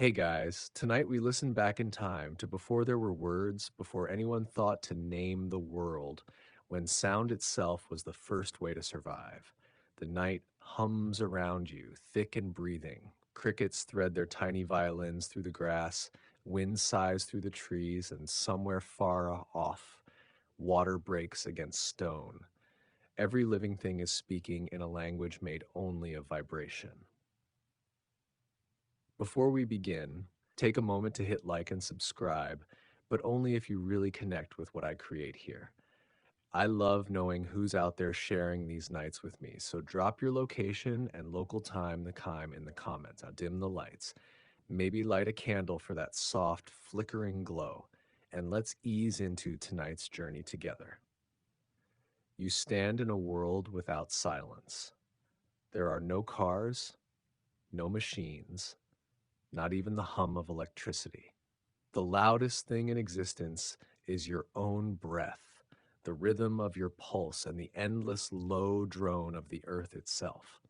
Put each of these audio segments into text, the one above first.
Hey guys, tonight we listen back in time to before there were words, before anyone thought to name the world, when sound itself was the first way to survive. The night hums around you, thick and breathing. Crickets thread their tiny violins through the grass, wind sighs through the trees, and somewhere far off, water breaks against stone. Every living thing is speaking in a language made only of vibration. Before we begin, take a moment to hit like and subscribe, but only if you really connect with what I create here. I love knowing who's out there sharing these nights with me, so drop your location and local time the time in the comments. I'll dim the lights. Maybe light a candle for that soft, flickering glow, and let's ease into tonight's journey together. You stand in a world without silence. There are no cars, no machines, not even the hum of electricity. The loudest thing in existence is your own breath, the rhythm of your pulse, and the endless low drone of the earth itself.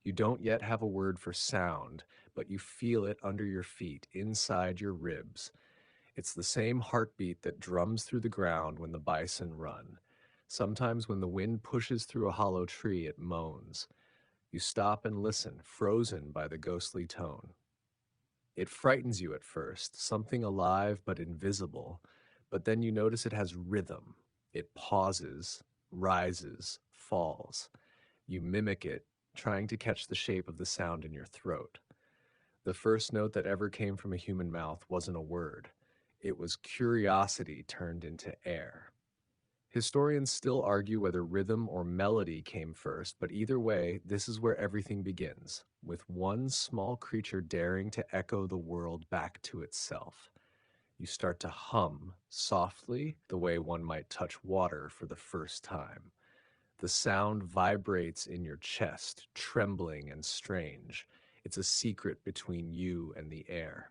You don't yet have a word for sound, but you feel it under your feet, inside your ribs. It's the same heartbeat that drums through the ground when the bison run. Sometimes when the wind pushes through a hollow tree, it moans. You stop and listen, frozen by the ghostly tone. It frightens you at first, something alive but invisible, but then you notice it has rhythm. It pauses, rises, falls. You mimic it, trying to catch the shape of the sound in your throat. The first note that ever came from a human mouth wasn't a word. It was curiosity turned into air. Historians still argue whether rhythm or melody came first, but either way, this is where everything begins, with one small creature daring to echo the world back to itself. You start to hum softly, the way one might touch water for the first time. The sound vibrates in your chest, trembling and strange. It's a secret between you and the air.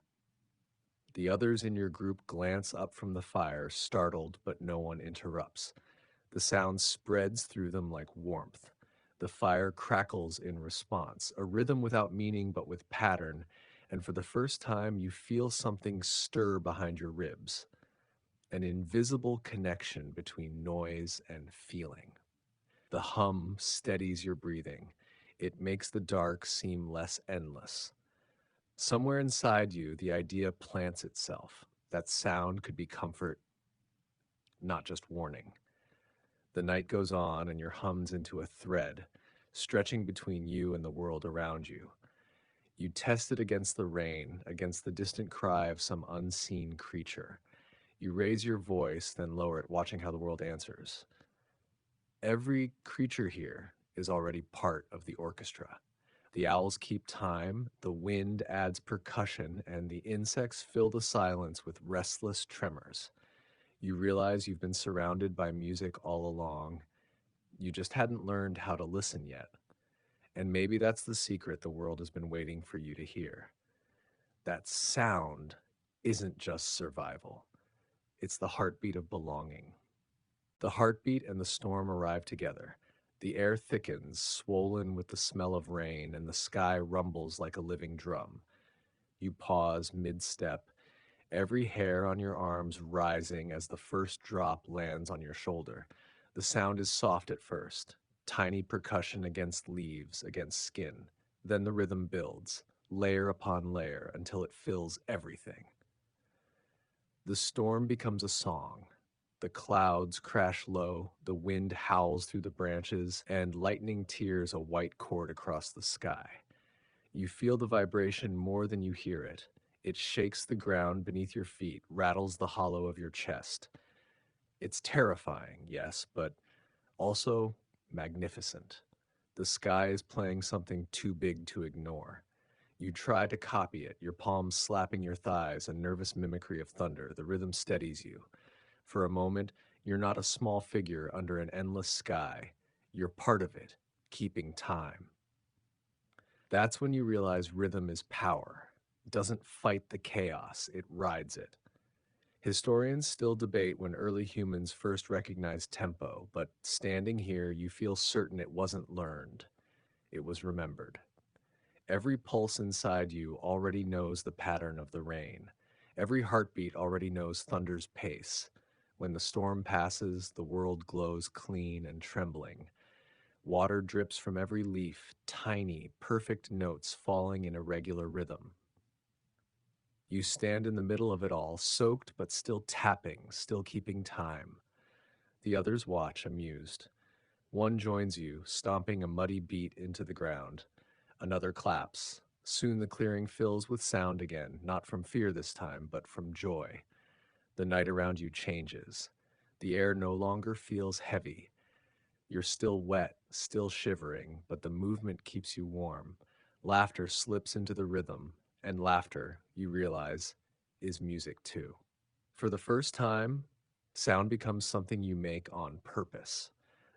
The others in your group glance up from the fire, startled, but no one interrupts. The sound spreads through them like warmth. The fire crackles in response, a rhythm without meaning but with pattern, and for the first time you feel something stir behind your ribs, an invisible connection between noise and feeling. The hum steadies your breathing. It makes the dark seem less endless. Somewhere inside you, the idea plants itself. That sound could be comfort, not just warning. The night goes on and your hums into a thread, stretching between you and the world around you. You test it against the rain, against the distant cry of some unseen creature. You raise your voice, then lower it, watching how the world answers. Every creature here is already part of the orchestra. The owls keep time, the wind adds percussion, and the insects fill the silence with restless tremors. You realize you've been surrounded by music all along. You just hadn't learned how to listen yet. And maybe that's the secret the world has been waiting for you to hear. That sound isn't just survival, it's the heartbeat of belonging. The heartbeat and the storm arrive together. The air thickens, swollen with the smell of rain, and the sky rumbles like a living drum. You pause mid step, every hair on your arms rising as the first drop lands on your shoulder. The sound is soft at first, tiny percussion against leaves, against skin. Then the rhythm builds, layer upon layer, until it fills everything. The storm becomes a song. The clouds crash low, the wind howls through the branches, and lightning tears a white cord across the sky. You feel the vibration more than you hear it. It shakes the ground beneath your feet, rattles the hollow of your chest. It's terrifying, yes, but also magnificent. The sky is playing something too big to ignore. You try to copy it, your palms slapping your thighs, a nervous mimicry of thunder. The rhythm steadies you. For a moment, you're not a small figure under an endless sky. You're part of it, keeping time. That's when you realize rhythm is power. It doesn't fight the chaos, it rides it. Historians still debate when early humans first recognized tempo, but standing here, you feel certain it wasn't learned, it was remembered. Every pulse inside you already knows the pattern of the rain. Every heartbeat already knows thunder's pace. When the storm passes, the world glows clean and trembling. Water drips from every leaf, tiny, perfect notes falling in a regular rhythm. You stand in the middle of it all, soaked but still tapping, still keeping time. The others watch, amused. One joins you, stomping a muddy beat into the ground. Another claps. Soon the clearing fills with sound again, not from fear this time, but from joy. The night around you changes. The air no longer feels heavy. You're still wet, still shivering, but the movement keeps you warm. Laughter slips into the rhythm, and laughter, you realize, is music too. For the first time, sound becomes something you make on purpose,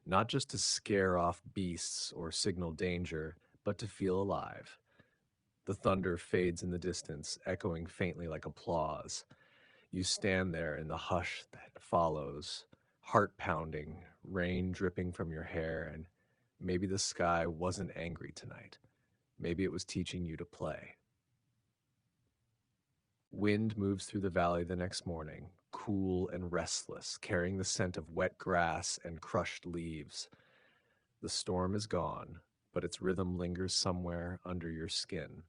not just to scare off beasts or signal danger, but to feel alive. The thunder fades in the distance, echoing faintly like applause. You stand there in the hush that follows, heart pounding, rain dripping from your hair, and maybe the sky wasn't angry tonight. Maybe it was teaching you to play. Wind moves through the valley the next morning, cool and restless, carrying the scent of wet grass and crushed leaves. The storm is gone, but its rhythm lingers somewhere under your skin.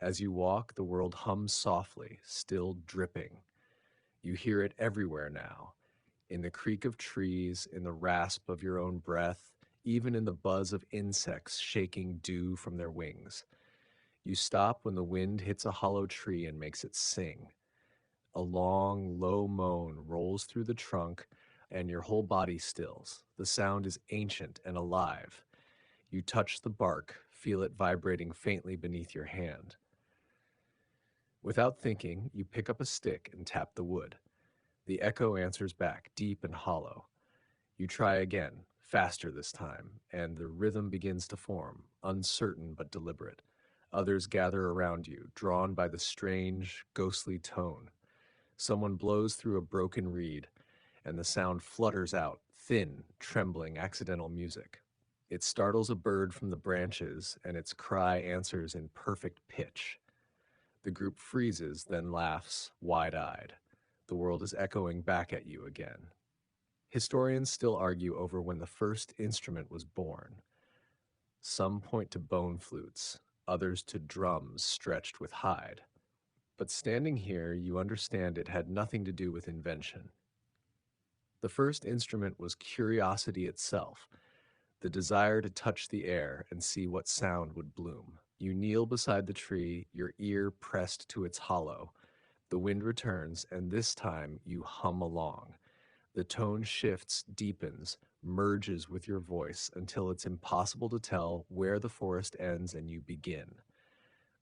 As you walk, the world hums softly, still dripping. You hear it everywhere now, in the creak of trees, in the rasp of your own breath, even in the buzz of insects shaking dew from their wings. You stop when the wind hits a hollow tree and makes it sing. A long, low moan rolls through the trunk, and your whole body stills. The sound is ancient and alive. You touch the bark, feel it vibrating faintly beneath your hand. Without thinking, you pick up a stick and tap the wood. The echo answers back, deep and hollow. You try again, faster this time, and the rhythm begins to form, uncertain but deliberate. Others gather around you, drawn by the strange, ghostly tone. Someone blows through a broken reed, and the sound flutters out, thin, trembling, accidental music. It startles a bird from the branches, and its cry answers in perfect pitch. The group freezes, then laughs, wide-eyed. The world is echoing back at you again. Historians still argue over when the first instrument was born. Some point to bone flutes, others to drums stretched with hide. But standing here, you understand it had nothing to do with invention. The first instrument was curiosity itself, the desire to touch the air and see what sound would bloom. You kneel beside the tree, your ear pressed to its hollow. The wind returns, and this time you hum along. The tone shifts, deepens, merges with your voice until it's impossible to tell where the forest ends and you begin.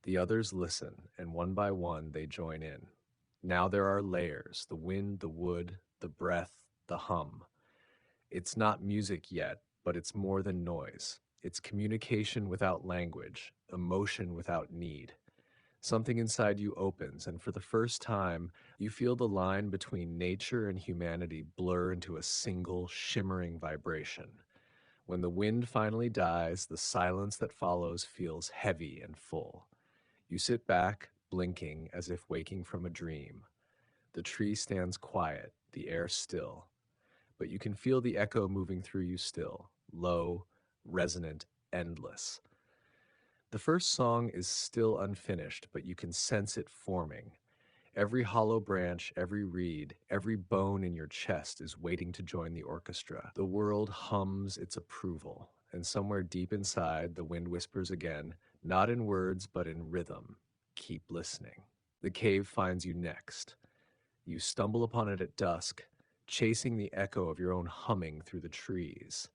The others listen, and one by one they join in. Now there are layers: the wind, the wood, the breath, the hum. It's not music yet, but it's more than noise. It's communication without language, emotion without need. Something inside you opens, and for the first time, you feel the line between nature and humanity blur into a single, shimmering vibration. When the wind finally dies, the silence that follows feels heavy and full. You sit back, blinking as if waking from a dream. The tree stands quiet, the air still, but you can feel the echo moving through you still, low, resonant, endless. The first song is still unfinished, but you can sense it forming. Every hollow branch, every reed, every bone in your chest is waiting to join the orchestra. The world hums its approval, and somewhere deep inside, the wind whispers again, not in words, but in rhythm. Keep listening. The cave finds you next. You stumble upon it at dusk, chasing the echo of your own humming through the trees.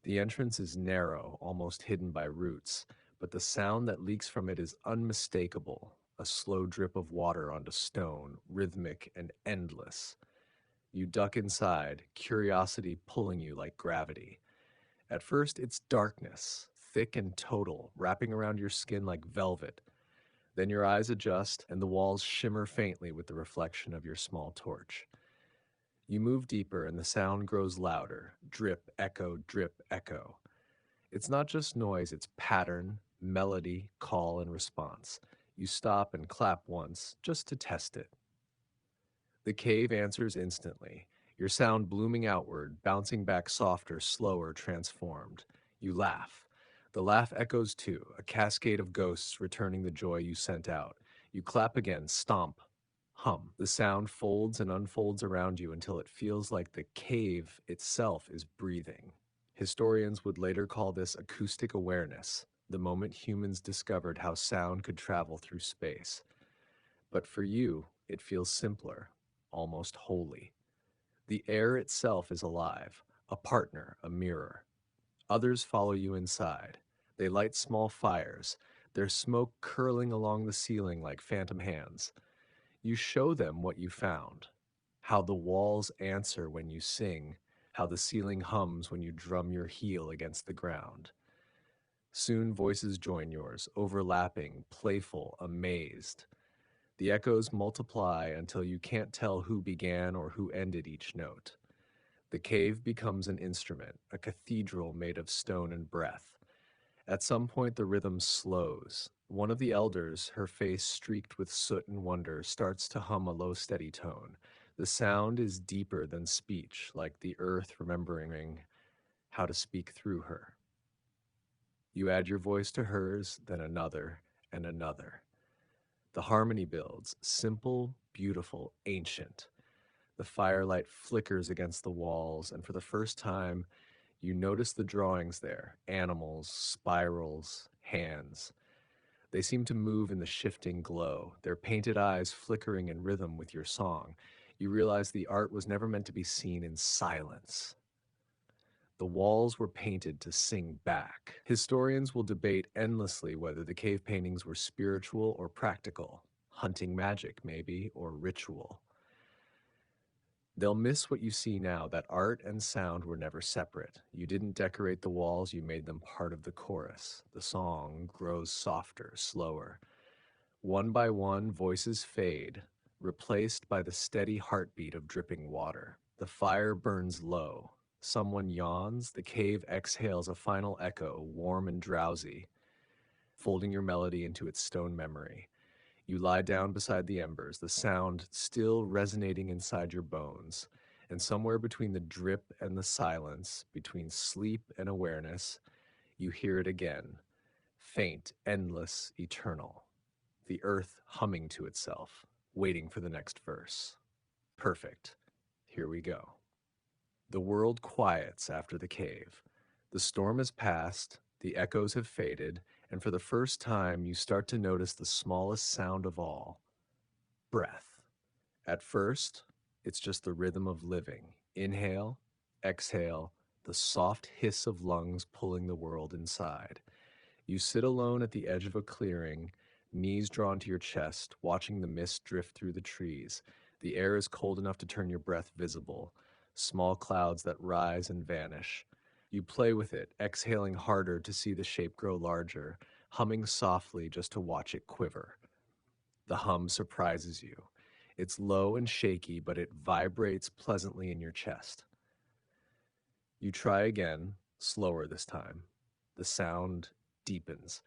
The entrance is narrow, almost hidden by roots, but the sound that leaks from it is unmistakable, a slow drip of water onto stone, rhythmic and endless. You duck inside, curiosity pulling you like gravity. At first, it's darkness, thick and total, wrapping around your skin like velvet. Then your eyes adjust, and the walls shimmer faintly with the reflection of your small torch. You move deeper, and the sound grows louder, drip, echo, drip, echo. It's not just noise, it's pattern, melody, call, and response. You stop and clap once just to test it. The cave answers instantly, your sound blooming outward, bouncing back softer, slower, transformed. You laugh. The laugh echoes too, a cascade of ghosts returning the joy you sent out. You clap again, stomp, hum. The sound folds and unfolds around you until it feels like the cave itself is breathing. Historians would later call this acoustic awareness, the moment humans discovered how sound could travel through space. But for you, it feels simpler, almost holy. The air itself is alive, a partner, a mirror. Others follow you inside. They light small fires, their smoke curling along the ceiling like phantom hands. You show them what you found, how the walls answer when you sing, how the ceiling hums when you drum your heel against the ground. Soon voices join yours, overlapping, playful, amazed. The echoes multiply until you can't tell who began or who ended each note. The cave becomes an instrument, a cathedral made of stone and breath. At some point, the rhythm slows. One of the elders, her face streaked with soot and wonder, starts to hum a low, steady tone. The sound is deeper than speech, like the earth remembering how to speak through her. You add your voice to hers, then another and another. The harmony builds, simple, beautiful, ancient. The firelight flickers against the walls, and for the first time, you notice the drawings there: animals, spirals, hands. They seem to move in the shifting glow, their painted eyes flickering in rhythm with your song. You realize the art was never meant to be seen in silence. The walls were painted to sing back. Historians will debate endlessly whether the cave paintings were spiritual or practical, hunting magic, maybe, or ritual. They'll miss what you see now, that art and sound were never separate. You didn't decorate the walls, you made them part of the chorus. The song grows softer, slower. One by one, voices fade, replaced by the steady heartbeat of dripping water. The fire burns low. Someone yawns, the cave exhales a final echo, warm and drowsy, folding your melody into its stone memory. You lie down beside the embers, the sound still resonating inside your bones. And somewhere between the drip and the silence, between sleep and awareness, you hear it again, faint, endless, eternal. The earth humming to itself, waiting for the next verse. Perfect. Here we go. The world quiets after the cave. The storm has passed, the echoes have faded, and for the first time you start to notice the smallest sound of all: breath. At first, it's just the rhythm of living. Inhale, exhale, the soft hiss of lungs pulling the world inside. You sit alone at the edge of a clearing, knees drawn to your chest, watching the mist drift through the trees. The air is cold enough to turn your breath visible, small clouds that rise and vanish. You play with it, exhaling harder to see the shape grow larger, humming softly just to watch it quiver. The hum surprises you. It's low and shaky, but it vibrates pleasantly in your chest. You try again, slower this time. The sound deepens.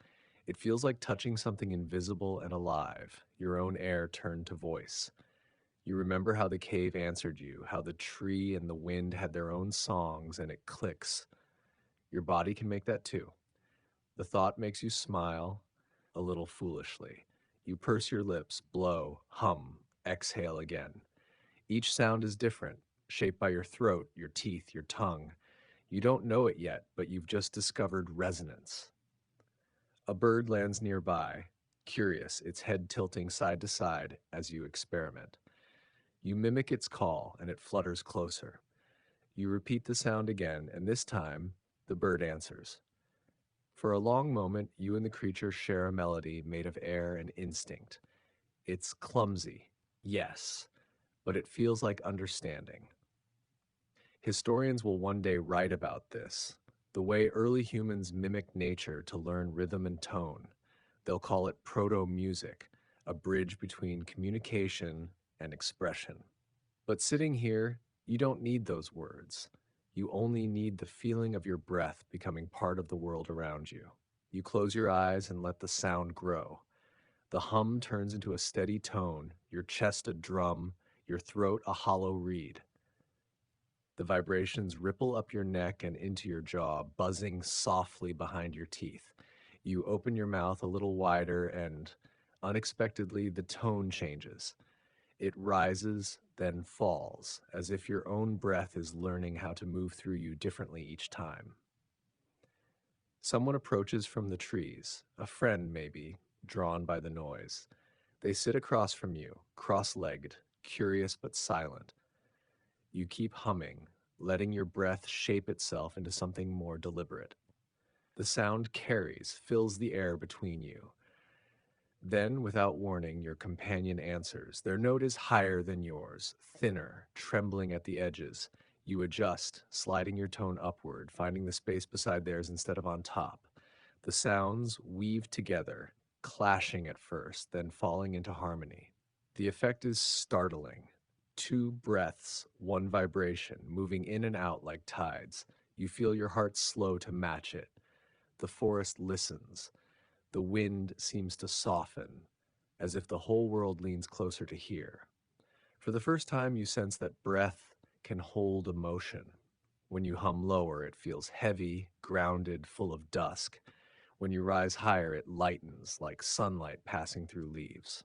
It feels like touching something invisible and alive, your own air turned to voice. You remember how the cave answered you, how the tree and the wind had their own songs, and it clicks. Your body can make that too. The thought makes you smile, a little foolishly. You purse your lips, blow, hum, exhale again. Each sound is different, shaped by your throat, your teeth, your tongue. You don't know it yet, but you've just discovered resonance. A bird lands nearby, curious, its head tilting side to side as you experiment. You mimic its call, and it flutters closer. You repeat the sound again, and this time, the bird answers. For a long moment, you and the creature share a melody made of air and instinct. It's clumsy, yes, but it feels like understanding. Historians will one day write about this, the way early humans mimicked nature to learn rhythm and tone. They'll call it proto-music, a bridge between communication and expression. But sitting here, you don't need those words. You only need the feeling of your breath becoming part of the world around you. You close your eyes and let the sound grow. The hum turns into a steady tone, your chest a drum, your throat a hollow reed. The vibrations ripple up your neck and into your jaw, buzzing softly behind your teeth. You open your mouth a little wider, and unexpectedly, the tone changes. It rises, then falls, as if your own breath is learning how to move through you differently each time. Someone approaches from the trees, a friend maybe, drawn by the noise. They sit across from you, cross-legged, curious but silent. You keep humming, letting your breath shape itself into something more deliberate. The sound carries, fills the air between you. Then, without warning, your companion answers. Their note is higher than yours, thinner, trembling at the edges. You adjust, sliding your tone upward, finding the space beside theirs instead of on top. The sounds weave together, clashing at first, then falling into harmony. The effect is startling. Two breaths, one vibration, moving in and out like tides. You feel your heart slow to match it. The forest listens. The wind seems to soften, as if the whole world leans closer to hear. For the first time, you sense that breath can hold emotion. When you hum lower, it feels heavy, grounded, full of dusk. When you rise higher, it lightens, like sunlight passing through leaves.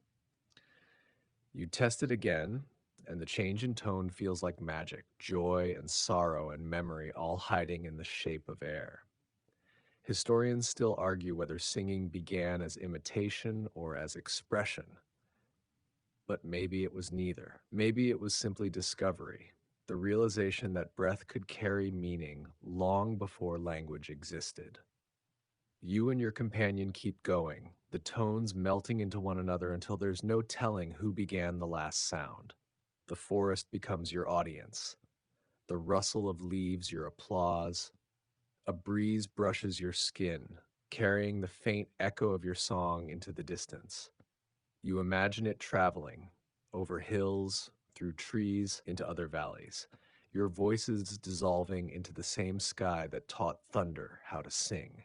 You test it again, and the change in tone feels like magic, joy and sorrow and memory all hiding in the shape of air. Historians still argue whether singing began as imitation or as expression, but maybe it was neither. Maybe it was simply discovery, the realization that breath could carry meaning long before language existed. You and your companion keep going, the tones melting into one another until there's no telling who began the last sound. The forest becomes your audience, the rustle of leaves your applause. A breeze brushes your skin, carrying the faint echo of your song into the distance. You imagine it traveling over hills, through trees, into other valleys, your voices dissolving into the same sky that taught thunder how to sing.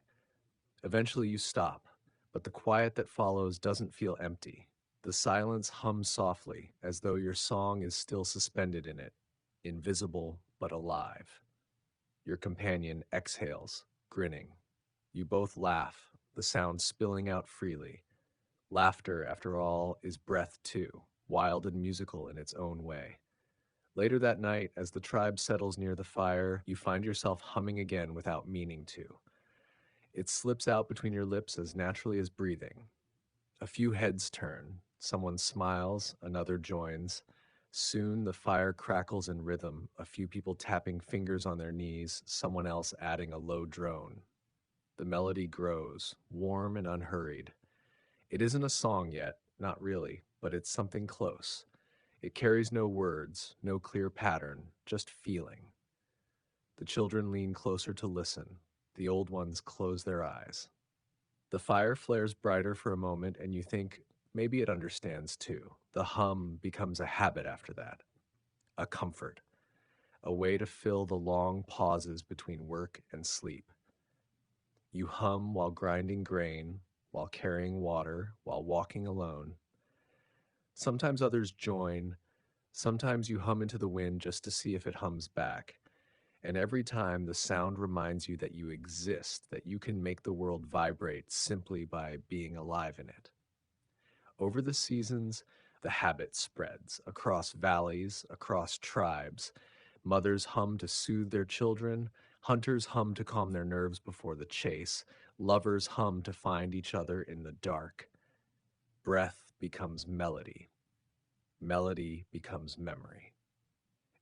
Eventually you stop, but the quiet that follows doesn't feel empty. The silence hums softly, as though your song is still suspended in it, invisible but alive. Your companion exhales, grinning. You both laugh, the sound spilling out freely. Laughter, after all, is breath too, wild and musical in its own way. Later that night, as the tribe settles near the fire, you find yourself humming again without meaning to. It slips out between your lips as naturally as breathing. A few heads turn, someone smiles, another joins. Soon the fire crackles in rhythm, a few people tapping fingers on their knees, someone else adding a low drone. The melody grows, warm and unhurried. It isn't a song yet, not really, but it's something close. It carries no words, no clear pattern, just feeling. The children lean closer to listen. The old ones close their eyes. The fire flares brighter for a moment, and you think maybe it understands too. The hum becomes a habit after that, a comfort, a way to fill the long pauses between work and sleep. You hum while grinding grain, while carrying water, while walking alone. Sometimes others join, sometimes you hum into the wind just to see if it hums back. And every time the sound reminds you that you exist, that you can make the world vibrate simply by being alive in it. Over the seasons, the habit spreads across valleys, across tribes. Mothers hum to soothe their children, hunters hum to calm their nerves before the chase, lovers hum to find each other in the dark. Breath becomes melody, melody becomes memory.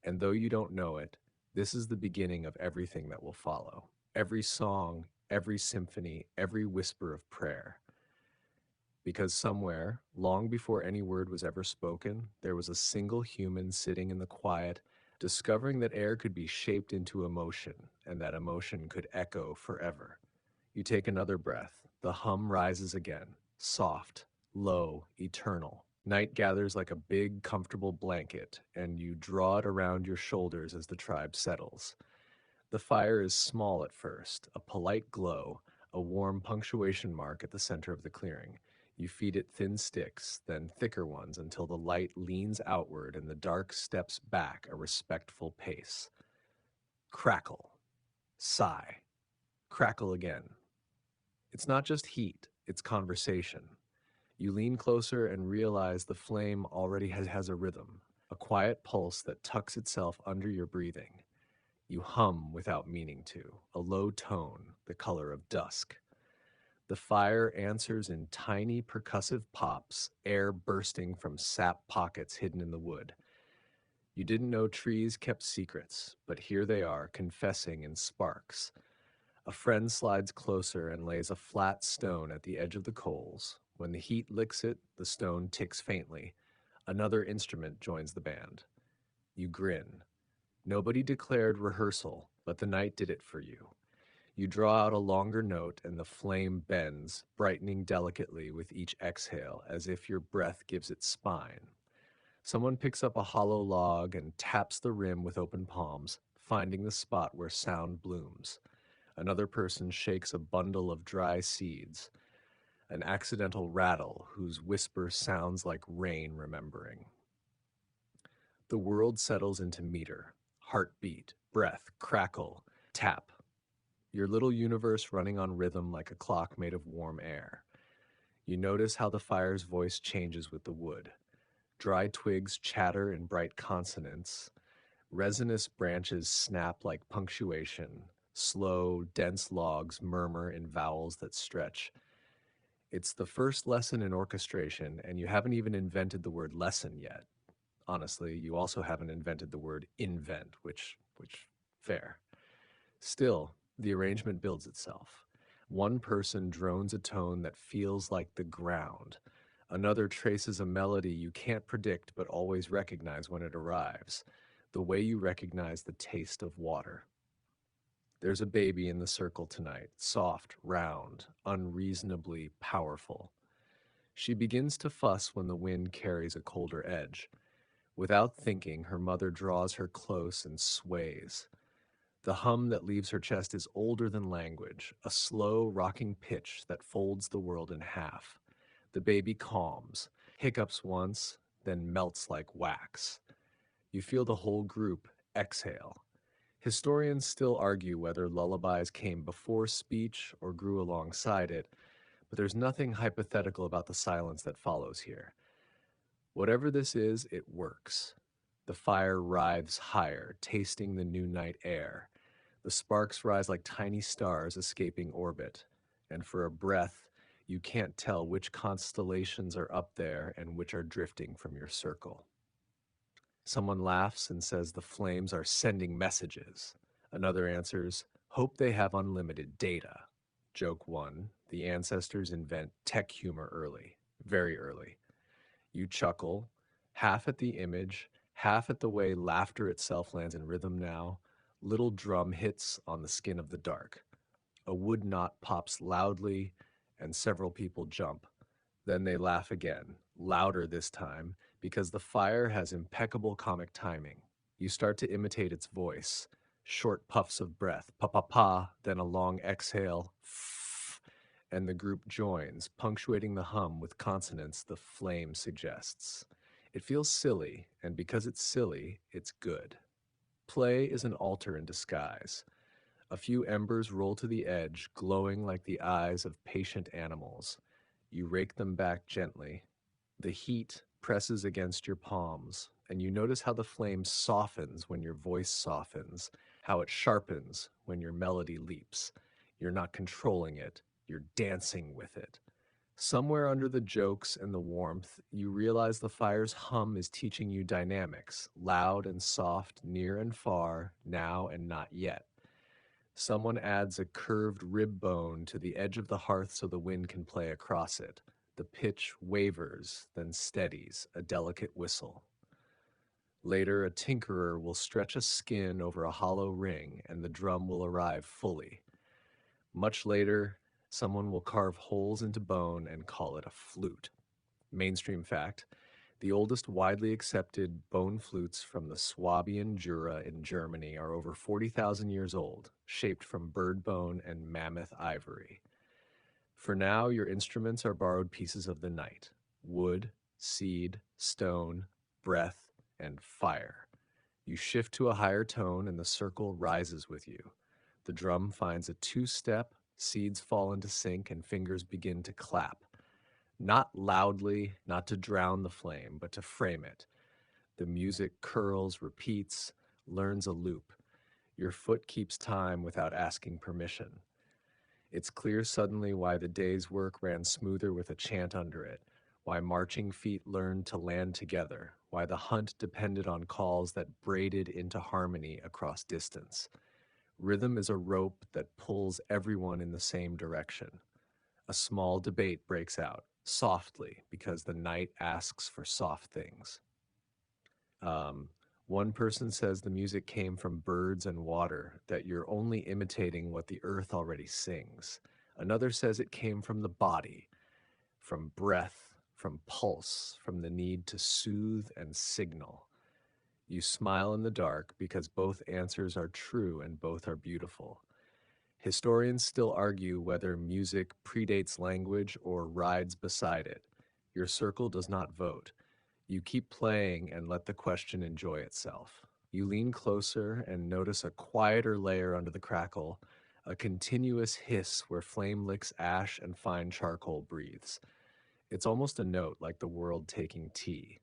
And though you don't know it, this is the beginning of everything that will follow. Every song, every symphony, every whisper of prayer. Because somewhere, long before any word was ever spoken, there was a single human sitting in the quiet, discovering that air could be shaped into emotion, and that emotion could echo forever. You take another breath. The hum rises again, soft, low, eternal. Night gathers like a big, comfortable blanket, and you draw it around your shoulders as the tribe settles. The fire is small at first, a polite glow, a warm punctuation mark at the center of the clearing. You feed it thin sticks, then thicker ones until the light leans outward and the dark steps back a respectful pace. Crackle, sigh, crackle again. It's not just heat, it's conversation. You lean closer and realize the flame already has a rhythm, a quiet pulse that tucks itself under your breathing. You hum without meaning to, a low tone, the color of dusk. The fire answers in tiny percussive pops, air bursting from sap pockets hidden in the wood. You didn't know trees kept secrets, but here they are, confessing in sparks. A friend slides closer and lays a flat stone at the edge of the coals. When the heat licks it, the stone ticks faintly. Another instrument joins the band. You grin. Nobody declared rehearsal, but the night did it for you. You draw out a longer note, and the flame bends, brightening delicately with each exhale, as if your breath gives it spine. Someone picks up a hollow log and taps the rim with open palms, finding the spot where sound blooms. Another person shakes a bundle of dry seeds, an accidental rattle whose whisper sounds like rain remembering. The world settles into meter, heartbeat, breath, crackle, tap. Your little universe running on rhythm like a clock made of warm air. You notice how the fire's voice changes with the wood. Dry twigs chatter in bright consonants. Resinous branches snap like punctuation. Slow, dense logs murmur in vowels that stretch. It's the first lesson in orchestration, and you haven't even invented the word lesson yet. Honestly, you also haven't invented the word invent, which, fair. Still, the arrangement builds itself. One person drones a tone that feels like the ground. Another traces a melody you can't predict but always recognize when it arrives, the way you recognize the taste of water. There's a baby in the circle tonight, soft, round, unreasonably powerful. She begins to fuss when the wind carries a colder edge. Without thinking, her mother draws her close and sways. The hum that leaves her chest is older than language, a slow, rocking pitch that folds the world in half. The baby calms, hiccups once, then melts like wax. You feel the whole group exhale. Historians still argue whether lullabies came before speech or grew alongside it, but there's nothing hypothetical about the silence that follows here. Whatever this is, it works. The fire writhes higher, tasting the new night air. The sparks rise like tiny stars escaping orbit, and for a breath, you can't tell which constellations are up there and which are drifting from your circle. Someone laughs and says the flames are sending messages. Another answers, hope they have unlimited data. Joke one, the ancestors invent tech humor early, very early. You chuckle, half at the image, half at the way laughter itself lands in rhythm now. Little drum hits on the skin of the dark. A wood knot pops loudly, and several people jump. Then they laugh again, louder this time, because the fire has impeccable comic timing. You start to imitate its voice. Short puffs of breath, pa pa pa, then a long exhale, and the group joins, punctuating the hum with consonants the flame suggests. It feels silly, and because it's silly, it's good. Play is an altar in disguise. A few embers roll to the edge, glowing like the eyes of patient animals. You rake them back gently. The heat presses against your palms, and you notice how the flame softens when your voice softens, how it sharpens when your melody leaps. You're not controlling it, you're dancing with it. Somewhere under the jokes and the warmth, you realize the fire's hum is teaching you dynamics, loud and soft, near and far, now and not yet. Someone adds a curved rib bone to the edge of the hearth so the wind can play across it. The pitch wavers, then steadies, a delicate whistle. Later, a tinkerer will stretch a skin over a hollow ring, and the drum will arrive fully. Much later, someone will carve holes into bone and call it a flute. Mainstream fact, the oldest widely accepted bone flutes from the Swabian Jura in Germany are over 40,000 years old, shaped from bird bone and mammoth ivory. For now, your instruments are borrowed pieces of the night: wood, seed, stone, breath, and fire. You shift to a higher tone, and the circle rises with you. The drum finds a two step, seeds fall into sync, and fingers begin to clap. Not loudly, not to drown the flame, but to frame it. The music curls, repeats, learns a loop. Your foot keeps time without asking permission. It's clear suddenly why the day's work ran smoother with a chant under it, why marching feet learned to land together, why the hunt depended on calls that braided into harmony across distance. Rhythm is a rope that pulls everyone in the same direction. A small debate breaks out, softly, because the night asks for soft things. Um, One person says the music came from birds and water, that you're only imitating what the earth already sings. Another says it came from the body, from breath, from pulse, from the need to soothe and signal. You smile in the dark because both answers are true and both are beautiful. Historians still argue whether music predates language or rides beside it. Your circle does not vote. You keep playing and let the question enjoy itself. You lean closer and notice a quieter layer under the crackle, a continuous hiss where flame licks ash and fine charcoal breathes. It's almost a note like the world taking tea.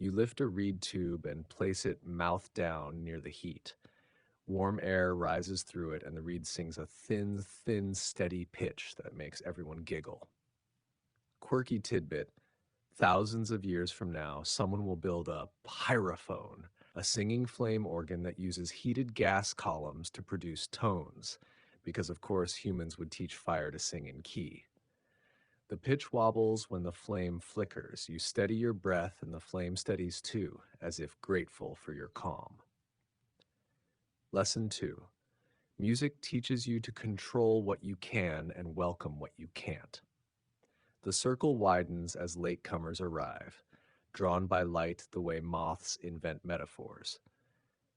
You lift a reed tube and place it mouth down near the heat. Warm air rises through it, and the reed sings a thin, thin, steady pitch that makes everyone giggle. Quirky tidbit: thousands of years from now, someone will build a pyrophone, a singing flame organ that uses heated gas columns to produce tones, because of course humans would teach fire to sing in key. The pitch wobbles when the flame flickers. You steady your breath, and the flame steadies too, as if grateful for your calm. Lesson 2. Music teaches you to control what you can and welcome what you can't. The circle widens as latecomers arrive, drawn by light the way moths invent metaphors.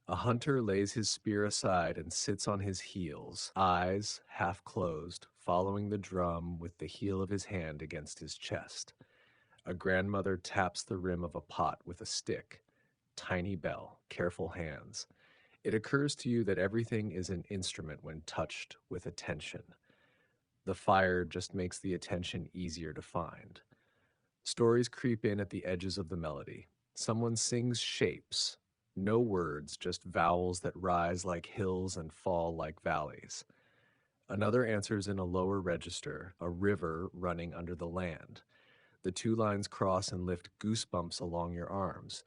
A hunter lays his spear aside and sits on his heels, eyes half closed, following the drum with the heel of his hand against his chest. A grandmother taps the rim of a pot with a stick. Tiny bell, careful hands. It occurs to you that everything is an instrument when touched with attention. The fire just makes the attention easier to find. Stories creep in at the edges of the melody. Someone sings shapes. No words, just vowels that rise like hills and fall like valleys. Another answers in a lower register, a river running under the land. The two lines cross and lift goosebumps along your arms.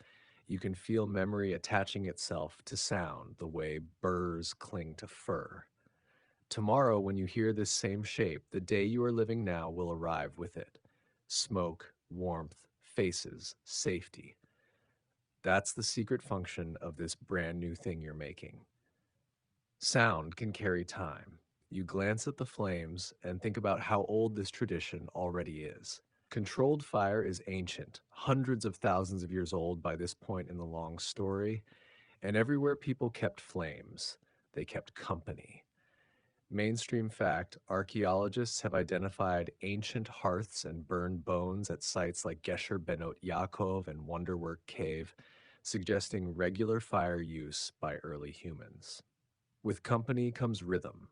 You can feel memory attaching itself to sound the way burrs cling to fur. Tomorrow, when you hear this same shape, the day you are living now will arrive with it. Smoke, warmth, faces, safety. That's the secret function of this brand new thing you're making. Sound can carry time. You glance at the flames and think about how old this tradition already is. Controlled fire is ancient, hundreds of thousands of years old by this point in the long story, and everywhere people kept flames, they kept company. Mainstream fact: archaeologists have identified ancient hearths and burned bones at sites like Gesher Benot Yaakov and Wonderwork Cave, suggesting regular fire use by early humans. With company comes rhythm.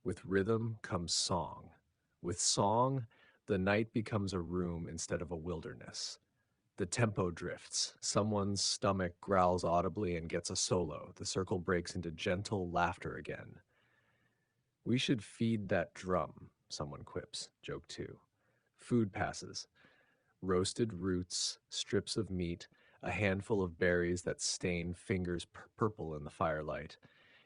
With rhythm comes song. With song, the night becomes a room instead of a wilderness. The tempo drifts. Someone's stomach growls audibly and gets a solo. The circle breaks into gentle laughter again. "We should feed that drum," someone quips, joke 2. Food passes. Roasted roots, strips of meat, a handful of berries that stain fingers purple in the firelight.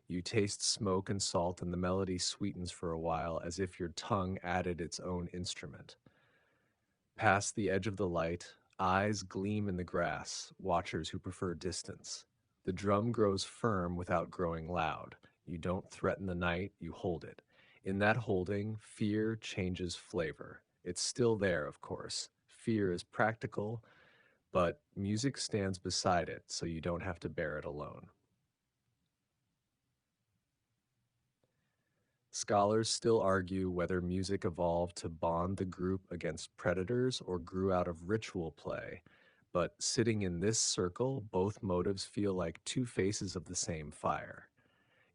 You taste smoke and salt, and the melody sweetens for a while as if your tongue added its own instrument. Past the edge of the light, eyes gleam in the grass, watchers who prefer distance. The drum grows firm without growing loud. You don't threaten the night, you hold it. In that holding, fear changes flavor. It's still there, of course. Fear is practical, but music stands beside it so you don't have to bear it alone. Scholars still argue whether music evolved to bond the group against predators or grew out of ritual play. But sitting in this circle, both motives feel like two faces of the same fire.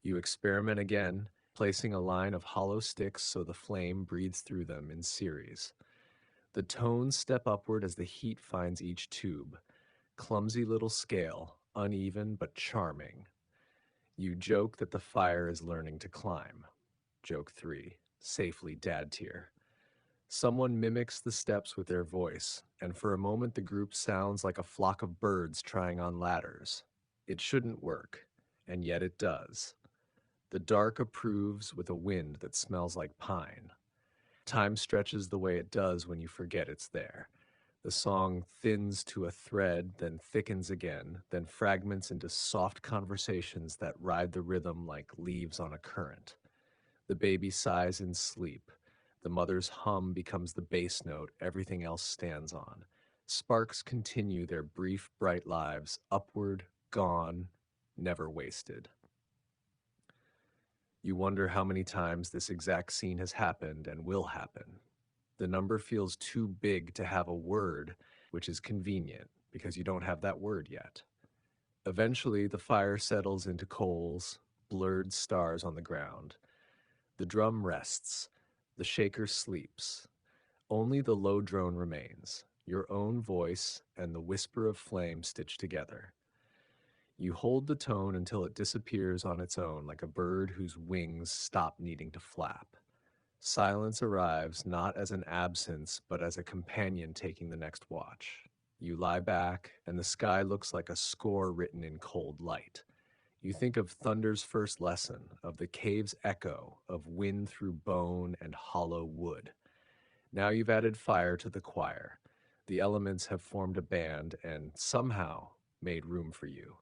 You experiment again, placing a line of hollow sticks so the flame breathes through them in series. The tones step upward as the heat finds each tube. Clumsy little scale, uneven but charming. You joke that the fire is learning to climb. Joke 3. Safely dad tier. Someone mimics the steps with their voice, and for a moment the group sounds like a flock of birds trying on ladders. It shouldn't work, and yet it does. The dark approves with a wind that smells like pine. Time stretches the way it does when you forget it's there. The song thins to a thread, then thickens again, then fragments into soft conversations that ride the rhythm like leaves on a current. The baby sighs in sleep. The mother's hum becomes the bass note everything else stands on. Sparks continue their brief, bright lives, upward, gone, never wasted. You wonder how many times this exact scene has happened and will happen. The number feels too big to have a word, which is convenient because you don't have that word yet. Eventually, the fire settles into coals, blurred stars on the ground. The drum rests. The shaker sleeps. Only the low drone remains, your own voice and the whisper of flame stitched together. You hold the tone until it disappears on its own like a bird whose wings stop needing to flap. Silence arrives not as an absence, but as a companion taking the next watch. You lie back, and the sky looks like a score written in cold light. You think of thunder's first lesson, of the cave's echo, of wind through bone and hollow wood. Now you've added fire to the choir. The elements have formed a band and somehow made room for you.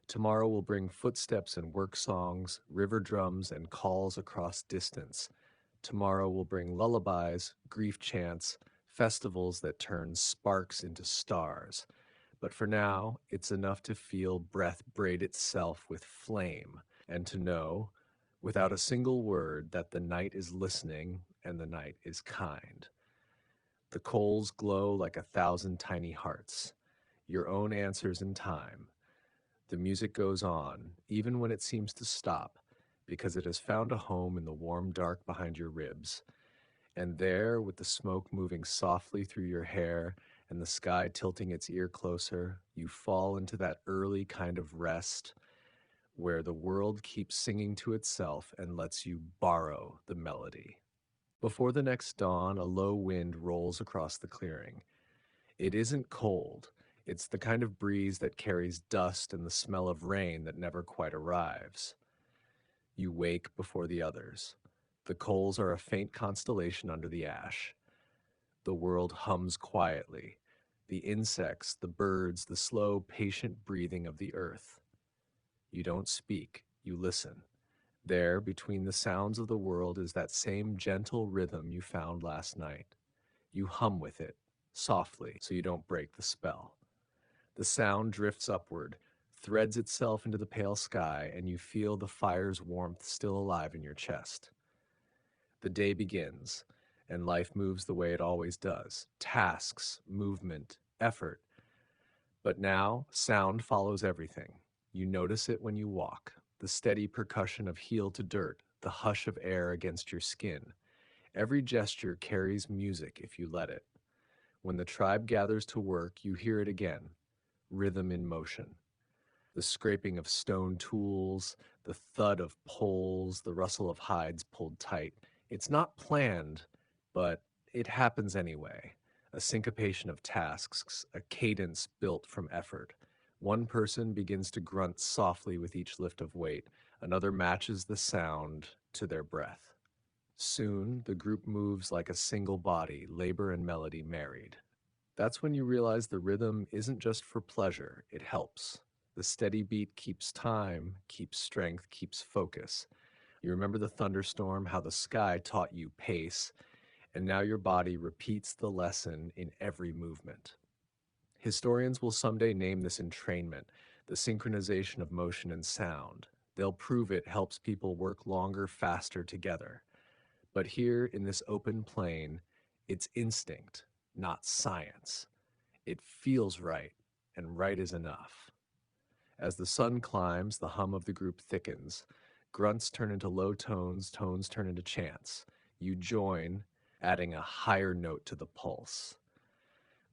Tomorrow will bring footsteps and work songs, river drums and calls across distance. Tomorrow will bring lullabies, grief chants, festivals that turn sparks into stars. But for now, it's enough to feel breath braid itself with flame and to know, without a single word, that the night is listening and the night is kind. The coals glow like 1,000 tiny hearts, your own answers in time. The music goes on, even when it seems to stop, because it has found a home in the warm dark behind your ribs. And there, with the smoke moving softly through your hair and the sky tilting its ear closer, you fall into that early kind of rest where the world keeps singing to itself and lets you borrow the melody. Before the next dawn, a low wind rolls across the clearing. It isn't cold. It's the kind of breeze that carries dust and the smell of rain that never quite arrives. You wake before the others. The coals are a faint constellation under the ash. The world hums quietly. The insects, the birds, the slow, patient breathing of the earth. You don't speak, you listen. There, between the sounds of the world, is that same gentle rhythm you found last night. You hum with it, softly, so you don't break the spell. The sound drifts upward, threads itself into the pale sky, and you feel the fire's warmth still alive in your chest. The day begins, and life moves the way it always does. Tasks, movement, effort. But now, sound follows everything. You notice it when you walk, the steady percussion of heel to dirt, the hush of air against your skin. Every gesture carries music if you let it. When the tribe gathers to work, you hear it again, rhythm in motion. The scraping of stone tools, the thud of poles, the rustle of hides pulled tight. It's not planned, but it happens anyway. A syncopation of tasks, a cadence built from effort. One person begins to grunt softly with each lift of weight. Another matches the sound to their breath. Soon, the group moves like a single body, labor and melody married. That's when you realize the rhythm isn't just for pleasure, it helps. The steady beat keeps time, keeps strength, keeps focus. You remember the thunderstorm, how the sky taught you pace, and now your body repeats the lesson in every movement. Historians will someday name this entrainment, the synchronization of motion and sound, They'll prove it helps people work longer, faster together. But here in this open plain, it's instinct, not science. It feels right, and right is enough. As the sun climbs, the hum of the group thickens. Grunts turn into low tones, tones turn into chants. You join, adding a higher note to the pulse.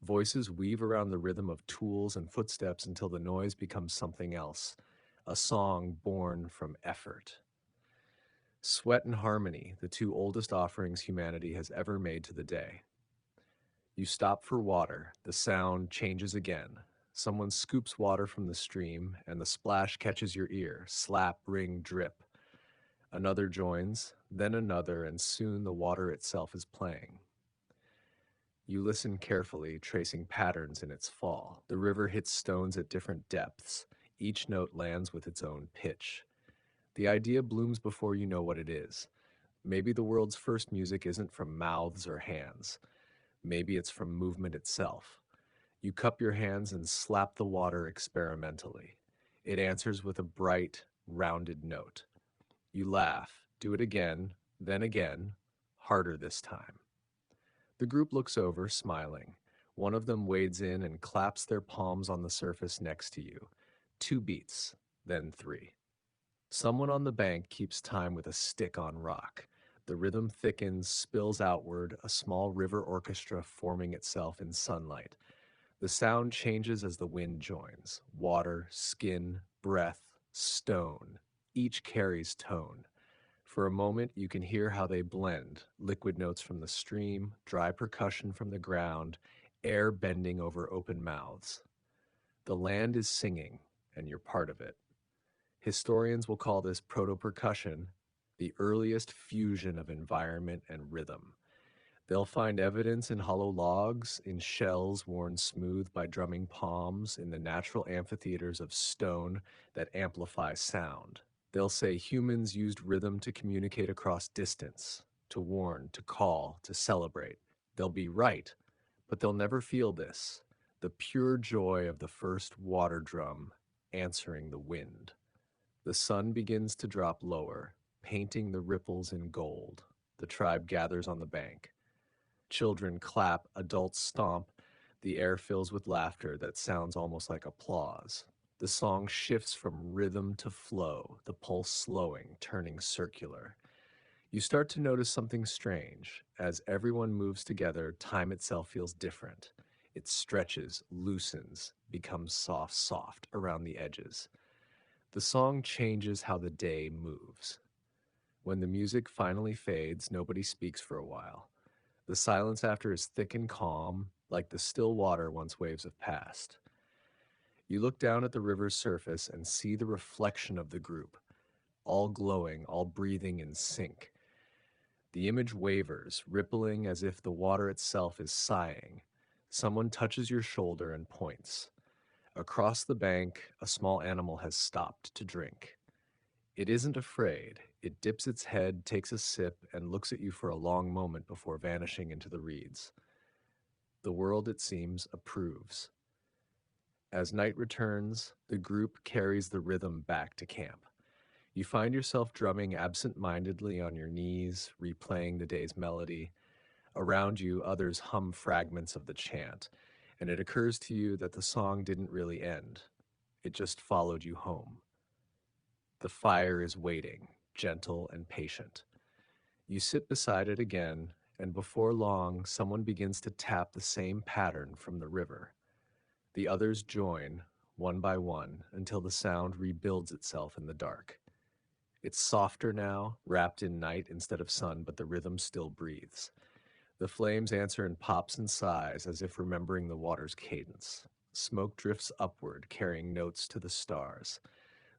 Voices weave around the rhythm of tools and footsteps until the noise becomes something else, a song born from effort. Sweat and harmony, the two oldest offerings humanity has ever made to the day. You stop for water, the sound changes again. Someone scoops water from the stream, and the splash catches your ear slap, ring, drip. Another joins, then another, and soon the water itself is playing. You listen carefully, tracing patterns in its fall. The river hits stones at different depths. Each note lands with its own pitch. The idea blooms before you know what it is. Maybe the world's first music isn't from mouths or hands. Maybe it's from movement itself. You cup your hands and slap the water experimentally. It answers with a bright, rounded note. You laugh, do it again, harder this time. The group looks over, smiling. One of them wades in and claps their palms on the surface next to you. 2 beats, then 3. Someone on the bank keeps time with a stick on rock. The rhythm thickens, spills outward, a small river orchestra forming itself in sunlight. The sound changes as the wind joins. Water, skin, breath, stone. Each carries tone. For a moment, you can hear how they blend, liquid notes from the stream, dry percussion from the ground, air bending over open mouths. The land is singing, and you're part of it. Historians will call this proto-percussion, the earliest fusion of environment and rhythm. They'll find evidence in hollow logs, in shells worn smooth by drumming palms, in the natural amphitheaters of stone that amplify sound. They'll say humans used rhythm to communicate across distance, to warn, to call, to celebrate. They'll be right, but they'll never feel this, the pure joy of the first water drum answering the wind. The sun begins to drop lower, painting the ripples in gold. The tribe gathers on the bank. Children clap, adults stomp. The air fills with laughter that sounds almost like applause. The song shifts from rhythm to flow, the pulse slowing, turning circular. You start to notice something strange. As everyone moves together, time itself feels different. It stretches, loosens, becomes soft around the edges. The song changes how the day moves. When the music finally fades, nobody speaks for a while. The silence after is thick and calm, like the still water once waves have passed. You look down at the river's surface and see the reflection of the group, all glowing, all breathing in sync. The image wavers, rippling as if the water itself is sighing. Someone touches your shoulder and points. Across the bank, a small animal has stopped to drink. It isn't afraid. It dips its head, takes a sip, and looks at you for a long moment before vanishing into the reeds. The world, it seems, approves. As night returns, the group carries the rhythm back to camp. You find yourself drumming absent-mindedly on your knees, replaying the day's melody. Around you, others hum fragments of the chant, and it occurs to you that the song didn't really end. It just followed you home. The fire is waiting, gentle and patient. You sit beside it again, and before long, someone begins to tap the same pattern from the river. The others join, one by one, until the sound rebuilds itself in the dark. It's softer now, wrapped in night instead of sun, but the rhythm still breathes. The flames answer in pops and sighs, as if remembering the water's cadence. Smoke drifts upward, carrying notes to the stars.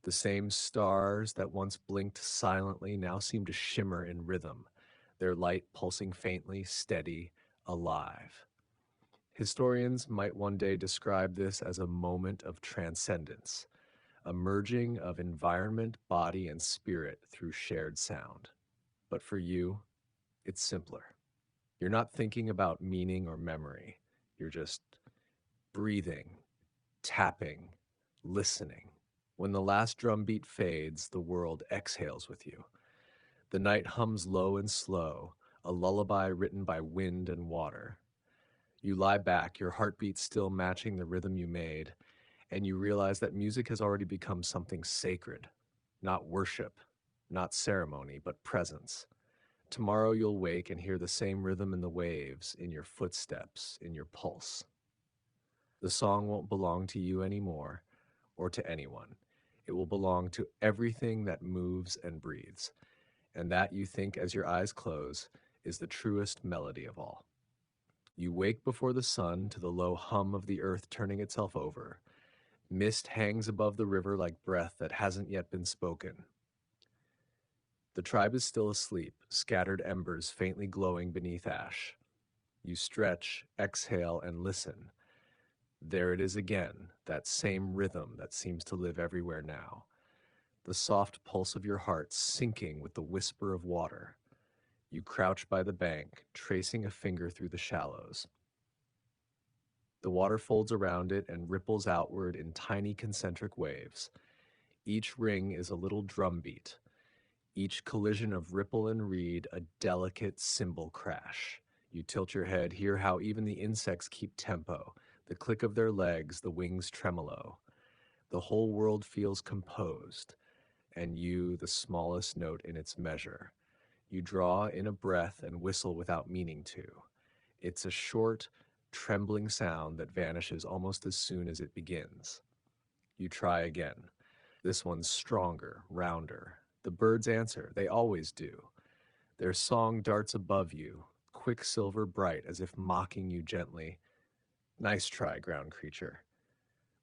The same stars that once blinked silently now seem to shimmer in rhythm, their light pulsing faintly, steady, alive. Historians might one day describe this as a moment of transcendence, a merging of environment, body, and spirit through shared sound. But for you, it's simpler. You're not thinking about meaning or memory. You're just breathing, tapping, listening. When the last drum beat fades, the world exhales with you. The night hums low and slow, a lullaby written by wind and water. You lie back, your heartbeat still matching the rhythm you made, and you realize that music has already become something sacred, not worship, not ceremony, but presence. Tomorrow you'll wake and hear the same rhythm in the waves, in your footsteps, in your pulse. The song won't belong to you anymore, or to anyone. It will belong to everything that moves and breathes, and that you think as your eyes close is the truest melody of all. You wake before the sun to the low hum of the earth turning itself over. Mist hangs above the river like breath that hasn't yet been spoken. The tribe is still asleep, scattered embers faintly glowing beneath ash. You stretch, exhale, and listen. There it is again, that same rhythm that seems to live everywhere now. The soft pulse of your heart sinking with the whisper of water. You crouch by the bank, tracing a finger through the shallows. The water folds around it and ripples outward in tiny concentric waves. Each ring is a little drumbeat, each collision of ripple and reed a delicate cymbal crash. You tilt your head, hear how even the insects keep tempo, the click of their legs, the wings tremolo. The whole world feels composed, and you the smallest note in its measure. You draw in a breath and whistle without meaning to. It's a short, trembling sound that vanishes almost as soon as it begins. You try again. This one's stronger, rounder. The birds answer, they always do. Their song darts above you, quicksilver bright as if mocking you gently. Nice try, ground creature.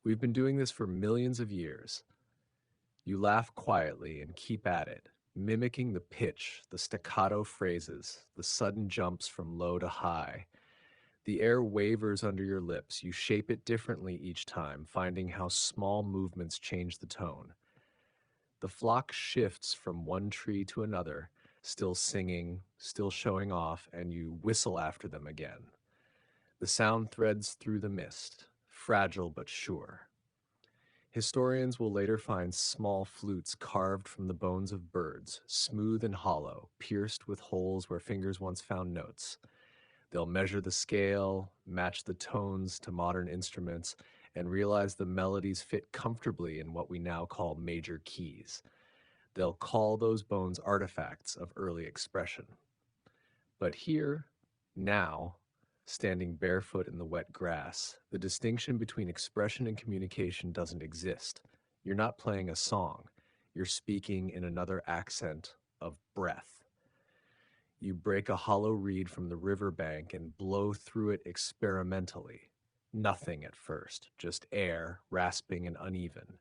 We've been doing this for millions of years. You laugh quietly and keep at it, mimicking the pitch, the staccato phrases, the sudden jumps from low to high. The air wavers under your lips. You shape it differently each time, finding how small movements change the tone. The flock shifts from one tree to another, still singing, still showing off, and you whistle after them again. The sound threads through the mist, fragile but sure. Historians will later find small flutes carved from the bones of birds, smooth and hollow, pierced with holes where fingers once found notes. They'll measure the scale, match the tones to modern instruments, and realize the melodies fit comfortably in what we now call major keys. They'll call those bones artifacts of early expression. But here, now, standing barefoot in the wet grass, the distinction between expression and communication doesn't exist. You're not playing a song, you're speaking in another accent of breath. You break a hollow reed from the riverbank and blow through it experimentally. Nothing at first, just air, rasping and uneven.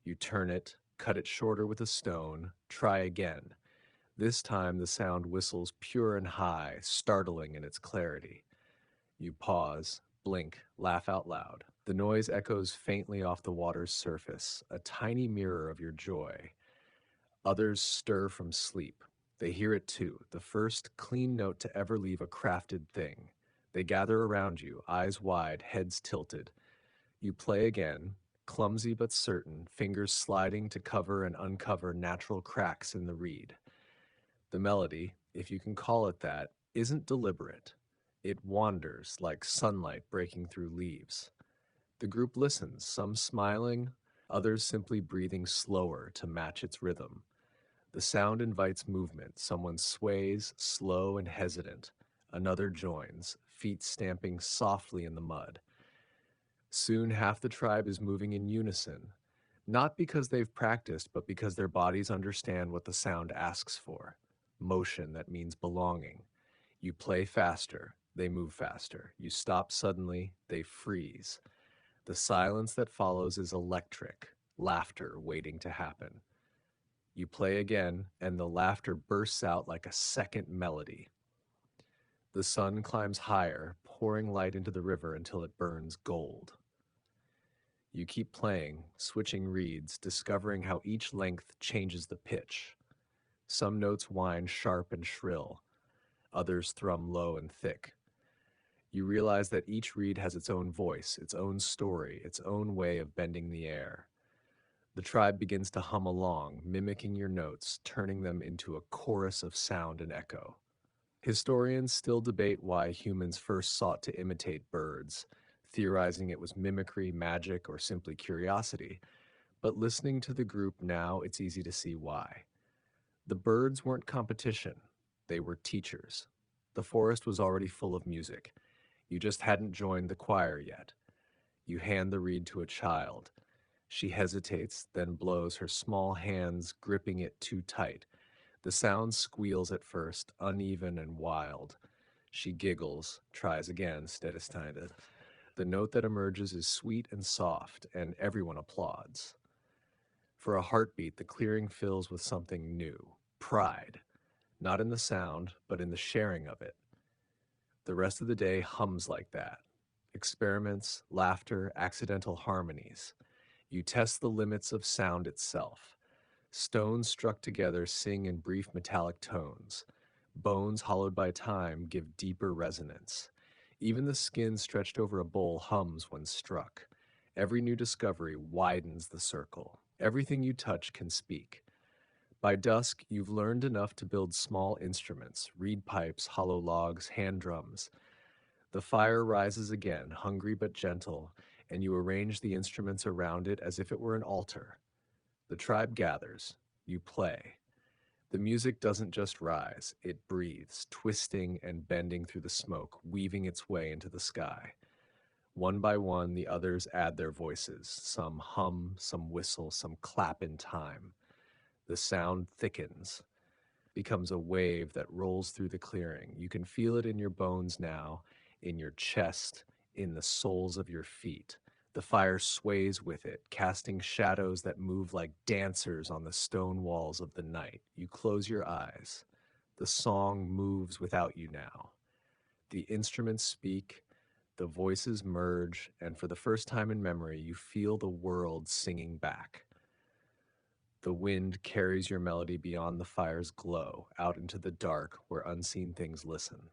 You turn it, cut it shorter with a stone, try again. This time the sound whistles pure and high, startling in its clarity. You pause, blink, laugh out loud. The noise echoes faintly off the water's surface, a tiny mirror of your joy. Others stir from sleep. They hear it too, the first clean note to ever leave a crafted thing. They gather around you, eyes wide, heads tilted. You play again, clumsy but certain, fingers sliding to cover and uncover natural cracks in the reed. The melody, if you can call it that, isn't deliberate. It wanders like sunlight breaking through leaves. The group listens, some smiling, others simply breathing slower to match its rhythm. The sound invites movement. Someone sways, slow and hesitant. Another joins, feet stamping softly in the mud. Soon half the tribe is moving in unison, not because they've practiced, but because their bodies understand what the sound asks for. Motion that means belonging. You play faster, they move faster. You stop suddenly, they freeze. The silence that follows is electric, laughter waiting to happen. You play again, and the laughter bursts out like a second melody. The sun climbs higher, pouring light into the river until it burns gold. You keep playing, switching reeds, discovering how each length changes the pitch. Some notes whine sharp and shrill, others thrum low and thick. You realize that each reed has its own voice, its own story, its own way of bending the air. The tribe begins to hum along, mimicking your notes, turning them into a chorus of sound and echo. Historians still debate why humans first sought to imitate birds, theorizing it was mimicry, magic, or simply curiosity. But listening to the group now, it's easy to see why. The birds weren't competition, they were teachers. The forest was already full of music. You just hadn't joined the choir yet. You hand the reed to a child. She hesitates, then blows, her small hands gripping it too tight. The sound squeals at first, uneven and wild. She giggles, tries again, steady. The note that emerges is sweet and soft, and everyone applauds. For a heartbeat, the clearing fills with something new pride, not in the sound, but in the sharing of it. The rest of the day hums like that experiments, laughter, accidental harmonies. You test the limits of sound itself. Stones struck together sing in brief metallic tones. Bones hollowed by time give deeper resonance. Even the skin stretched over a bowl hums when struck. Every new discovery widens the circle. Everything you touch can speak. By dusk, you've learned enough to build small instruments, reed pipes, hollow logs, hand drums. The fire rises again, hungry but gentle, and you arrange the instruments around it as if it were an altar. The tribe gathers. You play. The music doesn't just rise, it breathes, twisting and bending through the smoke, weaving its way into the sky. One by one, the others add their voices. Some hum, some whistle, some clap in time. The sound thickens, becomes a wave that rolls through the clearing. You can feel it in your bones now, in your chest, in the soles of your feet. The fire sways with it, casting shadows that move like dancers on the stone walls of the night. You close your eyes. The song moves without you now. The instruments speak, the voices merge, and for the first time in memory, you feel the world singing back. The wind carries your melody beyond the fire's glow, out into the dark where unseen things listen.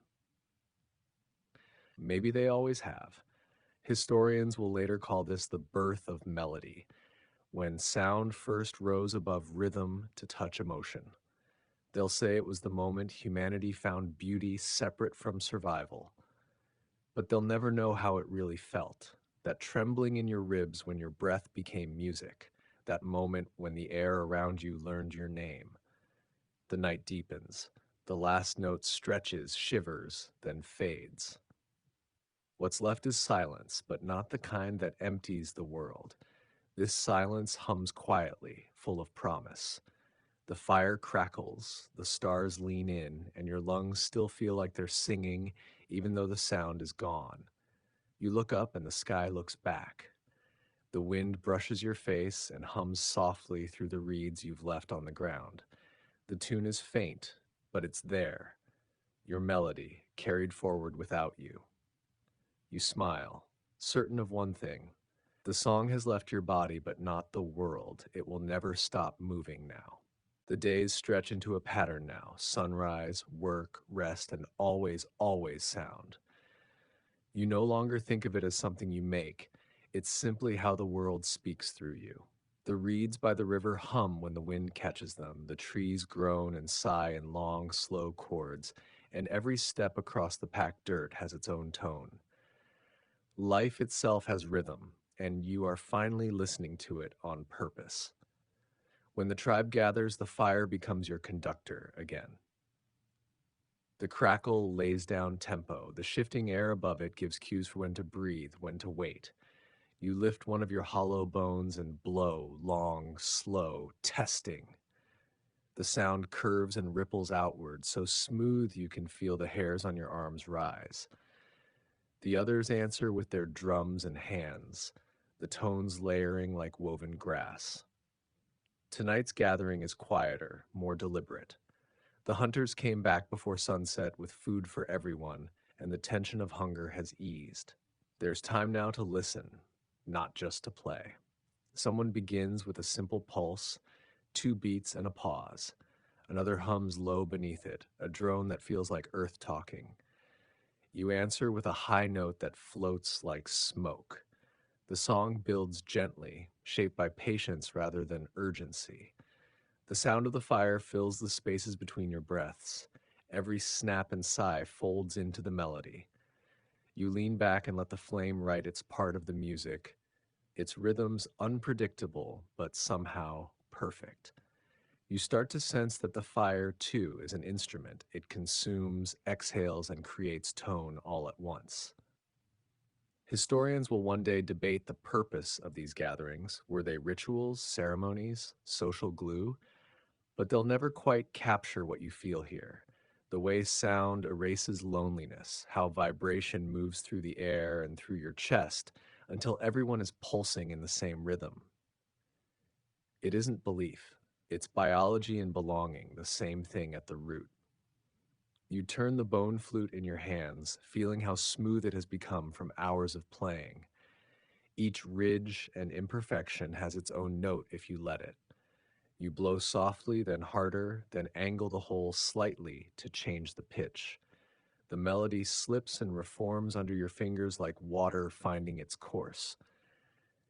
Maybe they always have. Historians will later call this the birth of melody, when sound first rose above rhythm to touch emotion. They'll say it was the moment humanity found beauty separate from survival. But they'll never know how it really felt. That trembling in your ribs when your breath became music. That moment when the air around you learned your name. The night deepens. The last note stretches, shivers, then fades. What's left is silence, but not the kind that empties the world. This silence hums quietly, full of promise. The fire crackles, the stars lean in, and your lungs still feel like they're singing even though the sound is gone. You look up and the sky looks back. The wind brushes your face and hums softly through the reeds you've left on the ground. The tune is faint, but it's there. Your melody, carried forward without you. You smile, certain of one thing. The song has left your body, but not the world. It will never stop moving now. The days stretch into a pattern now sunrise, work, rest, and always, always sound. You no longer think of it as something you make, it's simply how the world speaks through you. The reeds by the river hum when the wind catches them, the trees groan and sigh in long, slow chords, and every step across the packed dirt has its own tone. Life itself has rhythm, and you are finally listening to it on purpose. When the tribe gathers, the fire becomes your conductor again. The crackle lays down tempo. The shifting air above it gives cues for when to breathe, when to wait. You lift one of your hollow bones and blow, long, slow, testing. The sound curves and ripples outward, so smooth you can feel the hairs on your arms rise. The others answer with their drums and hands, the tones layering like woven grass. Tonight's gathering is quieter, more deliberate. The hunters came back before sunset with food for everyone, and the tension of hunger has eased. There's time now to listen, not just to play. Someone begins with a simple pulse, two beats and a pause. Another hums low beneath it, a drone that feels like earth talking. You answer with a high note that floats like smoke. The song builds gently, shaped by patience rather than urgency. The sound of the fire fills the spaces between your breaths. Every snap and sigh folds into the melody. You lean back and let the flame write its part of the music, its rhythms unpredictable but somehow perfect. You start to sense that the fire, too, is an instrument. It consumes, exhales, and creates tone all at once. Historians will one day debate the purpose of these gatherings. Were they rituals, ceremonies, social glue? But they'll never quite capture what you feel here. The way sound erases loneliness, how vibration moves through the air and through your chest until everyone is pulsing in the same rhythm. It isn't belief, it's biology and belonging, the same thing at the root. You turn the bone flute in your hands, feeling how smooth it has become from hours of playing. Each ridge and imperfection has its own note if you let it. You blow softly, then harder, then angle the hole slightly to change the pitch. The melody slips and reforms under your fingers like water finding its course.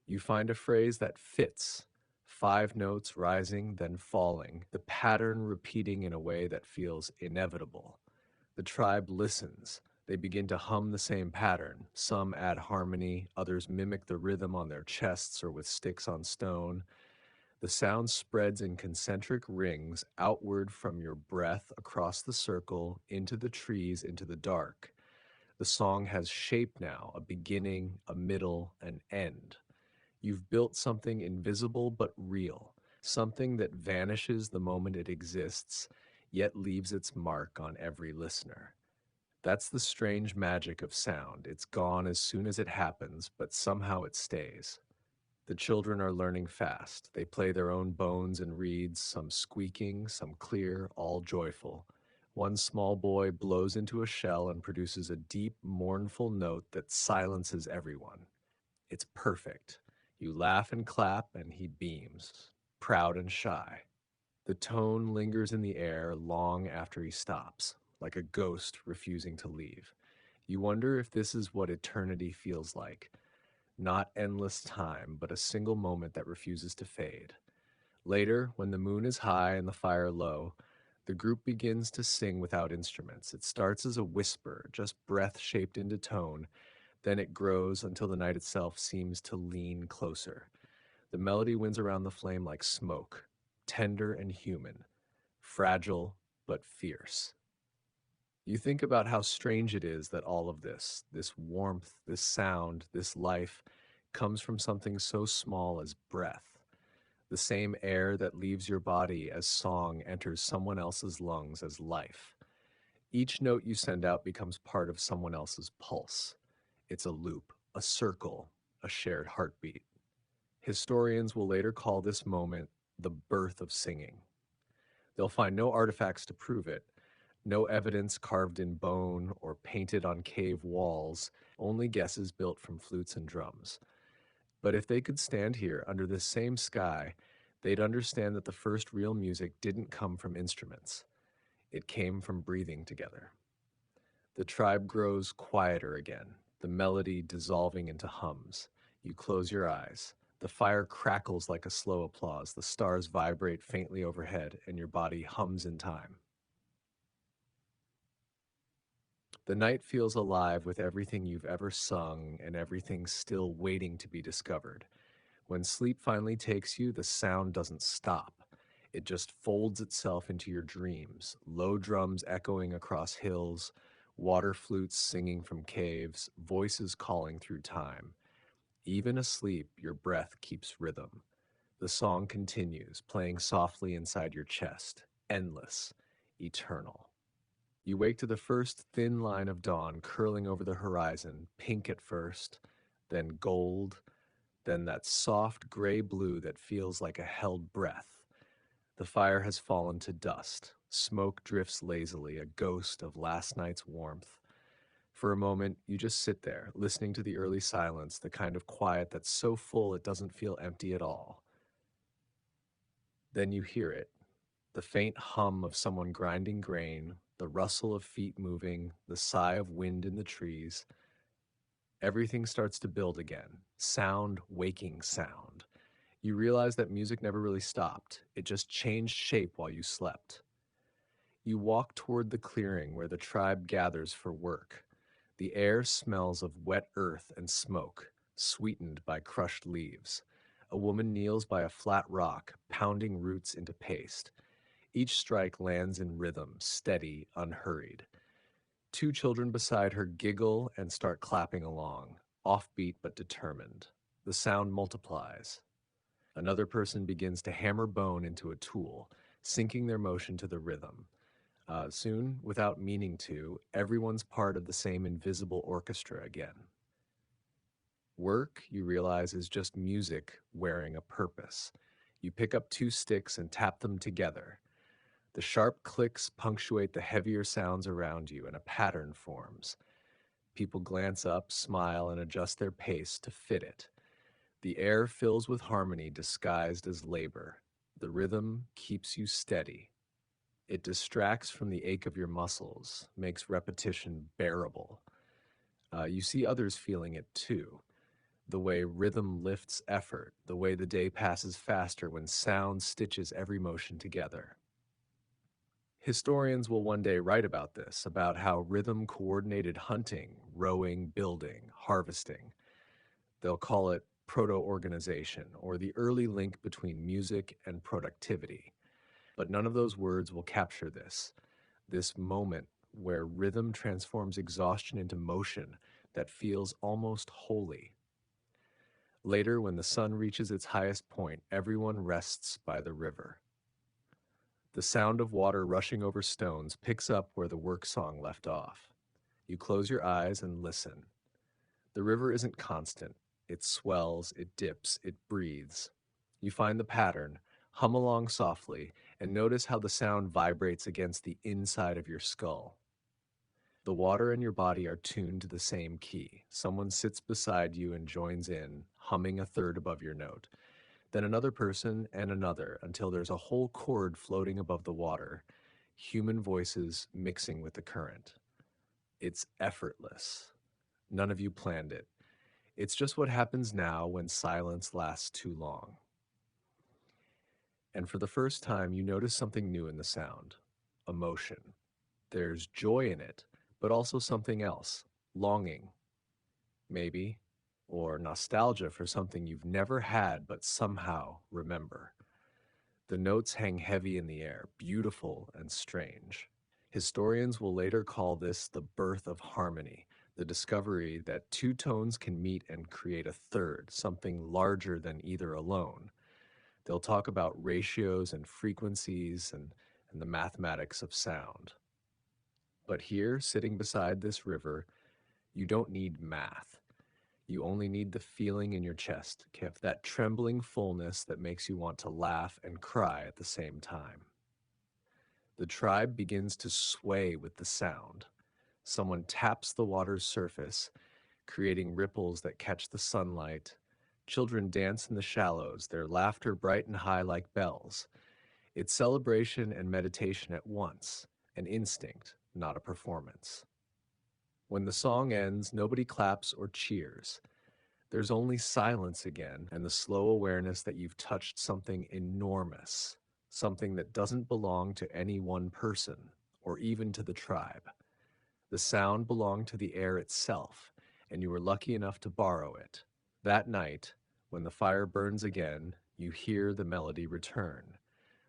You find a phrase that fits, 5 notes rising, then falling, the pattern repeating in a way that feels inevitable. The tribe listens. They begin to hum the same pattern. Some add harmony, others mimic the rhythm on their chests or with sticks on stone. The sound spreads in concentric rings outward from your breath across the circle, into the trees, into the dark. The song has shape now, a beginning, a middle, an end. You've built something invisible but real, something that vanishes the moment it exists, yet leaves its mark on every listener. That's the strange magic of sound. It's gone as soon as it happens, but somehow it stays. The children are learning fast. They play their own bones and reeds, some squeaking, some clear, all joyful. One small boy blows into a shell and produces a deep, mournful note that silences everyone. It's perfect. You laugh and clap, and he beams, proud and shy. The tone lingers in the air long after he stops, like a ghost refusing to leave. You wonder if this is what eternity feels like. Not endless time, but a single moment that refuses to fade. Later, when the moon is high and the fire low, the group begins to sing without instruments. It starts as a whisper, just breath shaped into tone, then it grows until the night itself seems to lean closer. The melody winds around the flame like smoke, tender and human, fragile but fierce. You think about how strange it is that all of this warmth, this sound, this life, comes from something so small as breath, the same air that leaves your body as song enters someone else's lungs as life. Each note you send out becomes part of someone else's pulse. It's a loop, a circle, a shared heartbeat. Historians will later call this moment the birth of singing. They'll find no artifacts to prove it, no evidence carved in bone or painted on cave walls, only guesses built from flutes and drums. But if they could stand here under this same sky, they'd understand that the first real music didn't come from instruments. It came from breathing together. The tribe grows quieter again, the melody dissolving into hums. You close your eyes. The fire crackles like a slow applause. The stars vibrate faintly overhead, and your body hums in time. The night feels alive with everything you've ever sung and everything still waiting to be discovered. When sleep finally takes you, the sound doesn't stop. It just folds itself into your dreams, low drums echoing across hills, water flutes singing from caves, voices calling through time. Even asleep, your breath keeps rhythm. The song continues, playing softly inside your chest, endless, eternal. You wake to the first thin line of dawn curling over the horizon, pink at first, then gold, then that soft gray blue that feels like a held breath. The fire has fallen to dust. Smoke drifts lazily, a ghost of last night's warmth. For a moment, you just sit there, listening to the early silence, the kind of quiet that's so full it doesn't feel empty at all. Then you hear it, the faint hum of someone grinding grain, the rustle of feet moving, the sigh of wind in the trees, Everything starts to build again. Sound waking sound. You realize that music never really stopped. It just changed shape while you slept. You walk toward the clearing where the tribe gathers for work. The air smells of wet earth and smoke, sweetened by crushed leaves. A woman kneels by a flat rock, pounding roots into paste. Each strike lands in rhythm, steady, unhurried. Two children beside her giggle and start clapping along, offbeat but determined. The sound multiplies. Another person begins to hammer bone into a tool, syncing their motion to the rhythm. Soon, without meaning to, everyone's part of the same invisible orchestra again. Work, you realize, is just music wearing a purpose. You pick up two sticks and tap them together. The sharp clicks punctuate the heavier sounds around you, and a pattern forms. People glance up, smile, and adjust their pace to fit it. The air fills with harmony disguised as labor. The rhythm keeps you steady. It distracts from the ache of your muscles, makes repetition bearable. You see others feeling it too. The way rhythm lifts effort, the way the day passes faster when sound stitches every motion together. Historians will one day write about this, about how rhythm coordinated hunting, rowing, building, harvesting. They'll call it proto-organization, or the early link between music and productivity. But none of those words will capture this moment where rhythm transforms exhaustion into motion that feels almost holy. Later, when the sun reaches its highest point, everyone rests by the river. The sound of water rushing over stones picks up where the work song left off. You close your eyes and listen. The river isn't constant. It swells, it dips, it breathes. You find the pattern, hum along softly, and notice how the sound vibrates against the inside of your skull. The water and your body are tuned to the same key. Someone sits beside you and joins in, humming a third above your note. Then another person and another until there's a whole chord floating above the water, human voices mixing with the current. It's effortless. None of you planned it. It's just what happens now when silence lasts too long. And for the first time, you notice something new in the sound: emotion. There's joy in it, but also something else: longing, maybe, or nostalgia for something you've never had but somehow remember. The notes hang heavy in the air, beautiful and strange. Historians will later call this the birth of harmony, the discovery that two tones can meet and create a third, something larger than either alone. They'll talk about ratios and frequencies and the mathematics of sound. But here, sitting beside this river, you don't need math. You only need the feeling in your chest, Kif, that trembling fullness that makes you want to laugh and cry at the same time. The tribe begins to sway with the sound. Someone taps the water's surface, creating ripples that catch the sunlight. Children dance in the shallows, their laughter bright and high like bells. It's celebration and meditation at once, an instinct, not a performance. When the song ends, nobody claps or cheers. There's only silence again and the slow awareness that you've touched something enormous, something that doesn't belong to any one person or even to the tribe. The sound belonged to the air itself, and you were lucky enough to borrow it. That night, when the fire burns again, you hear the melody return.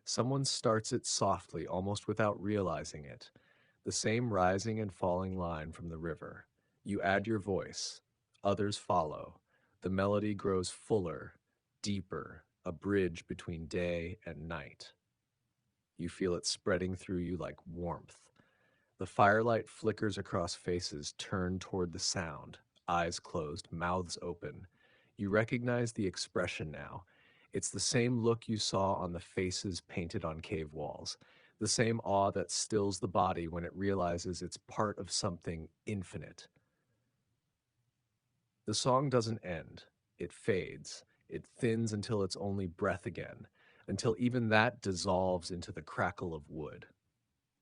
Someone starts it softly, almost without realizing it, the same rising and falling line from the river. You add your voice. Others follow. The melody grows fuller, deeper, a bridge between day and night. You feel it spreading through you like warmth. The firelight flickers across faces turned toward the sound, eyes closed, mouths open. You recognize the expression now. It's the same look you saw on the faces painted on cave walls, the same awe that stills the body when it realizes it's part of something infinite. The song doesn't end. It fades. It thins until it's only breath again, until even that dissolves into the crackle of wood.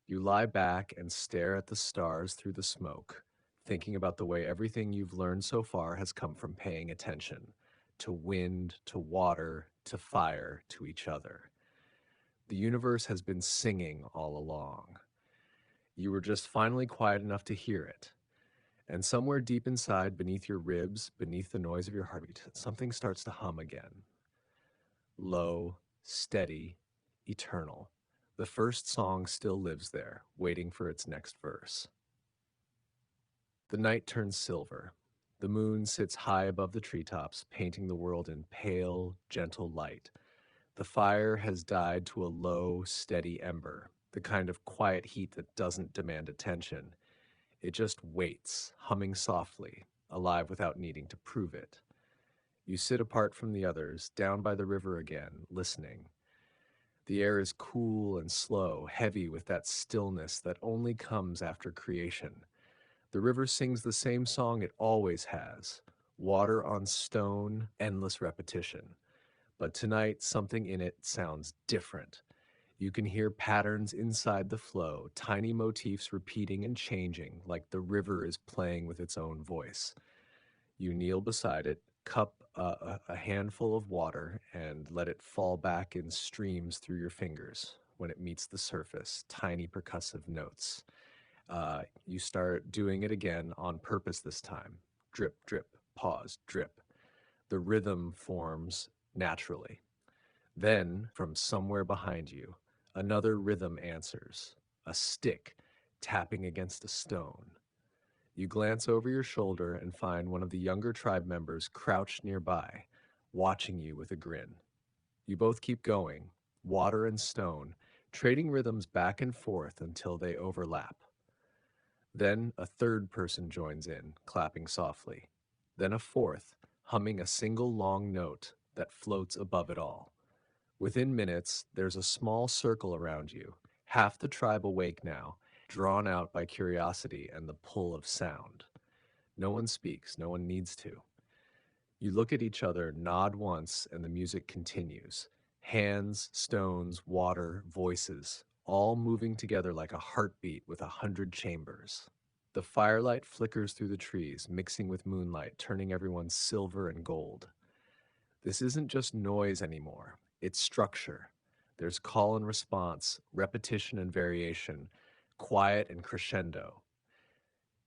You lie back and stare at the stars through the smoke, thinking about the way everything you've learned so far has come from paying attention to wind, to water, to fire, to each other. The universe has been singing all along. You were just finally quiet enough to hear it. And somewhere deep inside, beneath your ribs, beneath the noise of your heartbeat, something starts to hum again. Low, steady, eternal. The first song still lives there, waiting for its next verse. The night turns silver. The moon sits high above the treetops, painting the world in pale, gentle light. The fire has died to a low, steady ember, the kind of quiet heat that doesn't demand attention. It just waits, humming softly, alive without needing to prove it. You sit apart from the others, down by the river again, listening. The air is cool and slow, heavy with that stillness that only comes after creation. The river sings the same song it always has, water on stone, endless repetition. But tonight, something in it sounds different. You can hear patterns inside the flow, tiny motifs repeating and changing, like the river is playing with its own voice. You kneel beside it, cup a handful of water, and let it fall back in streams through your fingers. When it meets the surface, tiny percussive notes. You start doing it again on purpose this time. Drip, drip, pause, drip. The rhythm forms naturally. Then, from somewhere behind you, another rhythm answers, a stick tapping against a stone. You glance over your shoulder and find one of the younger tribe members crouched nearby, watching you with a grin. You both keep going, water and stone, trading rhythms back and forth until they overlap. Then a third person joins in, clapping softly. Then a fourth, humming a single long note that floats above it all. Within minutes, there's a small circle around you, half the tribe awake now, drawn out by curiosity and the pull of sound. No one speaks, no one needs to. You look at each other, nod once, and the music continues. Hands, stones, water, voices, all moving together like a heartbeat with 100 chambers. The firelight flickers through the trees, mixing with moonlight, turning everyone silver and gold. This isn't just noise anymore, it's structure. There's call and response, repetition and variation, quiet and crescendo.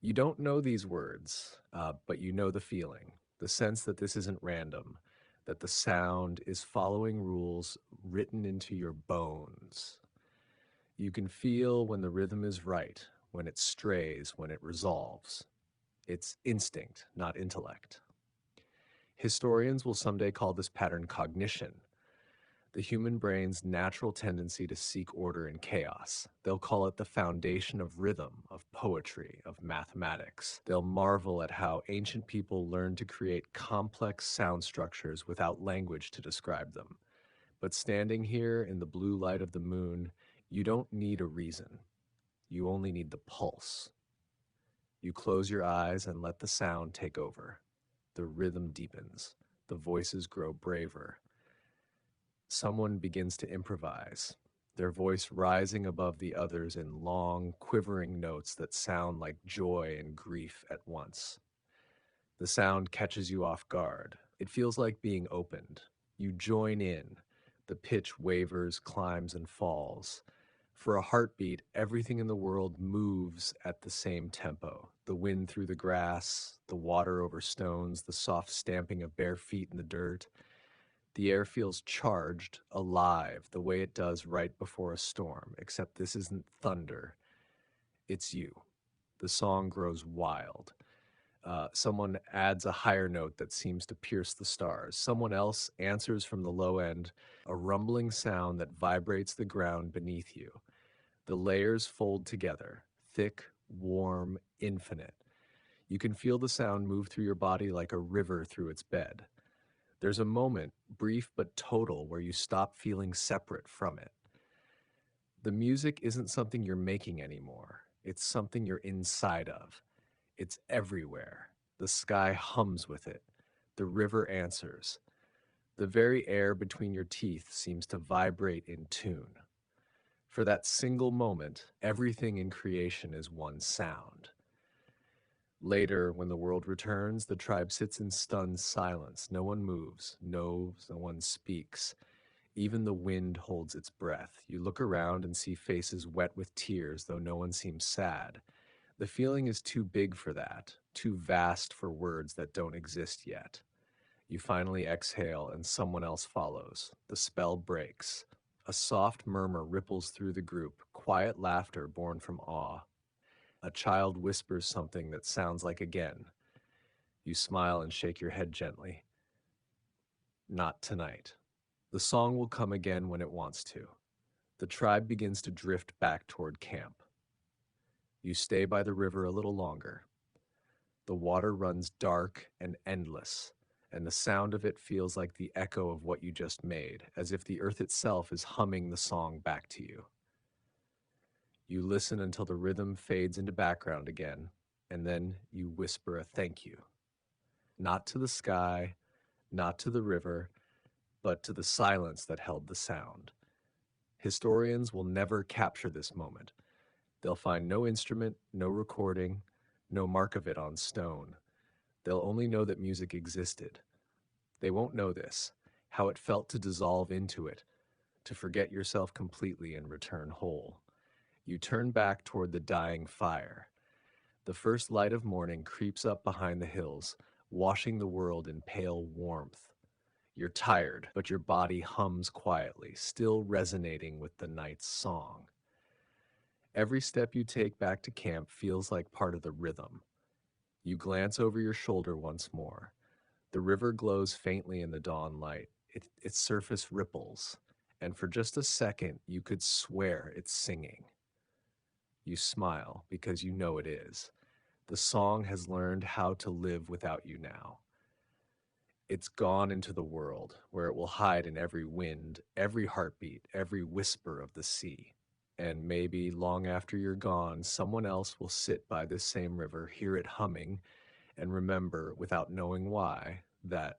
You don't know these words, but you know the feeling, the sense that this isn't random, that the sound is following rules written into your bones. You can feel when the rhythm is right, when it strays, when it resolves. It's instinct, not intellect. Historians will someday call this pattern cognition, the human brain's natural tendency to seek order in chaos. They'll call it the foundation of rhythm, of poetry, of mathematics. They'll marvel at how ancient people learned to create complex sound structures without language to describe them. But standing here in the blue light of the moon, you don't need a reason. You only need the pulse. You close your eyes and let the sound take over. The rhythm deepens. The voices grow braver. Someone begins to improvise, their voice rising above the others in long, quivering notes that sound like joy and grief at once. The sound catches you off guard. It feels like being opened. You join in. The pitch wavers, climbs, and falls. For a heartbeat, everything in the world moves at the same tempo. The wind through the grass, the water over stones, the soft stamping of bare feet in the dirt. The air feels charged, alive, the way it does right before a storm, except this isn't thunder. It's you. The song grows wild. Someone adds a higher note that seems to pierce the stars. Someone else answers from the low end, a rumbling sound that vibrates the ground beneath you. The layers fold together, thick, warm, infinite. You can feel the sound move through your body like a river through its bed. There's a moment, brief but total, where you stop feeling separate from it. The music isn't something you're making anymore. It's something you're inside of. It's everywhere. The sky hums with it. The river answers. The very air between your teeth seems to vibrate in tune. For that single moment, everything in creation is one sound. Later, when the world returns, the tribe sits in stunned silence. No one moves, no one speaks. Even the wind holds its breath. You look around and see faces wet with tears, though no one seems sad. The feeling is too big for that, too vast for words that don't exist yet. You finally exhale and someone else follows. The spell breaks. A soft murmur ripples through the group, quiet laughter born from awe. A child whispers something that sounds like again. You smile and shake your head gently. Not tonight. The song will come again when it wants to. The tribe begins to drift back toward camp. You stay by the river a little longer. The water runs dark and endless, and the sound of it feels like the echo of what you just made, as if the earth itself is humming the song back to you. You listen until the rhythm fades into background again, and then you whisper a thank you. Not to the sky, not to the river, but to the silence that held the sound. Historians will never capture this moment. They'll find no instrument, no recording, no mark of it on stone. They'll only know that music existed. They won't know this, how it felt to dissolve into it, to forget yourself completely and return whole. You turn back toward the dying fire. The first light of morning creeps up behind the hills, washing the world in pale warmth. You're tired, but your body hums quietly, still resonating with the night's song. Every step you take back to camp feels like part of the rhythm. You glance over your shoulder once more. The river glows faintly in the dawn light. Its surface ripples, and for just a second, you could swear it's singing. You smile because you know it is. The song has learned how to live without you now. It's gone into the world, where it will hide in every wind, every heartbeat, every whisper of the sea. And maybe long after you're gone, someone else will sit by this same river, hear it humming, and remember, without knowing why, that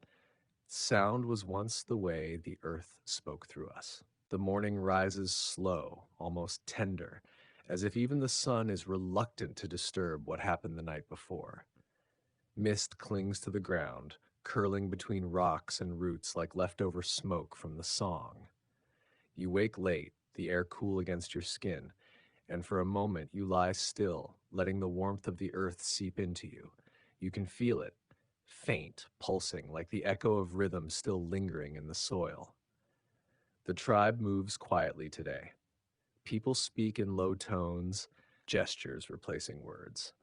sound was once the way the earth spoke through us. The morning rises slow, almost tender, as if even the sun is reluctant to disturb what happened the night before. Mist clings to the ground, curling between rocks and roots like leftover smoke from the song. You wake late, the air cool against your skin, and for a moment you lie still, letting the warmth of the earth seep into you. You can feel it, faint, pulsing, like the echo of rhythm still lingering in the soil. The tribe moves quietly today. People speak in low tones, gestures replacing words.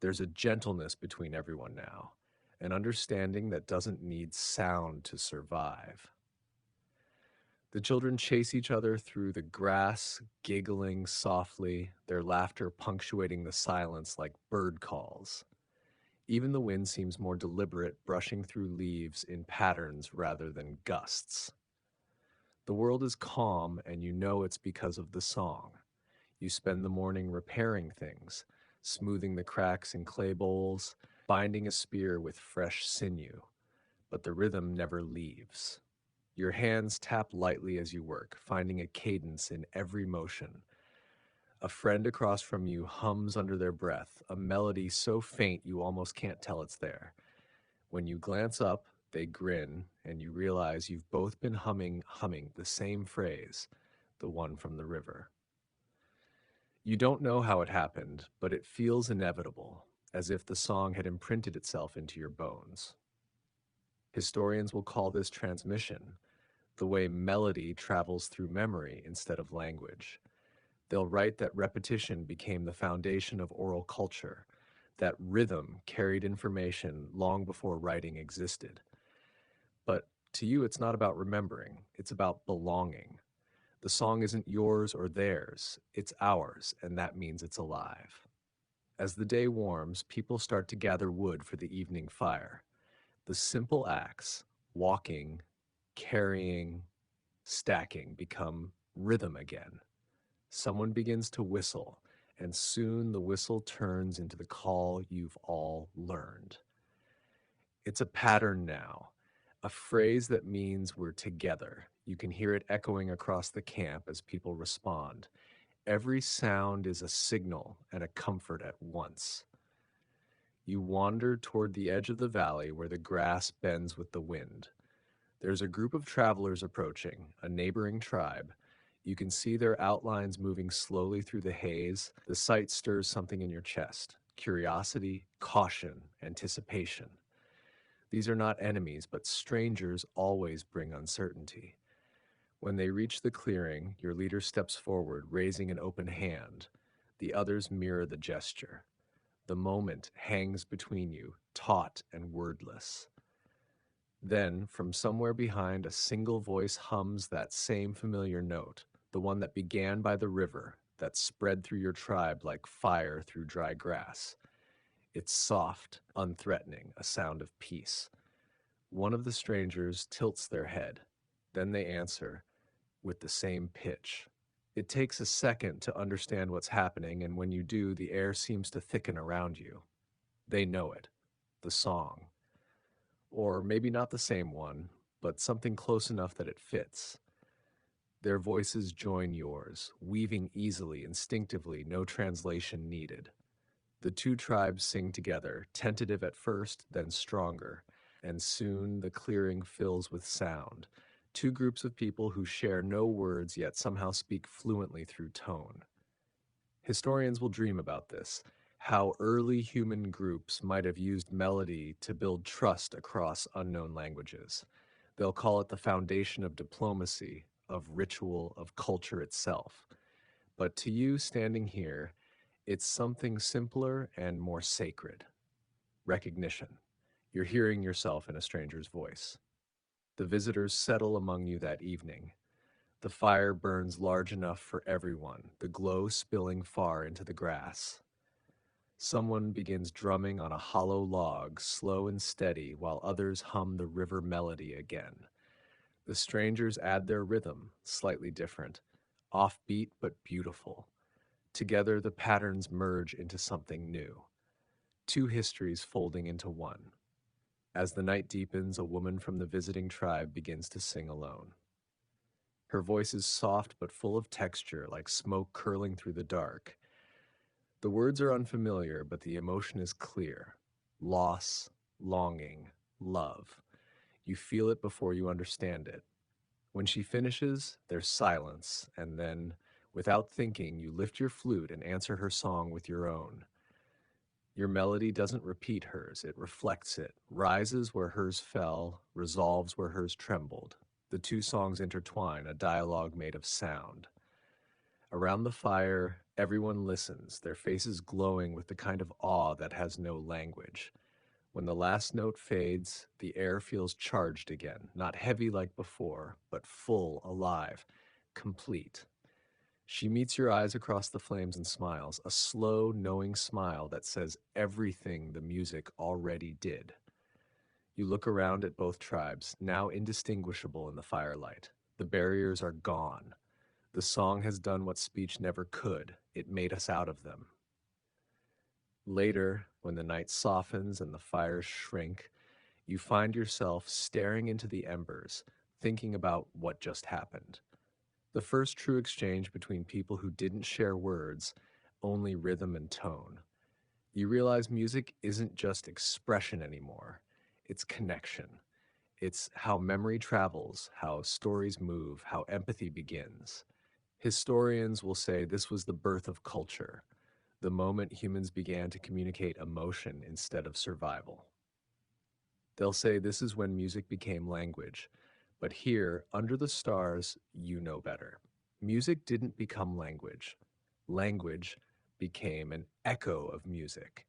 There's a gentleness between everyone now, an understanding that doesn't need sound to survive. The children chase each other through the grass, giggling softly, their laughter punctuating the silence like bird calls. Even the wind seems more deliberate, brushing through leaves in patterns rather than gusts. The world is calm, and you know it's because of the song. You spend the morning repairing things, smoothing the cracks in clay bowls, binding a spear with fresh sinew, but the rhythm never leaves. Your hands tap lightly as you work, finding a cadence in every motion. A friend across from you hums under their breath, a melody so faint you almost can't tell it's there. When you glance up, they grin, and you realize you've both been humming the same phrase, the one from the river. You don't know how it happened, but it feels inevitable, as if the song had imprinted itself into your bones. Historians will call this transmission, the way melody travels through memory instead of language. They'll write that repetition became the foundation of oral culture, that rhythm carried information long before writing existed. But to you, it's not about remembering, it's about belonging. The song isn't yours or theirs, it's ours, and that means it's alive. As the day warms, people start to gather wood for the evening fire. The simple acts, walking, carrying, stacking, become rhythm again. Someone begins to whistle, and soon the whistle turns into the call you've all learned. It's a pattern now, a phrase that means we're together. You can hear it echoing across the camp as people respond. Every sound is a signal and a comfort at once. You wander toward the edge of the valley where the grass bends with the wind. There's a group of travelers approaching, a neighboring tribe. You can see their outlines moving slowly through the haze. The sight stirs something in your chest: curiosity, caution, anticipation. These are not enemies, but strangers always bring uncertainty. When they reach the clearing, your leader steps forward, raising an open hand. The others mirror the gesture. The moment hangs between you, taut and wordless. Then, from somewhere behind, a single voice hums that same familiar note, the one that began by the river, that spread through your tribe like fire through dry grass. It's soft, unthreatening, a sound of peace. One of the strangers tilts their head. Then they answer with the same pitch. It takes a second to understand what's happening, and when you do, the air seems to thicken around you. They know it, the song. Or maybe not the same one, but something close enough that it fits. Their voices join yours, weaving easily, instinctively, no translation needed. The two tribes sing together, tentative at first, then stronger, and soon the clearing fills with sound. Two groups of people who share no words yet somehow speak fluently through tone. Historians will dream about this, how early human groups might have used melody to build trust across unknown languages. They'll call it the foundation of diplomacy, of ritual, of culture itself. But to you standing here, it's something simpler and more sacred: recognition. You're hearing yourself in a stranger's voice. The visitors settle among you that evening. The fire burns large enough for everyone, the glow spilling far into the grass. Someone begins drumming on a hollow log, slow and steady, while others hum the river melody again. The strangers add their rhythm, slightly different, offbeat but beautiful. Together, the patterns merge into something new, two histories folding into one. As the night deepens, a woman from the visiting tribe begins to sing alone. Her voice is soft but full of texture, like smoke curling through the dark. The words are unfamiliar, but the emotion is clear: loss, longing, love. You feel it before you understand it. When she finishes, there's silence, and then, without thinking, you lift your flute and answer her song with your own. Your melody doesn't repeat hers, it reflects it, rises where hers fell, resolves where hers trembled. The two songs intertwine, a dialogue made of sound. Around the fire, everyone listens, their faces glowing with the kind of awe that has no language. When the last note fades, the air feels charged again, not heavy like before, but full, alive, complete. She meets your eyes across the flames and smiles, a slow, knowing smile that says everything the music already did. You look around at both tribes, now indistinguishable in the firelight. The barriers are gone. The song has done what speech never could. It made us out of them. Later, when the night softens and the fires shrink, you find yourself staring into the embers, thinking about what just happened. The first true exchange between people who didn't share words, only rhythm and tone. You realize music isn't just expression anymore, it's connection. It's how memory travels, how stories move, how empathy begins. Historians will say this was the birth of culture, the moment humans began to communicate emotion instead of survival. They'll say this is when music became language. But here, under the stars, you know better. Music didn't become language. Language became an echo of music.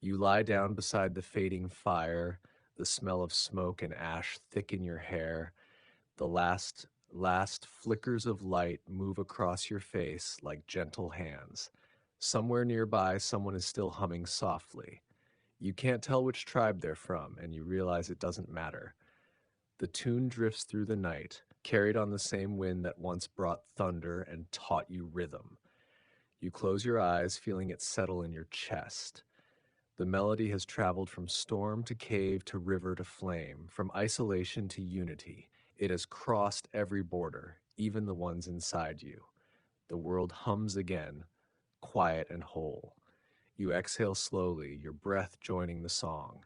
You lie down beside the fading fire, the smell of smoke and ash thick in your hair. The last flickers of light move across your face like gentle hands. Somewhere nearby, someone is still humming softly. You can't tell which tribe they're from, and you realize it doesn't matter. The tune drifts through the night, carried on the same wind that once brought thunder and taught you rhythm. You close your eyes, feeling it settle in your chest. The melody has traveled from storm to cave to river to flame, from isolation to unity. It has crossed every border, even the ones inside you. The world hums again, quiet and whole. You exhale slowly, your breath joining the song.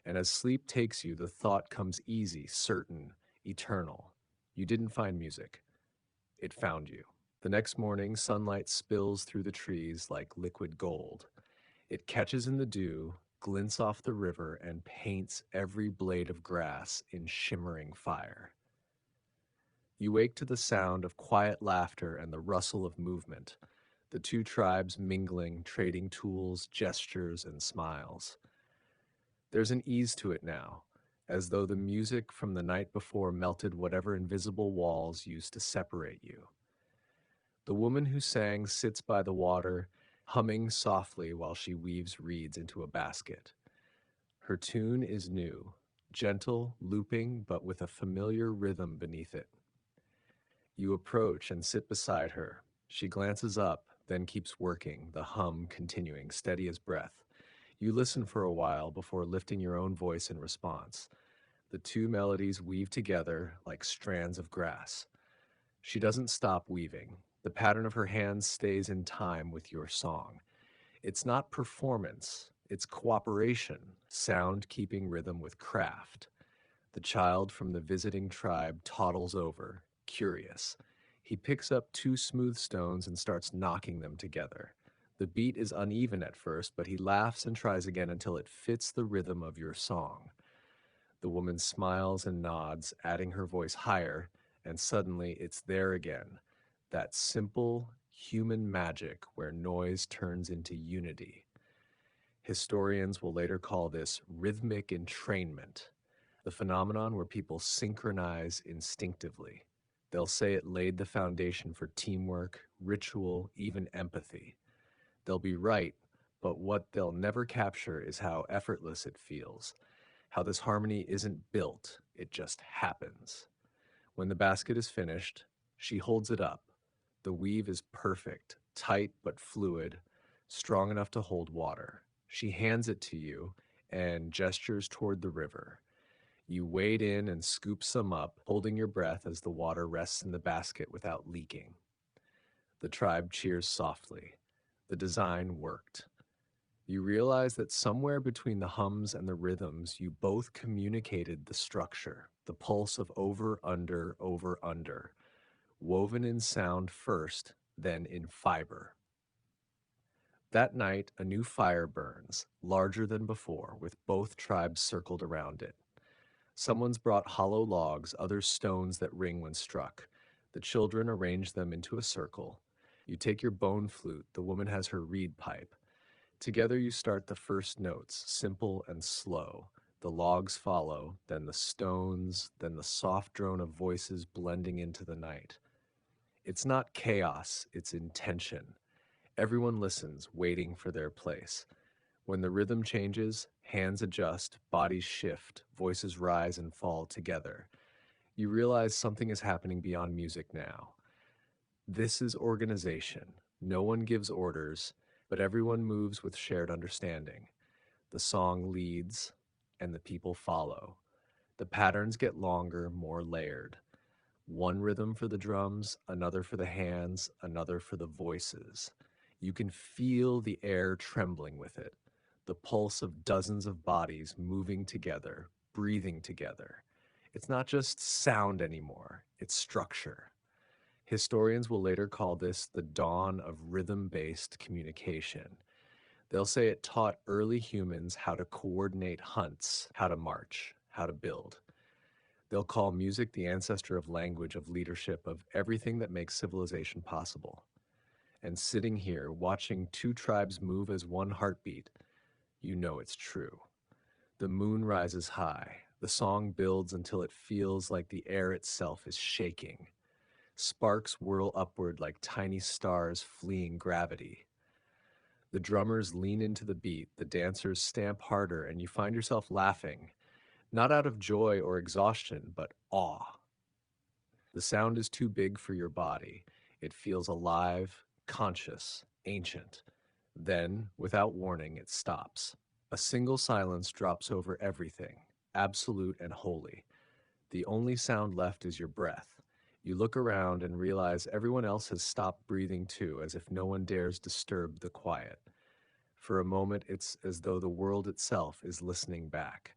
And as sleep takes you, the thought comes easy, certain, eternal. You didn't find music, it found you. The next morning, sunlight spills through the trees like liquid gold. It catches in the dew, glints off the river, and paints every blade of grass in shimmering fire. You wake to the sound of quiet laughter and the rustle of movement, the two tribes mingling, trading tools, gestures, and smiles. There's an ease to it now, as though the music from the night before melted whatever invisible walls used to separate you. The woman who sang sits by the water, humming softly while she weaves reeds into a basket. Her tune is new, gentle, looping, but with a familiar rhythm beneath it. You approach and sit beside her. She glances up, then keeps working, the hum continuing, steady as breath. You listen for a while before lifting your own voice in response. The two melodies weave together like strands of grass. She doesn't stop weaving. The pattern of her hands stays in time with your song. It's not performance, it's cooperation, sound keeping rhythm with craft. The child from the visiting tribe toddles over, curious. He picks up two smooth stones and starts knocking them together. The beat is uneven at first, but he laughs and tries again until it fits the rhythm of your song. The woman smiles and nods, adding her voice higher, and suddenly it's there again. That simple, human magic where noise turns into unity. Historians will later call this rhythmic entrainment, the phenomenon where people synchronize instinctively. They'll say it laid the foundation for teamwork, ritual, even empathy. They'll be right, but what they'll never capture is how effortless it feels, how this harmony isn't built, it just happens. When the basket is finished, she holds it up. The weave is perfect, tight but fluid, strong enough to hold water. She hands it to you and gestures toward the river. You wade in and scoop some up, holding your breath as the water rests in the basket without leaking. The tribe cheers softly. The design worked. You realize that somewhere between the hums and the rhythms, you both communicated the structure, the pulse of over, under, woven in sound first, then in fiber. That night, a new fire burns, larger than before, with both tribes circled around it. Someone's brought hollow logs, others stones that ring when struck. The children arrange them into a circle. You take your bone flute, the woman has her reed pipe. Together you start the first notes, simple and slow. The logs follow, then the stones, then the soft drone of voices blending into the night. It's not chaos, it's intention. Everyone listens, waiting for their place. When the rhythm changes, hands adjust, bodies shift, voices rise and fall together. You realize something is happening beyond music now. This is organization. No one gives orders, but everyone moves with shared understanding. The song leads, and the people follow. The patterns get longer, more layered. One rhythm for the drums, another for the hands, another for the voices. You can feel the air trembling with it, the pulse of dozens of bodies moving together, breathing together. It's not just sound anymore, it's structure. Historians will later call this the dawn of rhythm based communication. They'll say it taught early humans how to coordinate hunts, how to march, how to build. They'll call music the ancestor of language, of leadership, of everything that makes civilization possible. And sitting here, watching two tribes move as one heartbeat, you know it's true. The moon rises high. The song builds until it feels like the air itself is shaking. Sparks whirl upward like tiny stars fleeing gravity. The drummers lean into the beat, the dancers stamp harder, and you find yourself laughing, not out of joy or exhaustion, but awe. The sound is too big for your body. It feels alive, conscious, ancient. Then, without warning, it stops. A single silence drops over everything, absolute and holy. The only sound left is your breath. You look around and realize everyone else has stopped breathing too, as if no one dares disturb the quiet. For a moment, it's as though the world itself is listening back.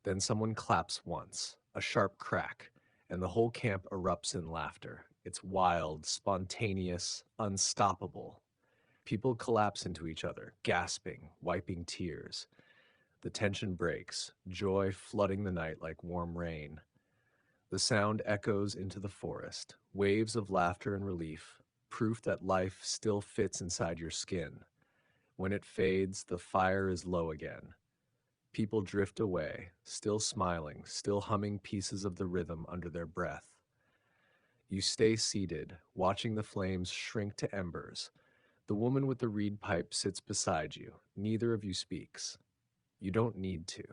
Then someone claps once, a sharp crack, and the whole camp erupts in laughter. It's wild, spontaneous, unstoppable. People collapse into each other, gasping, wiping tears. The tension breaks, joy flooding the night like warm rain. The sound echoes into the forest, waves of laughter and relief, proof that life still fits inside your skin. When it fades, the fire is low again. People drift away, still smiling, still humming pieces of the rhythm under their breath. You stay seated, watching the flames shrink to embers. The woman with the reed pipe sits beside you. Neither of you speaks. You don't need to.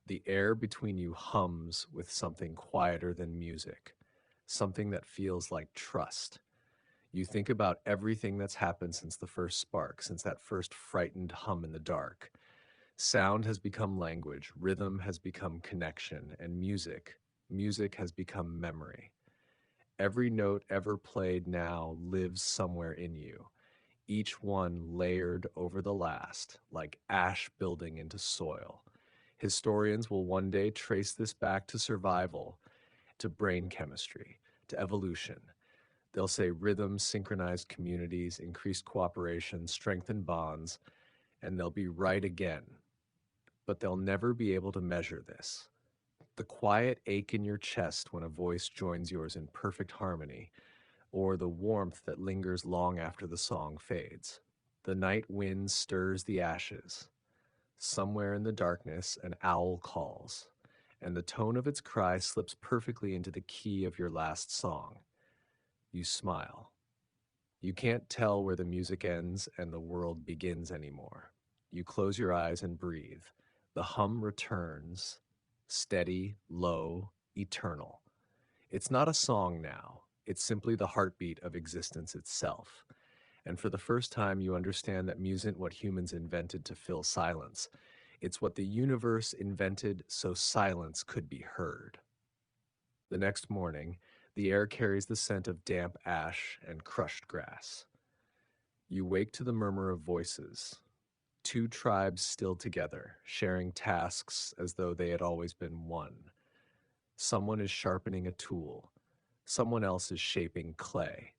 The air between you hums with something quieter than music, something that feels like trust. You think about everything that's happened since the first spark, since that first frightened hum in the dark. Sound has become language, rhythm has become connection, and music has become memory. Every note ever played now lives somewhere in you, each one layered over the last, like ash building into soil. Historians will one day trace this back to survival, to brain chemistry, to evolution. They'll say rhythm synchronized communities, increased cooperation, strengthened bonds, and they'll be right again. But they'll never be able to measure this. The quiet ache in your chest when a voice joins yours in perfect harmony, or the warmth that lingers long after the song fades. The night wind stirs the ashes. Somewhere in the darkness, an owl calls, and the tone of its cry slips perfectly into the key of your last song. You smile. You can't tell where the music ends and the world begins anymore. You close your eyes and breathe. The hum returns, steady, low, eternal. It's not a song now. It's simply the heartbeat of existence itself. And for the first time, you understand that music isn't what humans invented to fill silence. It's what the universe invented so silence could be heard. The next morning, the air carries the scent of damp ash and crushed grass. You wake to the murmur of voices, two tribes still together, sharing tasks as though they had always been one. Someone is sharpening a tool, someone else is shaping clay.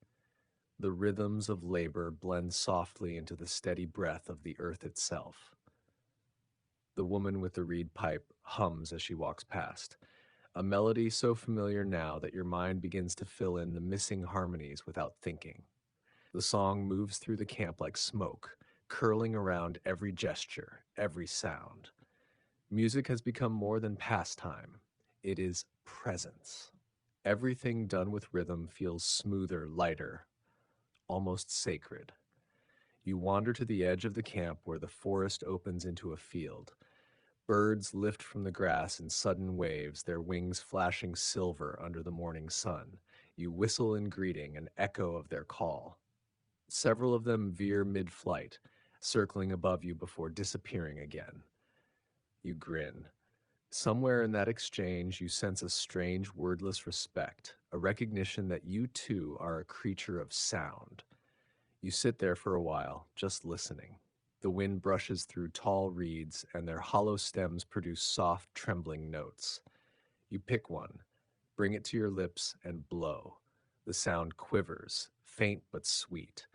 The rhythms of labor blend softly into the steady breath of the earth itself. The woman with the reed pipe hums as she walks past, a melody so familiar now that your mind begins to fill in the missing harmonies without thinking. The song moves through the camp like smoke, curling around every gesture, every sound. Music has become more than pastime. It is presence. Everything done with rhythm feels smoother, lighter, almost sacred. You wander to the edge of the camp where the forest opens into a field. Birds lift from the grass in sudden waves, their wings flashing silver under the morning sun. You whistle in greeting, an echo of their call. Several of them veer mid-flight, circling above you before disappearing again. You grin. Somewhere in that exchange, you sense a strange, wordless respect, a recognition that you too are a creature of sound. You sit there for a while, just listening. The wind brushes through tall reeds, and their hollow stems produce soft, trembling notes. You pick one, bring it to your lips, and blow. The sound quivers, faint but sweet.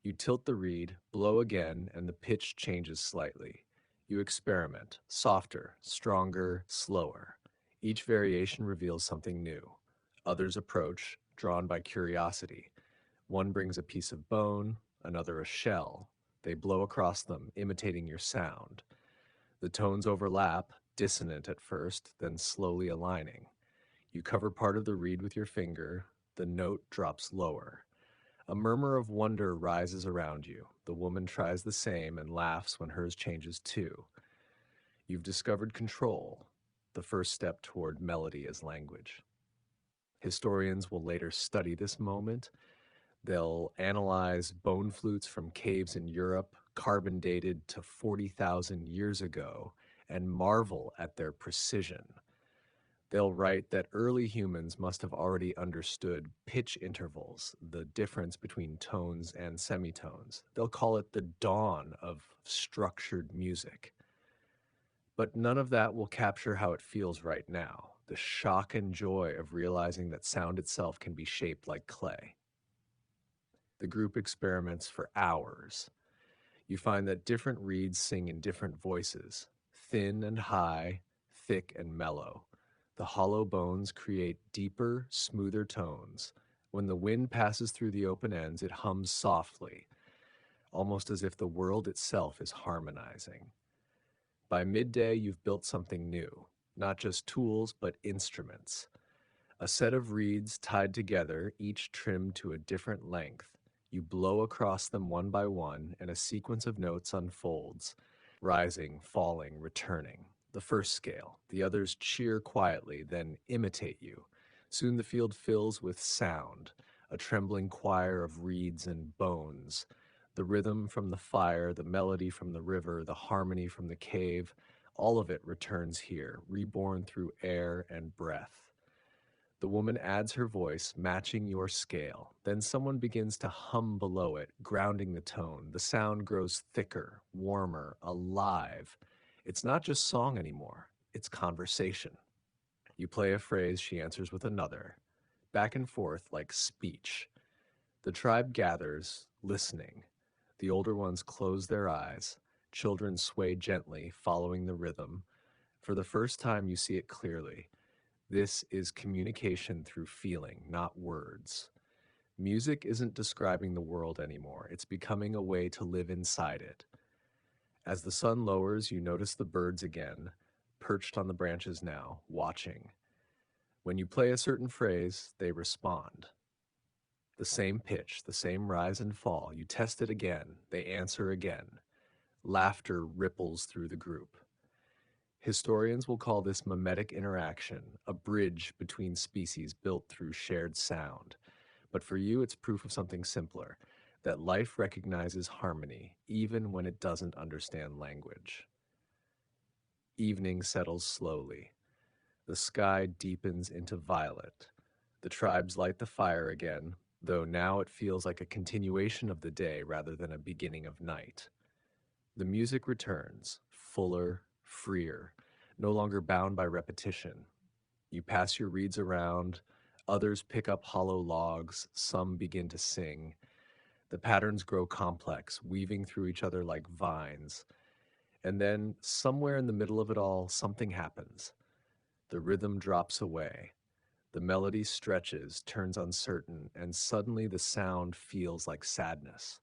You tilt the reed, blow again, and the pitch changes slightly. You experiment, softer, stronger, slower. Each variation reveals something new. Others approach, drawn by curiosity. One brings a piece of bone, another a shell. They blow across them, imitating your sound. The tones overlap, dissonant at first, then slowly aligning. You cover part of the reed with your finger. The note drops lower. A murmur of wonder rises around you. The woman tries the same and laughs when hers changes too. You've discovered control, the first step toward melody as language. Historians will later study this moment. They'll analyze bone flutes from caves in Europe, carbon dated to 40,000 years ago, and marvel at their precision. They'll write that early humans must have already understood pitch intervals, the difference between tones and semitones. They'll call it the dawn of structured music. But none of that will capture how it feels right now, the shock and joy of realizing that sound itself can be shaped like clay. The group experiments for hours. You find that different reeds sing in different voices, thin and high, thick and mellow. The hollow bones create deeper, smoother tones. When the wind passes through the open ends, it hums softly, almost as if the world itself is harmonizing. By midday, you've built something new, not just tools, but instruments. A set of reeds tied together, each trimmed to a different length. You blow across them one by one, and a sequence of notes unfolds, rising, falling, returning. The first scale. The others cheer quietly, then imitate you. Soon the field fills with sound, a trembling choir of reeds and bones. The rhythm from the fire, the melody from the river, the harmony from the cave, all of it returns here, reborn through air and breath. The woman adds her voice, matching your scale. Then someone begins to hum below it, grounding the tone. The sound grows thicker, warmer, alive. It's not just song anymore, it's conversation. You play a phrase, she answers with another, back and forth like speech. The tribe gathers, listening. The older ones close their eyes. Children sway gently, following the rhythm. For the first time, you see it clearly. This is communication through feeling, not words. Music isn't describing the world anymore, it's becoming a way to live inside it. As the sun lowers, you notice the birds again, perched on the branches now, watching. When you play a certain phrase, they respond. The same pitch, the same rise and fall. You test it again, they answer again. Laughter ripples through the group. Historians will call this mimetic interaction, a bridge between species built through shared sound. But for you, it's proof of something simpler, that life recognizes harmony, even when it doesn't understand language. Evening settles slowly. The sky deepens into violet. The tribes light the fire again, though now it feels like a continuation of the day rather than a beginning of night. The music returns, fuller, freer, no longer bound by repetition. You pass your reeds around, others pick up hollow logs, some begin to sing. The patterns grow complex, weaving through each other like vines. And then, somewhere in the middle of it all, something happens. The rhythm drops away. The melody stretches, turns uncertain, and suddenly the sound feels like sadness.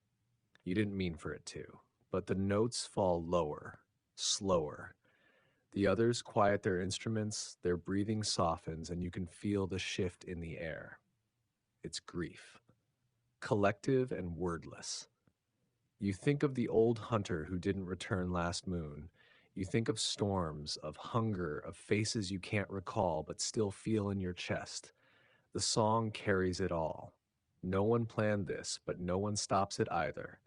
You didn't mean for it to, but the notes fall lower, slower. The others quiet their instruments, their breathing softens, and you can feel the shift in the air. It's grief, collective and wordless. You think of the old hunter who didn't return last moon. You think of storms, of hunger, of faces you can't recall but still feel in your chest. The song carries it all. No one planned this, but no one stops it either.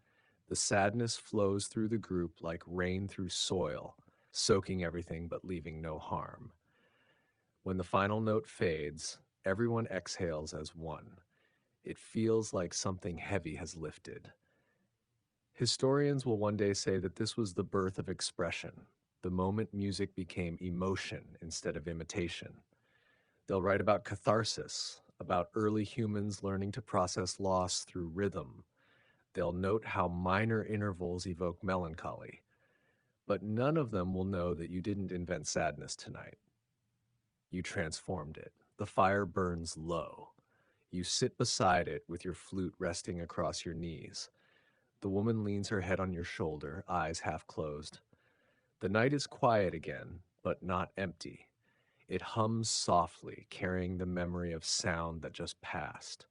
The sadness flows through the group like rain through soil, soaking everything but leaving no harm. When the final note fades, everyone exhales as one. It feels like something heavy has lifted. Historians will one day say that this was the birth of expression, the moment music became emotion instead of imitation. They'll write about catharsis, about early humans learning to process loss through rhythm. They'll note how minor intervals evoke melancholy. But none of them will know that you didn't invent sadness tonight. You transformed it. The fire burns low. You sit beside it with your flute resting across your knees. The woman leans her head on your shoulder, eyes half closed. The night is quiet again, but not empty. It hums softly, carrying the memory of sound that just passed.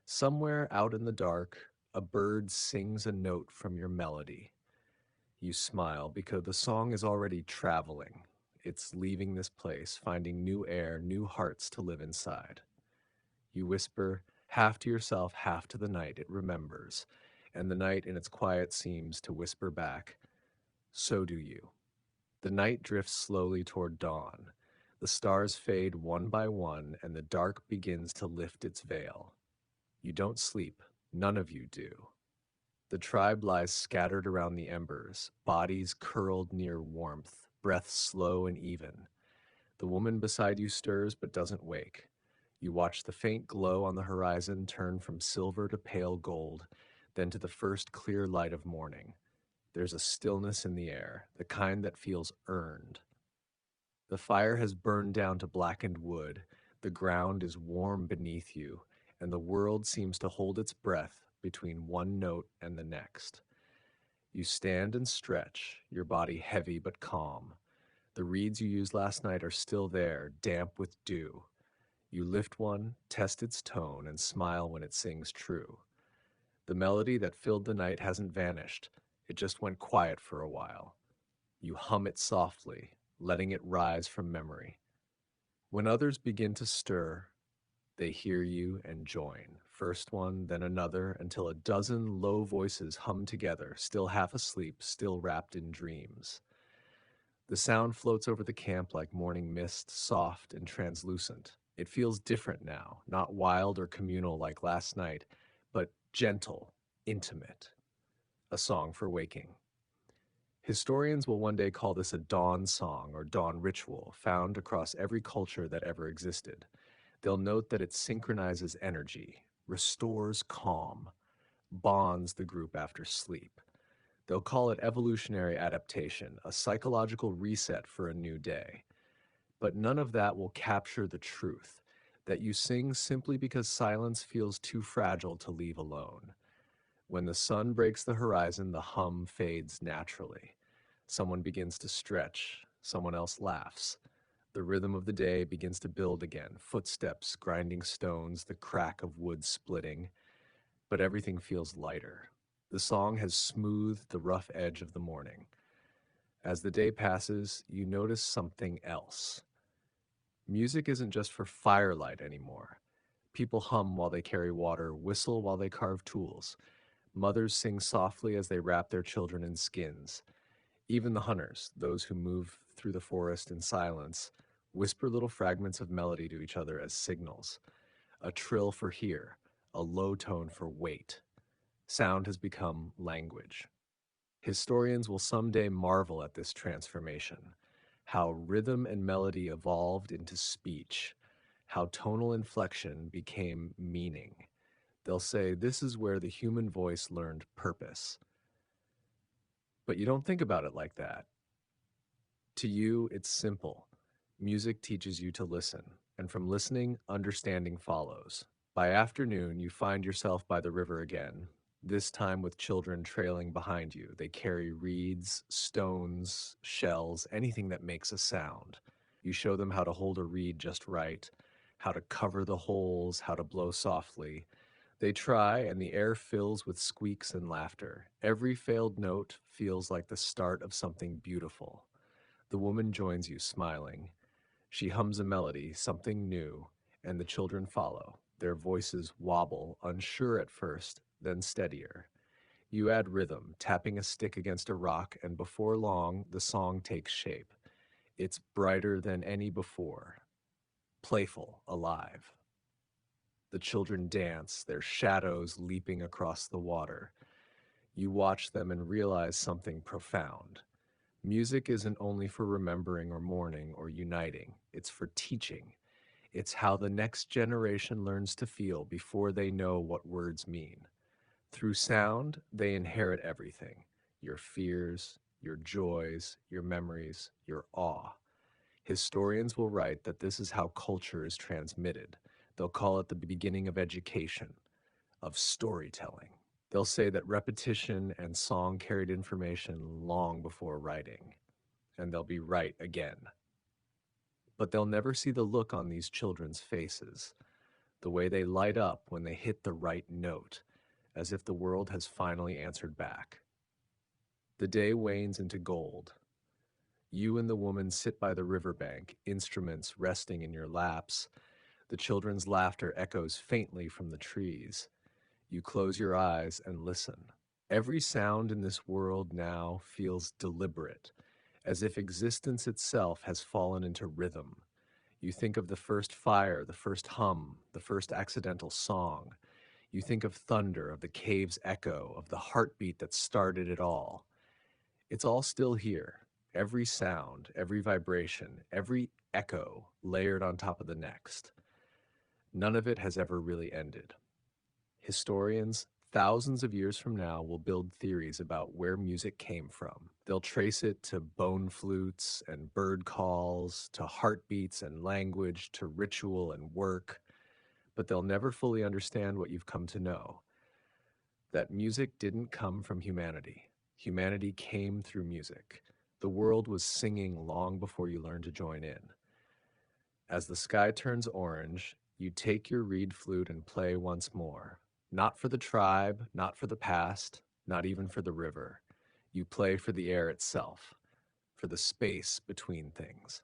Somewhere out in the dark, a bird sings a note from your melody. You smile because the song is already traveling. It's leaving this place, finding new air, new hearts to live inside. You whisper, half to yourself, half to the night. It remembers. And the night in its quiet seems to whisper back, so do you. The night drifts slowly toward dawn. The stars fade one by one, and the dark begins to lift its veil. You don't sleep. None of you do. The tribe lies scattered around the embers, bodies curled near warmth, breath slow and even. The woman beside you stirs but doesn't wake. You watch the faint glow on the horizon turn from silver to pale gold, then to the first clear light of morning. There's a stillness in the air, the kind that feels earned. The fire has burned down to blackened wood, the ground is warm beneath you, and the world seems to hold its breath between one note and the next. You stand and stretch, your body heavy but calm. The reeds you used last night are still there, damp with dew. You lift one, test its tone, and smile when it sings true. The melody that filled the night hasn't vanished, it just went quiet for a while. You hum it softly, letting it rise from memory. When others begin to stir, they hear you and join. First one, then another, until a dozen low voices hum together, still half asleep, still wrapped in dreams. The sound floats over the camp like morning mist, soft and translucent. It feels different now, not wild or communal like last night, but gentle, intimate, a song for waking. Historians will one day call this a dawn song or dawn ritual, found across every culture that ever existed. They'll note that it synchronizes energy, restores calm, bonds the group after sleep. They'll call it evolutionary adaptation, a psychological reset for a new day. But none of that will capture the truth that you sing simply because silence feels too fragile to leave alone. When the sun breaks the horizon, the hum fades naturally. Someone begins to stretch, someone else laughs. The rhythm of the day begins to build again, footsteps grinding stones, the crack of wood splitting, but everything feels lighter. The song has smoothed the rough edge of the morning. As the day passes, you notice something else. Music isn't just for firelight anymore. People hum while they carry water, whistle while they carve tools. Mothers sing softly as they wrap their children in skins. Even the hunters, those who move through the forest in silence, whisper little fragments of melody to each other as signals. A trill for here, a low tone for wait. Sound has become language. Historians will someday marvel at this transformation, how rhythm and melody evolved into speech, how tonal inflection became meaning. They'll say this is where the human voice learned purpose. But you don't think about it like that. To you, it's simple. Music teaches you to listen, and from listening, understanding follows. By afternoon, you find yourself by the river again, this time with children trailing behind you. They carry reeds, stones, shells, anything that makes a sound. You show them how to hold a reed just right, how to cover the holes, how to blow softly. They try, and the air fills with squeaks and laughter. Every failed note feels like the start of something beautiful. The woman joins you, smiling. She hums a melody, something new, and the children follow. Their voices wobble, unsure at first, then steadier. You add rhythm, tapping a stick against a rock, and before long, the song takes shape. It's brighter than any before, playful, alive. The children dance, their shadows leaping across the water. You watch them and realize something profound. Music isn't only for remembering or mourning or uniting, it's for teaching. It's how the next generation learns to feel before they know what words mean. Through sound, they inherit everything: your fears, your joys, your memories, your awe. Historians will write that this is how culture is transmitted. They'll call it the beginning of education, of storytelling. They'll say that repetition and song carried information long before writing, and they'll be right again. But they'll never see the look on these children's faces, the way they light up when they hit the right note, as if the world has finally answered back. The day wanes into gold. You and the woman sit by the riverbank, instruments resting in your laps. The children's laughter echoes faintly from the trees. You close your eyes and listen. Every sound in this world now feels deliberate, as if existence itself has fallen into rhythm. You think of the first fire, the first hum, the first accidental song. You think of thunder, of the cave's echo, of the heartbeat that started it all. It's all still here. Every sound, every vibration, every echo layered on top of the next. None of it has ever really ended. Historians, thousands of years from now, will build theories about where music came from. They'll trace it to bone flutes and bird calls, to heartbeats and language, to ritual and work, but they'll never fully understand what you've come to know, that music didn't come from humanity. Humanity came through music. The world was singing long before you learned to join in. As the sky turns orange, you take your reed flute and play once more. Not for the tribe, not for the past, not even for the river. You play for the air itself, for the space between things.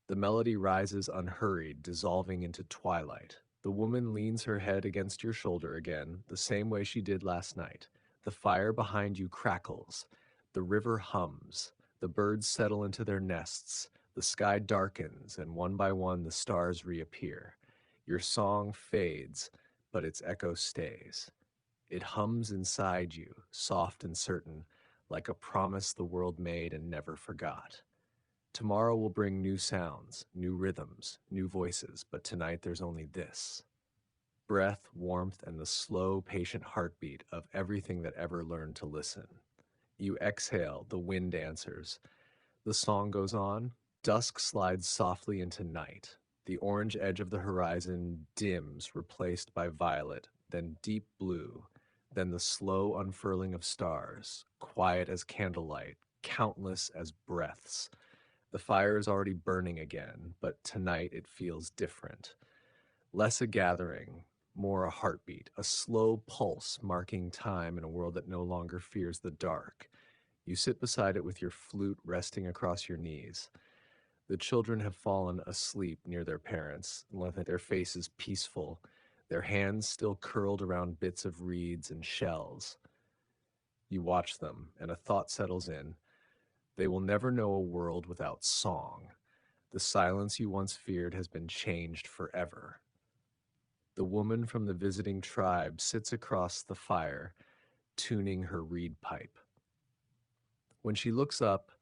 The melody rises unhurried, dissolving into twilight. The woman leans her head against your shoulder again, the same way she did last night. The fire behind you crackles. The river hums. The birds settle into their nests. The sky darkens, and one by one the stars reappear. Your song fades, but its echo stays. It hums inside you, soft and certain, like a promise the world made and never forgot. Tomorrow will bring new sounds, new rhythms, new voices, but tonight there's only this: breath, warmth, and the slow, patient heartbeat of everything that ever learned to listen. You exhale, the wind answers. The song goes on. Dusk slides softly into night. The orange edge of the horizon dims, replaced by violet, then deep blue, then the slow unfurling of stars, quiet as candlelight, countless as breaths. The fire is already burning again, but tonight it feels different. Less a gathering, more a heartbeat, a slow pulse marking time in a world that no longer fears the dark. You sit beside it with your flute resting across your knees. The children have fallen asleep near their parents, left their faces peaceful, their hands still curled around bits of reeds and shells. You watch them, and a thought settles in. They will never know a world without song. The silence you once feared has been changed forever. The woman from the visiting tribe sits across the fire, tuning her reed pipe. When she looks up,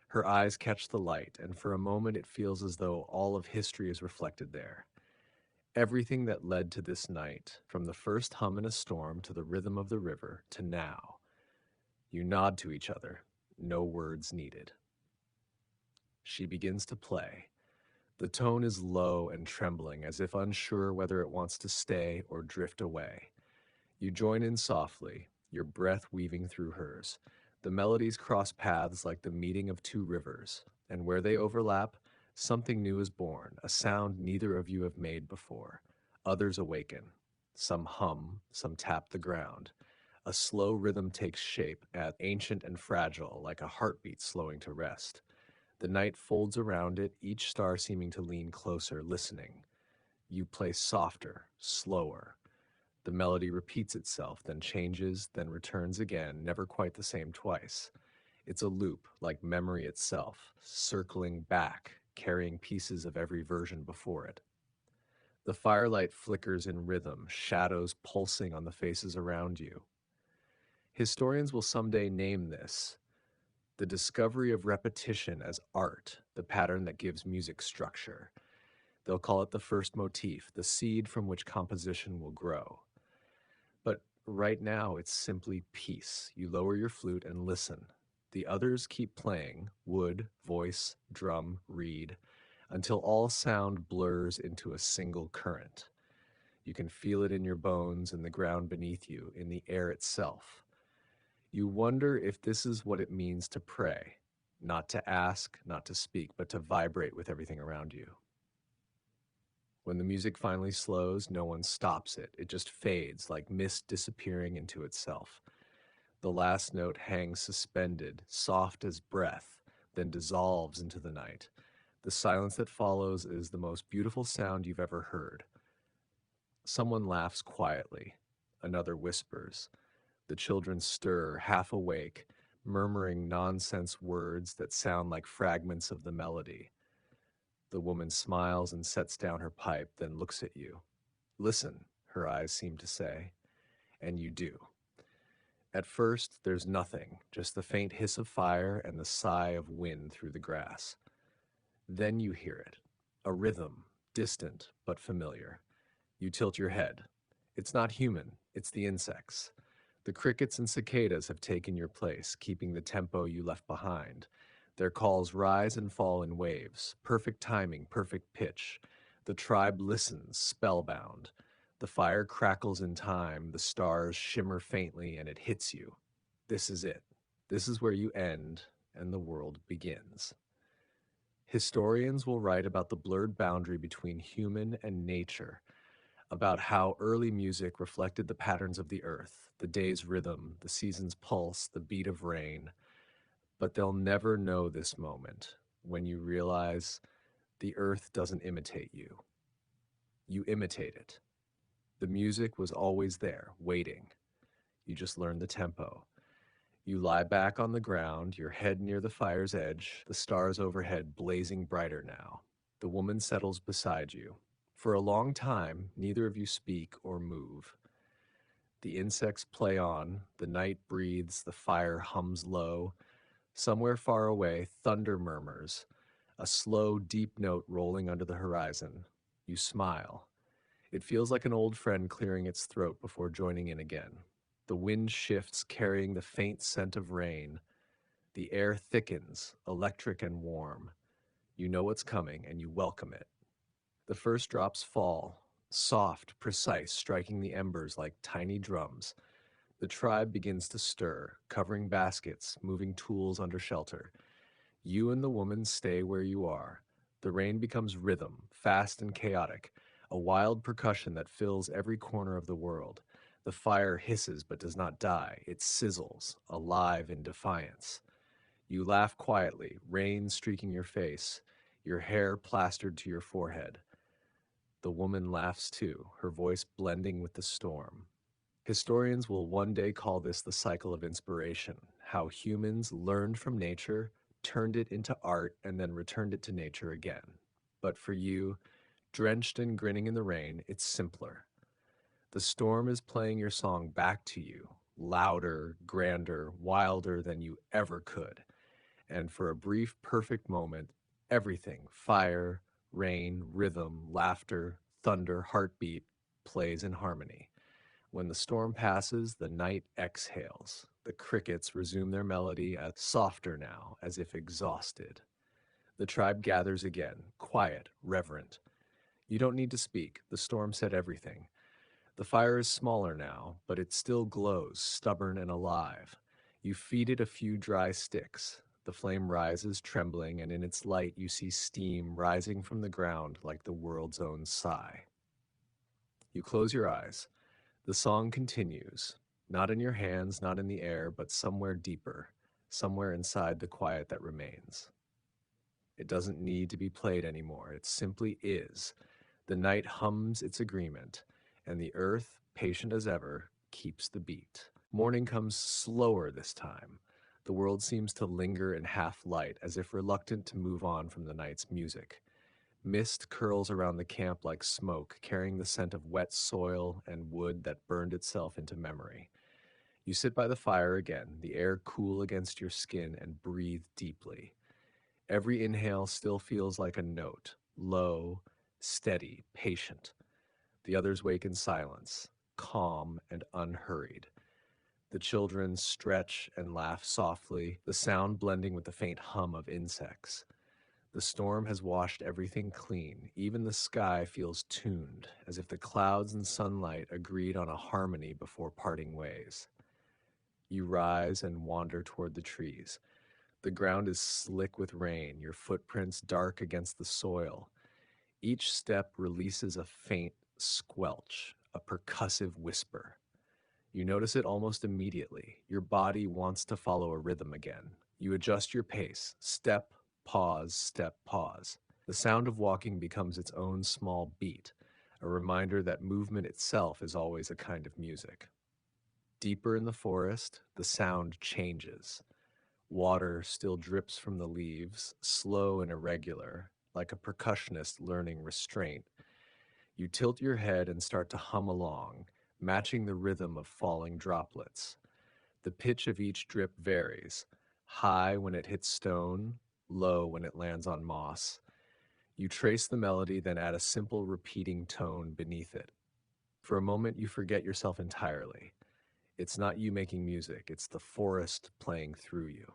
her eyes catch the light, and for a moment it feels as though all of history is reflected there. Everything that led to this night, from the first hum in a storm to the rhythm of the river to now. You nod to each other, no words needed. She begins to play. The tone is low and trembling, as if unsure whether it wants to stay or drift away. You join in softly, your breath weaving through hers. The melodies cross paths like the meeting of two rivers, and where they overlap, something new is born, a sound neither of you have made before. Others awaken. Some hum, some tap the ground. A slow rhythm takes shape, at ancient and fragile, like a heartbeat slowing to rest. The night folds around it, each star seeming to lean closer, listening. You play softer, slower. The melody repeats itself, then changes, then returns again, never quite the same twice. It's a loop, like memory itself, circling back, carrying pieces of every version before it. The firelight flickers in rhythm, shadows pulsing on the faces around you. Historians will someday name this the discovery of repetition as art, the pattern that gives music structure. They'll call it the first motif, the seed from which composition will grow. But right now, it's simply peace. You lower your flute and listen. The others keep playing wood, voice, drum, reed, until all sound blurs into a single current. You can feel it in your bones, in the ground beneath you, in the air itself. You wonder if this is what it means to pray, not to ask, not to speak, but to vibrate with everything around you. When the music finally slows, no one stops it. It just fades, like mist disappearing into itself. The last note hangs suspended, soft as breath, then dissolves into the night. The silence that follows is the most beautiful sound you've ever heard. Someone laughs quietly. Another whispers. The children stir, half awake, murmuring nonsense words that sound like fragments of the melody. The woman smiles and sets down her pipe, then looks at you. Listen, her eyes seem to say, and you do. At first, there's nothing, just the faint hiss of fire and the sigh of wind through the grass. Then you hear it, a rhythm, distant but familiar. You tilt your head. It's not human, it's the insects. The crickets and cicadas have taken your place, keeping the tempo you left behind. Their calls rise and fall in waves, perfect timing, perfect pitch. The tribe listens, spellbound. The fire crackles in time, the stars shimmer faintly, and it hits you. This is it. This is where you end and the world begins. Historians will write about the blurred boundary between human and nature, about how early music reflected the patterns of the earth, the day's rhythm, the season's pulse, the beat of rain. But they'll never know this moment when you realize the earth doesn't imitate you. You imitate it. The music was always there, waiting. You just learned the tempo. You lie back on the ground, your head near the fire's edge, the stars overhead blazing brighter now. The woman settles beside you. For a long time, neither of you speak or move. The insects play on, the night breathes, the fire hums low. Somewhere far away, thunder murmurs, a slow, deep note rolling under the horizon. You smile. It feels like an old friend clearing its throat before joining in again. The wind shifts, carrying the faint scent of rain. The air thickens, electric and warm. You know what's coming, and you welcome it. The first drops fall, soft, precise, striking the embers like tiny drums. The tribe begins to stir, covering baskets, moving tools under shelter. You and the woman stay where you are. The rain becomes rhythm, fast and chaotic, a wild percussion that fills every corner of the world. The fire hisses but does not die. It sizzles, alive in defiance. You laugh quietly, rain streaking your face, your hair plastered to your forehead. The woman laughs too, her voice blending with the storm. Historians will one day call this the cycle of inspiration, how humans learned from nature, turned it into art, and then returned it to nature again. But for you, drenched and grinning in the rain, it's simpler. The storm is playing your song back to you, louder, grander, wilder than you ever could. And for a brief, perfect moment, everything fire, rain, rhythm, laughter, thunder, heartbeat plays in harmony. When the storm passes, the night exhales. The crickets resume their melody, as softer now, as if exhausted. The tribe gathers again, quiet, reverent. You don't need to speak. The storm said everything. The fire is smaller now, but it still glows, stubborn and alive. You feed it a few dry sticks. The flame rises, trembling, and in its light you see steam rising from the ground like the world's own sigh. You close your eyes. The song continues, not in your hands, not in the air, but somewhere deeper, somewhere inside the quiet that remains. It doesn't need to be played anymore. It simply is. The night hums its agreement, and the earth, patient as ever, keeps the beat. Morning comes slower this time. The world seems to linger in half light, as if reluctant to move on from the night's music. Mist curls around the camp like smoke, carrying the scent of wet soil and wood that burned itself into memory. You sit by the fire again, the air cool against your skin, and breathe deeply. Every inhale still feels like a note, low, steady, patient. The others wake in silence, calm and unhurried. The children stretch and laugh softly, the sound blending with the faint hum of insects. The storm has washed everything clean. Even the sky feels tuned, as if the clouds and sunlight agreed on a harmony before parting ways. You rise and wander toward the trees. The ground is slick with rain, your footprints dark against the soil. Each step releases a faint squelch, a percussive whisper. You notice it almost immediately. Your body wants to follow a rhythm again. You adjust your pace, step, step, pause. The sound of walking becomes its own small beat, a reminder that movement itself is always a kind of music. Deeper in the forest, the sound changes. Water still drips from the leaves, slow and irregular. like a percussionist learning restraint. You tilt your head and start to hum along, matching the rhythm of falling droplets. The pitch of each drip varies, high when it hits stone, low when it lands on moss. You trace the melody, then add a simple repeating tone beneath it. For a moment, you forget yourself entirely. It's not you making music, it's the forest playing through you.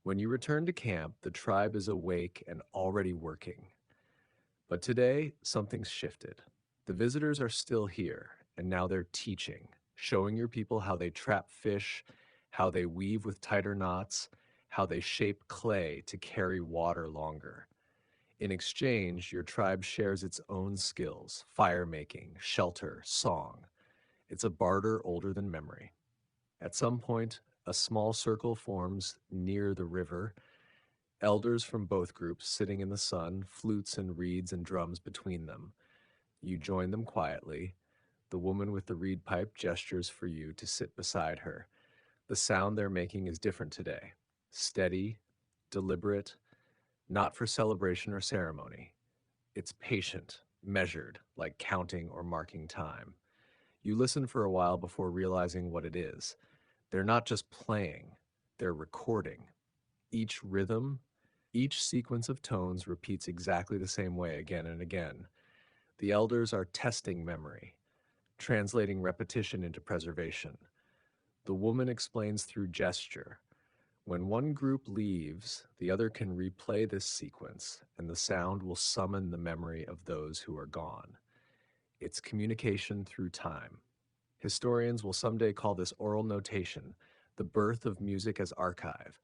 When you return to camp, the tribe is awake and already working. But today, something's shifted. The visitors are still here, and now they're teaching, showing your people how they trap fish, how they weave with tighter knots, how they shape clay to carry water longer. In exchange, your tribe shares its own skills: fire making, shelter, song. It's a barter older than memory. At some point, a small circle forms near the river, elders from both groups sitting in the sun, flutes and reeds and drums between them. You join them quietly. The woman with the reed pipe gestures for you to sit beside her. The sound they're making is different today: steady, deliberate, not for celebration or ceremony. It's patient, measured, like counting or marking time. You listen for a while before realizing what it is. They're not just playing, they're recording. Each rhythm, each sequence of tones repeats exactly the same way again and again. The elders are testing memory, translating repetition into preservation. The woman explains through gesture. When one group leaves, the other can replay this sequence, and the sound will summon the memory of those who are gone. It's communication through time. Historians will someday call this oral notation the birth of music as archive,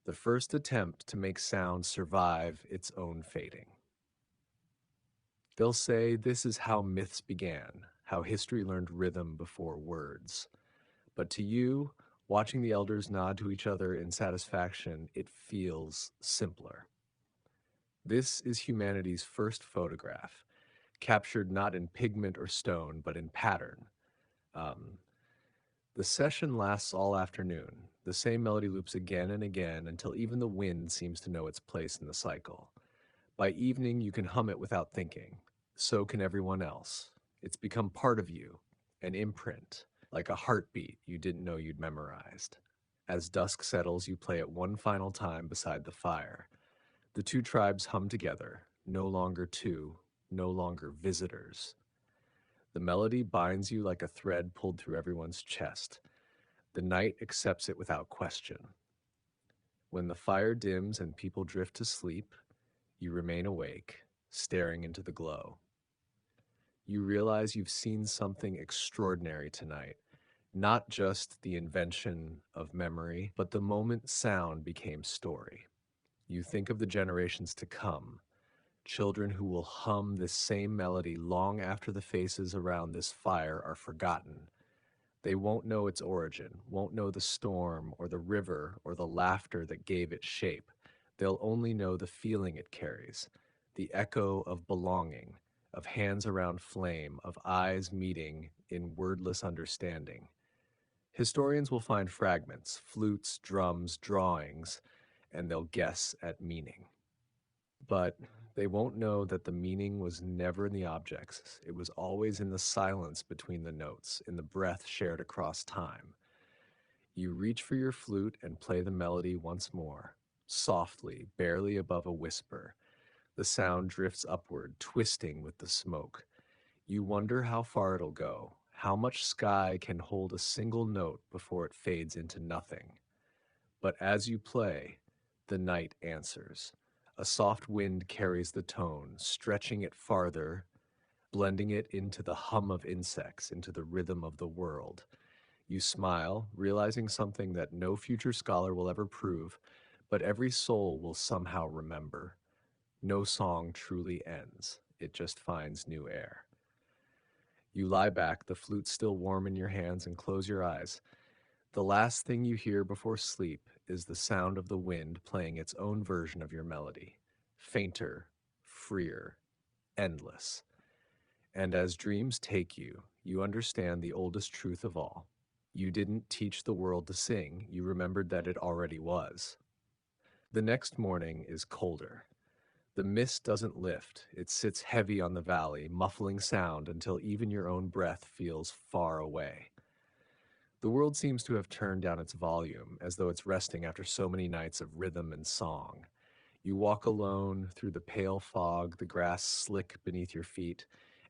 the first attempt to make sound survive its own fading. They'll say this is how myths began, how history learned rhythm before words. But to you, watching the elders nod to each other in satisfaction, it feels simpler. This is humanity's first photograph, captured not in pigment or stone, but in pattern. Um, the session lasts all afternoon. The same melody loops again and again until even the wind seems to know its place in the cycle. By evening, you can hum it without thinking. So can everyone else. It's become part of you, an imprint, like a heartbeat you didn't know you'd memorized. As dusk settles, you play it one final time beside the fire. The two tribes hum together, no longer two, no longer visitors. The melody binds you like a thread pulled through everyone's chest. The night accepts it without question. When the fire dims and people drift to sleep, you remain awake, staring into the glow. You realize you've seen something extraordinary tonight, not just the invention of memory, but the moment sound became story. You think of the generations to come, children who will hum this same melody long after the faces around this fire are forgotten. They won't know its origin, won't know the storm or the river or the laughter that gave it shape. They'll only know the feeling it carries, the echo of belonging, of hands around flame, of eyes meeting in wordless understanding. Historians will find fragments, flutes, drums, drawings, and they'll guess at meaning. But they won't know that the meaning was never in the objects. It was always in the silence between the notes, in the breath shared across time. You reach for your flute and play the melody once more, softly, barely above a whisper. The sound drifts upward, twisting with the smoke. You wonder how far it'll go, how much sky can hold a single note before it fades into nothing. But as you play, the night answers. A soft wind carries the tone, stretching it farther, blending it into the hum of insects, into the rhythm of the world. You smile, realizing something that no future scholar will ever prove, but every soul will somehow remember. No song truly ends, it just finds new air. You lie back, the flute still warm in your hands, and close your eyes. The last thing you hear before sleep is the sound of the wind playing its own version of your melody, fainter, freer, endless. And as dreams take you, you understand the oldest truth of all. You didn't teach the world to sing, you remembered that it already was. The next morning is colder. The mist doesn't lift, it sits heavy on the valley, muffling sound until even your own breath feels far away. The world seems to have turned down its volume, as though it's resting after so many nights of rhythm and song. You walk alone through the pale fog, the grass slick beneath your feet,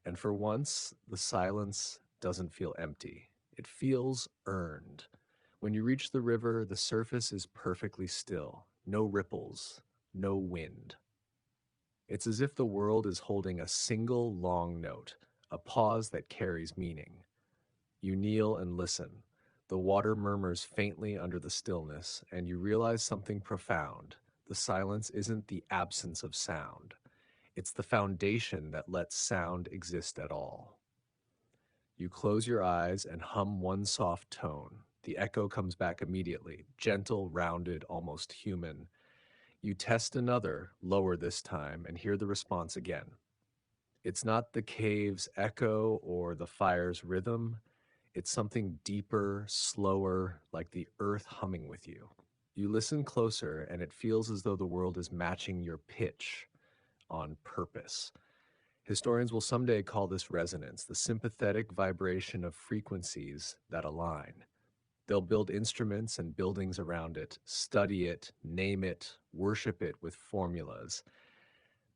and for once, the silence doesn't feel empty. It feels earned. When you reach the river, the surface is perfectly still, no ripples, no wind. It's as if the world is holding a single long note, a pause that carries meaning. You kneel and listen. The water murmurs faintly under the stillness, and you realize something profound. The silence isn't the absence of sound, it's the foundation that lets sound exist at all. You close your eyes and hum one soft tone. The echo comes back immediately, gentle, rounded, almost human. You test another, lower this time, and hear the response again. It's not the cave's echo or the fire's rhythm. It's something deeper, slower, like the earth humming with you. You listen closer, and it feels as though the world is matching your pitch on purpose. Historians will someday call this resonance, the sympathetic vibration of frequencies that align. They'll build instruments and buildings around it, study it, name it, worship it with formulas.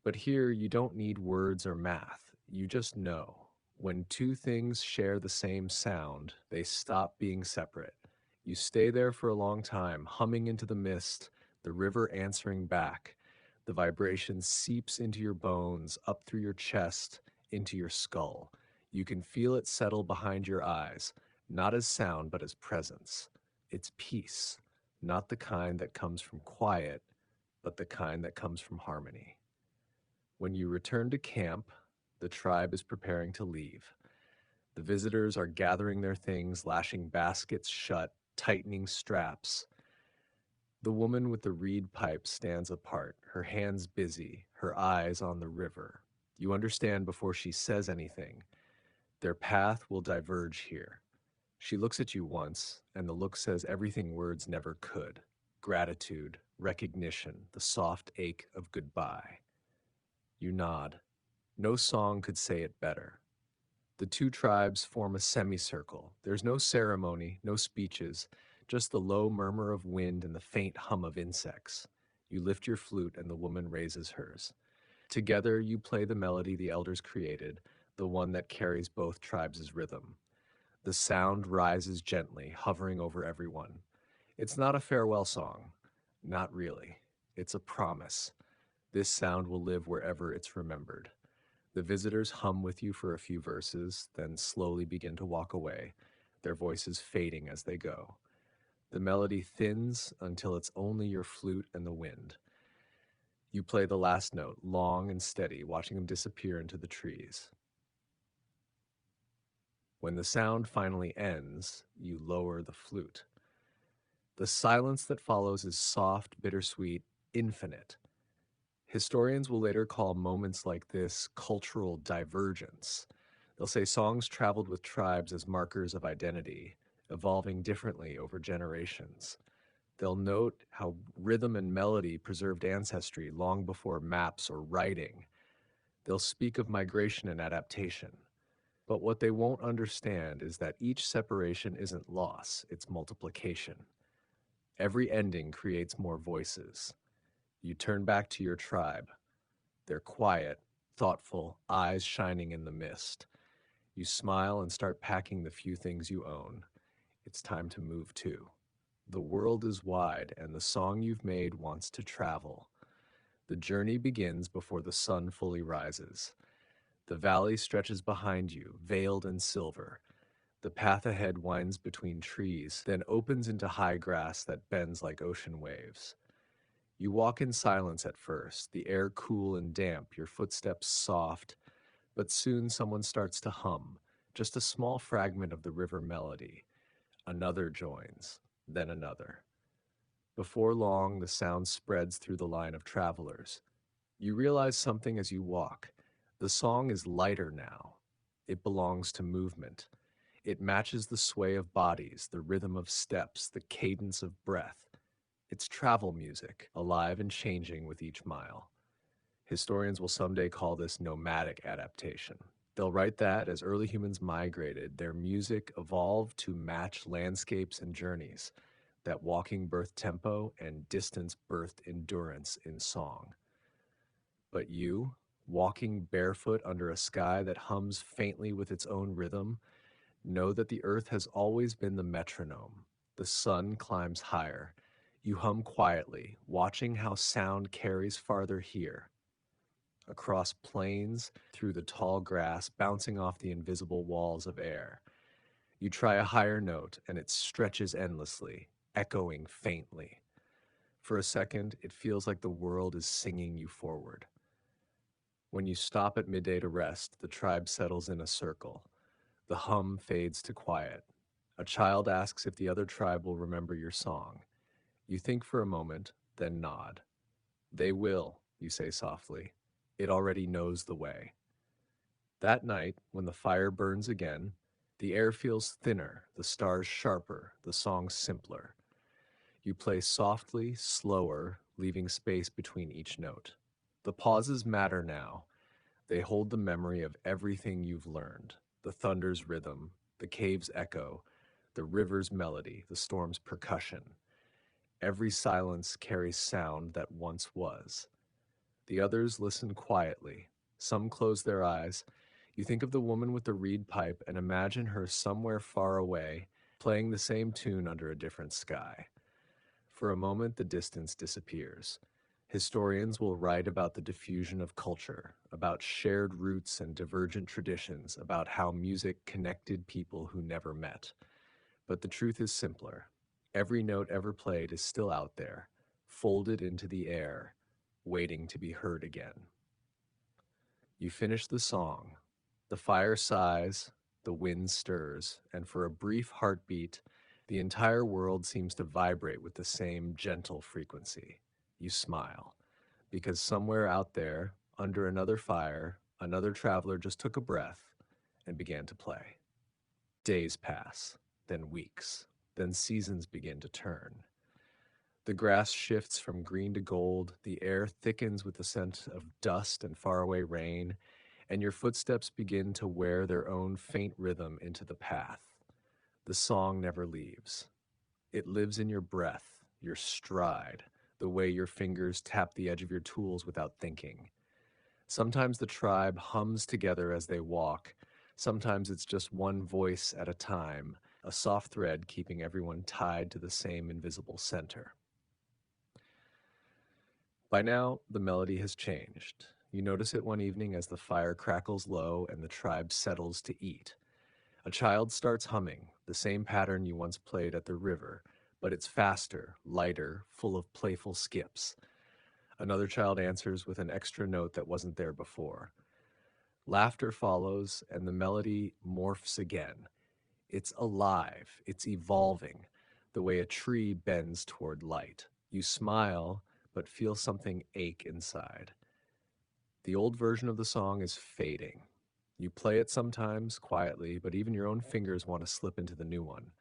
But here, you don't need words or math. You just know. When two things share the same sound, they stop being separate. You stay there for a long time, humming into the mist, the river answering back. The vibration seeps into your bones, up through your chest, into your skull. You can feel it settle behind your eyes, not as sound, but as presence. It's peace, not the kind that comes from quiet, but the kind that comes from harmony. When you return to camp, the tribe is preparing to leave. The visitors are gathering their things, lashing baskets shut, tightening straps. The woman with the reed pipe stands apart, her hands busy, her eyes on the river. You understand before she says anything. Their path will diverge here. She looks at you once, and the look says everything words never could: gratitude, recognition, the soft ache of goodbye. You nod. No song could say it better. The two tribes form a semicircle. There's no ceremony, no speeches, just the low murmur of wind and the faint hum of insects. You lift your flute and the woman raises hers. Together you play the melody the elders created, the one that carries both tribes' rhythm. The sound rises gently, hovering over everyone. It's not a farewell song. Not really. It's a promise. This sound will live wherever it's remembered. The visitors hum with you for a few verses, then slowly begin to walk away, their voices fading as they go. The melody thins until it's only your flute and the wind. You play the last note, long and steady, watching them disappear into the trees. When the sound finally ends, you lower the flute. The silence that follows is soft, bittersweet, infinite. Historians will later call moments like this cultural divergence. They'll say songs traveled with tribes as markers of identity, evolving differently over generations. They'll note how rhythm and melody preserved ancestry long before maps or writing. They'll speak of migration and adaptation. But what they won't understand is that each separation isn't loss, it's multiplication. Every ending creates more voices. You turn back to your tribe. They're quiet, thoughtful, eyes shining in the mist. You smile and start packing the few things you own. It's time to move too. The world is wide, and the song you've made wants to travel. The journey begins before the sun fully rises. The valley stretches behind you, veiled in silver. The path ahead winds between trees, then opens into high grass that bends like ocean waves. You walk in silence at first, the air cool and damp, your footsteps soft, but soon someone starts to hum, just a small fragment of the river melody. Another joins, then another. Before long, the sound spreads through the line of travelers. You realize something as you walk. The song is lighter now. It belongs to movement. It matches the sway of bodies, the rhythm of steps, the cadence of breath. It's travel music, alive and changing with each mile. Historians will someday call this nomadic adaptation. They'll write that as early humans migrated, their music evolved to match landscapes and journeys, that walking birthed tempo and distance birthed endurance in song. But you, walking barefoot under a sky that hums faintly with its own rhythm, know that the earth has always been the metronome. The sun climbs higher. You hum quietly, watching how sound carries farther here, across plains, through the tall grass, bouncing off the invisible walls of air. You try a higher note, and it stretches endlessly, echoing faintly. For a second, it feels like the world is singing you forward. When you stop at midday to rest, the tribe settles in a circle. The hum fades to quiet. A child asks if the other tribe will remember your song. You think for a moment, then nod. They will, you say softly. It already knows the way. That night, when the fire burns again, the air feels thinner, the stars sharper, the song simpler. You play softly, slower, leaving space between each note. The pauses matter now. They hold the memory of everything you've learned: the thunder's rhythm, the cave's echo, the river's melody, the storm's percussion. Every silence carries sound that once was. The others listen quietly. Some close their eyes. You think of the woman with the reed pipe and imagine her somewhere far away, playing the same tune under a different sky. For a moment, the distance disappears. Historians will write about the diffusion of culture, about shared roots and divergent traditions, about how music connected people who never met. But the truth is simpler. Every note ever played is still out there, folded into the air, waiting to be heard again. You finish the song. The fire sighs, the wind stirs, and for a brief heartbeat, the entire world seems to vibrate with the same gentle frequency. You smile, because somewhere out there, under another fire, another traveler just took a breath and began to play. Days pass, then weeks, then seasons begin to turn. The grass shifts from green to gold, the air thickens with the scent of dust and faraway rain, and your footsteps begin to wear their own faint rhythm into the path. The song never leaves. It lives in your breath, your stride, the way your fingers tap the edge of your tools without thinking. Sometimes the tribe hums together as they walk. Sometimes it's just one voice at a time, a soft thread keeping everyone tied to the same invisible center. By now, the melody has changed. You notice it one evening as the fire crackles low and the tribe settles to eat. A child starts humming, the same pattern you once played at the river, but it's faster, lighter, full of playful skips. Another child answers with an extra note that wasn't there before. Laughter follows, and the melody morphs again. It's alive, it's evolving, the way a tree bends toward light. You smile, but feel something ache inside. The old version of the song is fading. You play it sometimes, quietly, but even your own fingers want to slip into the new one.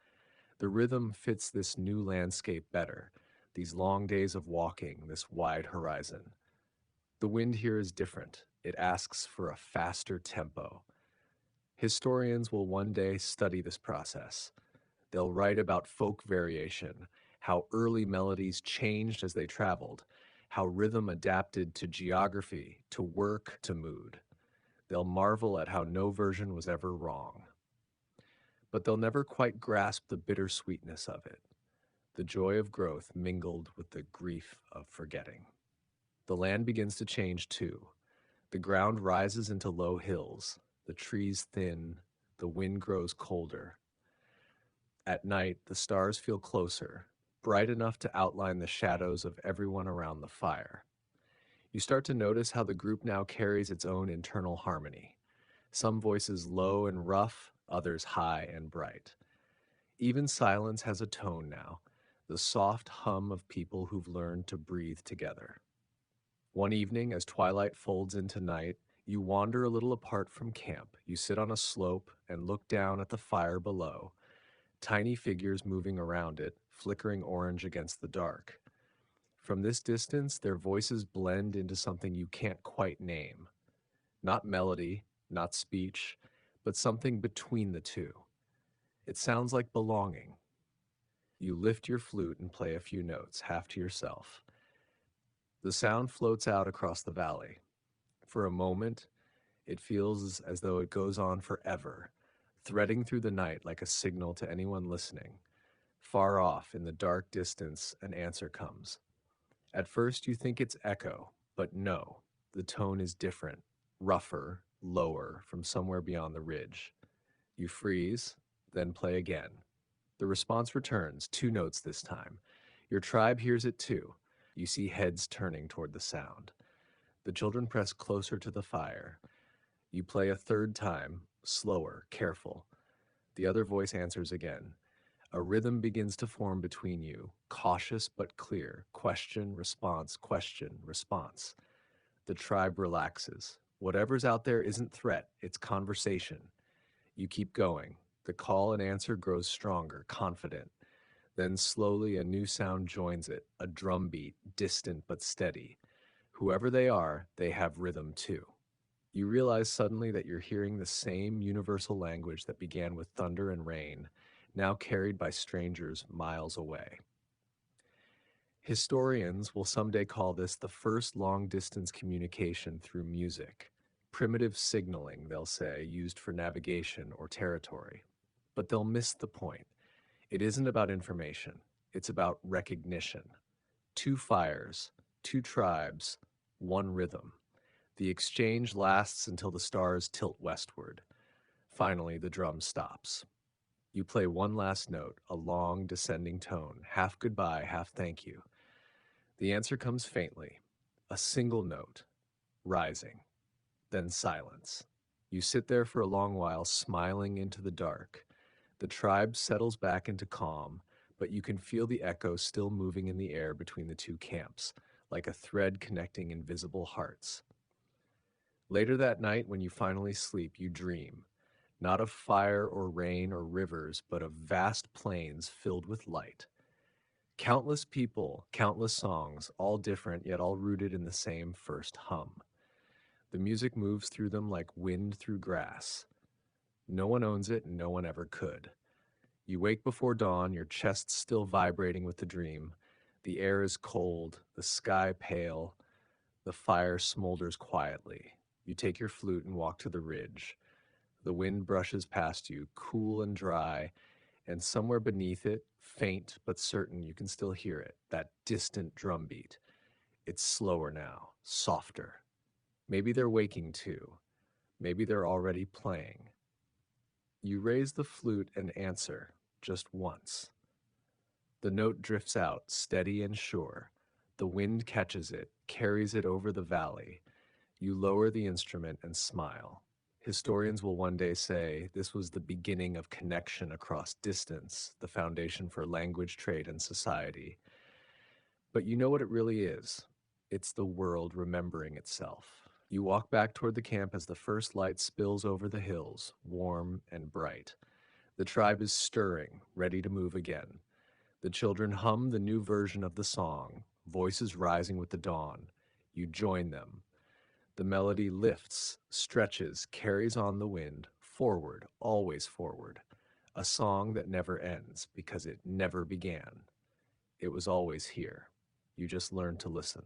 The rhythm fits this new landscape better, these long days of walking, this wide horizon. The wind here is different. It asks for a faster tempo. Historians will one day study this process. They'll write about folk variation, how early melodies changed as they traveled, how rhythm adapted to geography, to work, to mood. They'll marvel at how no version was ever wrong. But they'll never quite grasp the bittersweetness of it, the joy of growth mingled with the grief of forgetting. The land begins to change too. The ground rises into low hills, the trees thin, the wind grows colder. At night, the stars feel closer, bright enough to outline the shadows of everyone around the fire. You start to notice how the group now carries its own internal harmony. Some voices low and rough, others high and bright. Even silence has a tone now, the soft hum of people who've learned to breathe together. One evening, as twilight folds into night, you wander a little apart from camp. You sit on a slope and look down at the fire below, tiny figures moving around it, flickering orange against the dark. From this distance, their voices blend into something you can't quite name. Not melody, not speech, but something between the two. It sounds like belonging. You lift your flute and play a few notes, half to yourself. The sound floats out across the valley. For a moment, it feels as though it goes on forever, threading through the night like a signal to anyone listening. Far off, in the dark distance, an answer comes. At first, you think it's echo, but no, the tone is different, rougher, lower, from somewhere beyond the ridge. You freeze, then play again. The response returns, two notes this time. Your tribe hears it too. You see heads turning toward the sound. The children press closer to the fire. You play a third time, slower, careful. The other voice answers again. A rhythm begins to form between you, cautious but clear. Question, response, question, response. The tribe relaxes. Whatever's out there isn't threat, it's conversation. You keep going. The call and answer grows stronger, confident. Then slowly a new sound joins it, a drum beat, distant but steady. Whoever they are, they have rhythm too. You realize suddenly that you're hearing the same universal language that began with thunder and rain, now carried by strangers miles away. Historians will someday call this the first long-distance communication through music. Primitive signaling, they'll say, used for navigation or territory. But they'll miss the point. It isn't about information. It's about recognition. Two fires, two tribes, one rhythm. The exchange lasts until the stars tilt westward. Finally, the drum stops. You play one last note, a long descending tone, half goodbye, half thank you. The answer comes faintly, a single note, rising, then silence. You sit there for a long while, smiling into the dark. The tribe settles back into calm, but you can feel the echo still moving in the air between the two camps, like a thread connecting invisible hearts. Later that night, when you finally sleep, you dream, not of fire or rain or rivers, but of vast plains filled with light. Countless people, countless songs, all different, yet all rooted in the same first hum. The music moves through them like wind through grass. No one owns it, and no one ever could. You wake before dawn, your chest still vibrating with the dream. The air is cold, the sky pale, the fire smolders quietly. You take your flute and walk to the ridge. The wind brushes past you, cool and dry, and somewhere beneath it, faint but certain, you can still hear it, that distant drum beat. It's slower now, softer. Maybe they're waking too. Maybe they're already playing. You raise the flute and answer, just once. The note drifts out, steady and sure. The wind catches it, carries it over the valley. You lower the instrument and smile. Historians will one day say this was the beginning of connection across distance, the foundation for language, trade, and society. But you know what it really is. It's the world remembering itself. You walk back toward the camp as the first light spills over the hills, warm and bright. The tribe is stirring, ready to move again. The children hum the new version of the song, voices rising with the dawn. You join them. The melody lifts, stretches, carries on the wind, forward, always forward. A song that never ends because it never began. It was always here. You just learned to listen.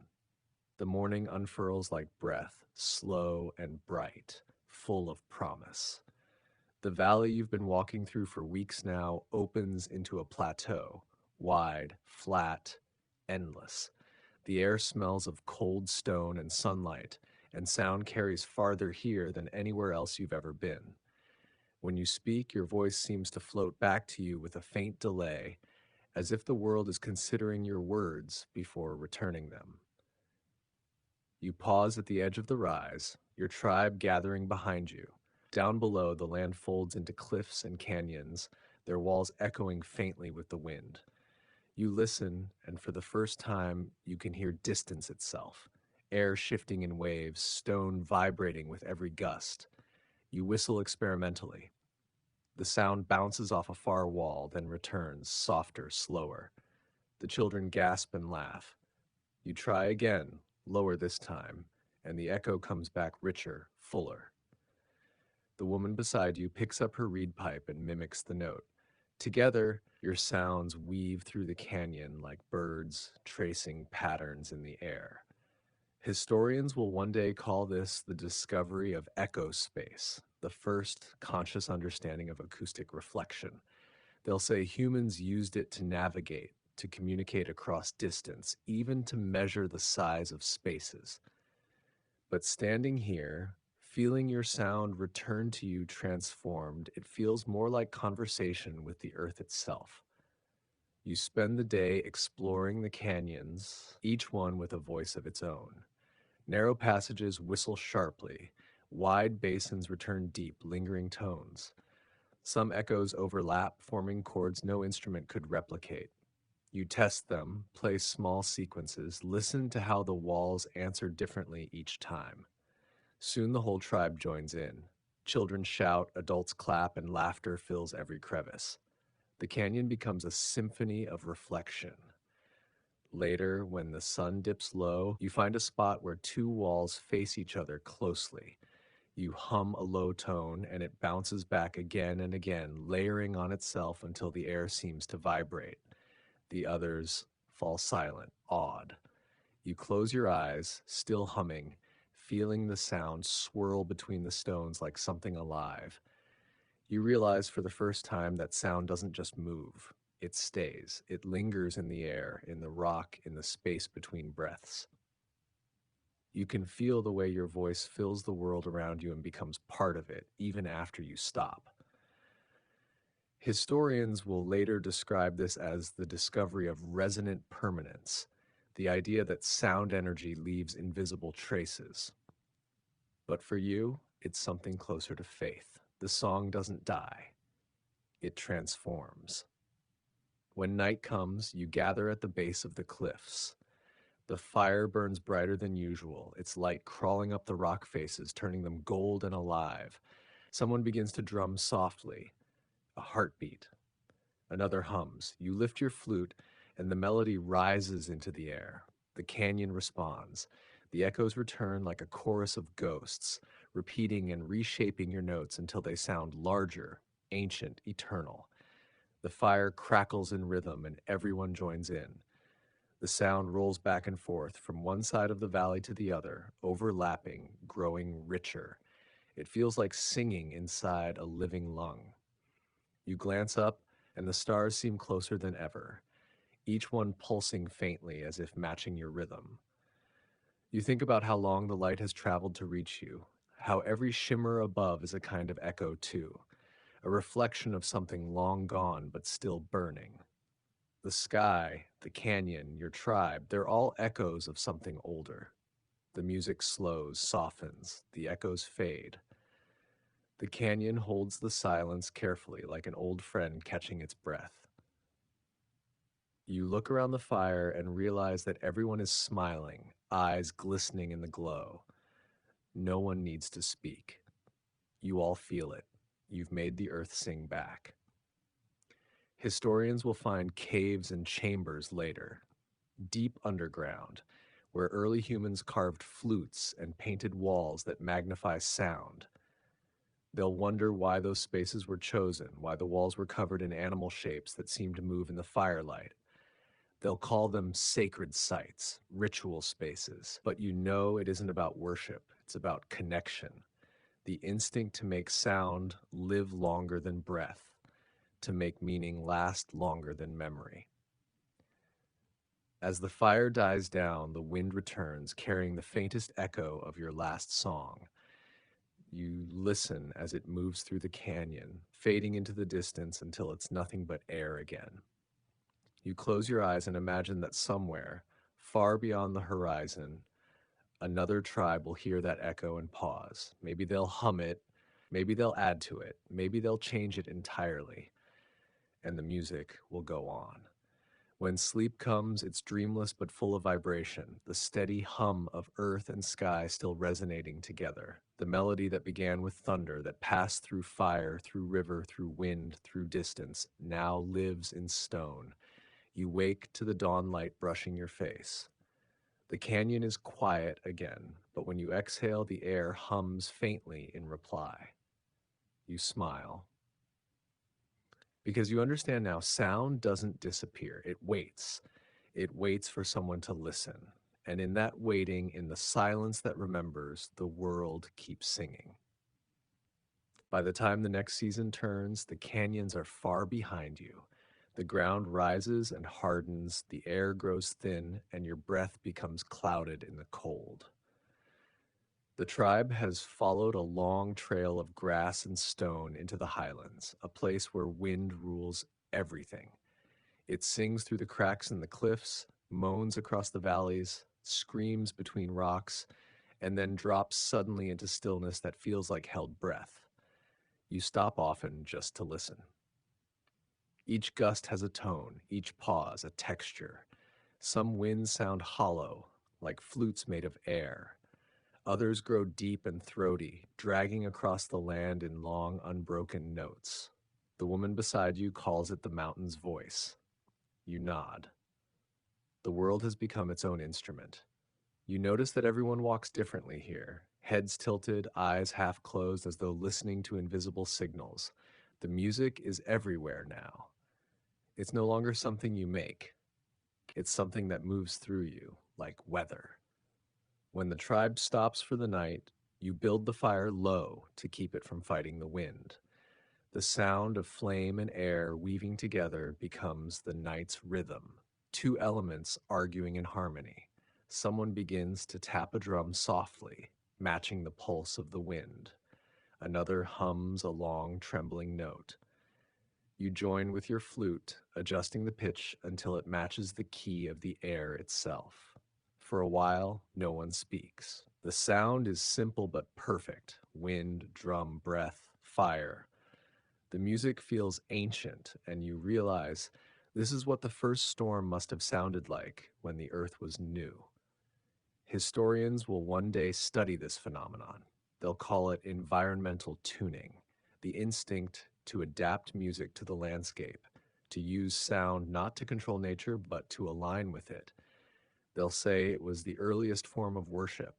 The morning unfurls like breath, slow and bright, full of promise. The valley you've been walking through for weeks now opens into a plateau, wide, flat, endless. The air smells of cold stone and sunlight, and sound carries farther here than anywhere else you've ever been. When you speak, your voice seems to float back to you with a faint delay, as if the world is considering your words before returning them. You pause at the edge of the rise, your tribe gathering behind you. Down below, the land folds into cliffs and canyons, their walls echoing faintly with the wind. You listen, and for the first time, you can hear distance itself, air shifting in waves, stone vibrating with every gust. You whistle experimentally. The sound bounces off a far wall, then returns, softer, slower. The children gasp and laugh. You try again, lower this time, and the echo comes back richer, fuller. The woman beside you picks up her reed pipe and mimics the note. Together, your sounds weave through the canyon like birds tracing patterns in the air. Historians will one day call this the discovery of echo space, the first conscious understanding of acoustic reflection. They'll say humans used it to navigate, to communicate across distance, even to measure the size of spaces. But standing here, feeling your sound return to you transformed, it feels more like conversation with the earth itself. You spend the day exploring the canyons, each one with a voice of its own. Narrow passages whistle sharply, wide basins return deep, lingering tones. Some echoes overlap, forming chords no instrument could replicate. You test them, play small sequences, listen to how the walls answer differently each time. Soon the whole tribe joins in. Children shout, adults clap, and laughter fills every crevice. The canyon becomes a symphony of reflection. Later, when the sun dips low, you find a spot where two walls face each other closely. You hum a low tone, and it bounces back again and again, layering on itself until the air seems to vibrate. The others fall silent, awed. You close your eyes, still humming, feeling the sound swirl between the stones like something alive. You realize for the first time that sound doesn't just move. It stays. It lingers in the air, in the rock, in the space between breaths. You can feel the way your voice fills the world around you and becomes part of it, even after you stop. Historians will later describe this as the discovery of resonant permanence, the idea that sound energy leaves invisible traces. But for you, it's something closer to faith. The song doesn't die, it transforms. When night comes, you gather at the base of the cliffs. The fire burns brighter than usual, its light crawling up the rock faces, turning them gold and alive. Someone begins to drum softly, a heartbeat. Another hums. You lift your flute, and the melody rises into the air. The canyon responds. The echoes return like a chorus of ghosts, repeating and reshaping your notes until they sound larger, ancient, eternal. The fire crackles in rhythm, and everyone joins in. The sound rolls back and forth from one side of the valley to the other, overlapping, growing richer. It feels like singing inside a living lung. You glance up, and the stars seem closer than ever, each one pulsing faintly as if matching your rhythm. You think about how long the light has traveled to reach you, how every shimmer above is a kind of echo too, a reflection of something long gone but still burning. The sky, the canyon, your tribe, they're all echoes of something older. The music slows, softens, the echoes fade. The canyon holds the silence carefully, like an old friend catching its breath. You look around the fire and realize that everyone is smiling, eyes glistening in the glow. No one needs to speak. You all feel it. You've made the earth sing back. Historians will find caves and chambers later, deep underground, where early humans carved flutes and painted walls that magnify sound. They'll wonder why those spaces were chosen, why the walls were covered in animal shapes that seemed to move in the firelight. They'll call them sacred sites, ritual spaces, but you know it isn't about worship, it's about connection, the instinct to make sound live longer than breath, to make meaning last longer than memory. As the fire dies down, the wind returns, carrying the faintest echo of your last song. You listen as it moves through the canyon, fading into the distance until it's nothing but air again. You close your eyes and imagine that somewhere, far beyond the horizon, another tribe will hear that echo and pause. Maybe they'll hum it, maybe they'll add to it, maybe they'll change it entirely, and the music will go on. When sleep comes, it's dreamless but full of vibration, the steady hum of earth and sky still resonating together. The melody that began with thunder, that passed through fire, through river, through wind, through distance, now lives in stone. You wake to the dawn light brushing your face. The canyon is quiet again, but when you exhale, the air hums faintly in reply. You smile. Because you understand now, sound doesn't disappear. It waits. It waits for someone to listen. And in that waiting, in the silence that remembers, the world keeps singing. By the time the next season turns, the canyons are far behind you. The ground rises and hardens, the air grows thin, and your breath becomes clouded in the cold. The tribe has followed a long trail of grass and stone into the highlands, a place where wind rules everything. It sings through the cracks in the cliffs, moans across the valleys, screams between rocks, and then drops suddenly into stillness that feels like held breath. You stop often just to listen. Each gust has a tone, each pause a texture. Some winds sound hollow, like flutes made of air. Others grow deep and throaty, dragging across the land in long, unbroken notes. The woman beside you calls it the mountain's voice. You nod. The world has become its own instrument. You notice that everyone walks differently here, heads tilted, eyes half closed as though listening to invisible signals. The music is everywhere now. It's no longer something you make, it's something that moves through you, like weather. When the tribe stops for the night, you build the fire low to keep it from fighting the wind. The sound of flame and air weaving together becomes the night's rhythm, two elements arguing in harmony. Someone begins to tap a drum softly, matching the pulse of the wind. Another hums a long, trembling note. You join with your flute, adjusting the pitch until it matches the key of the air itself. For a while, no one speaks. The sound is simple but perfect: wind, drum, breath, fire. The music feels ancient, and you realize this is what the first storm must have sounded like when the earth was new. Historians will one day study this phenomenon. They'll call it environmental tuning, the instinct to adapt music to the landscape, to use sound not to control nature but to align with it. They'll say it was the earliest form of worship,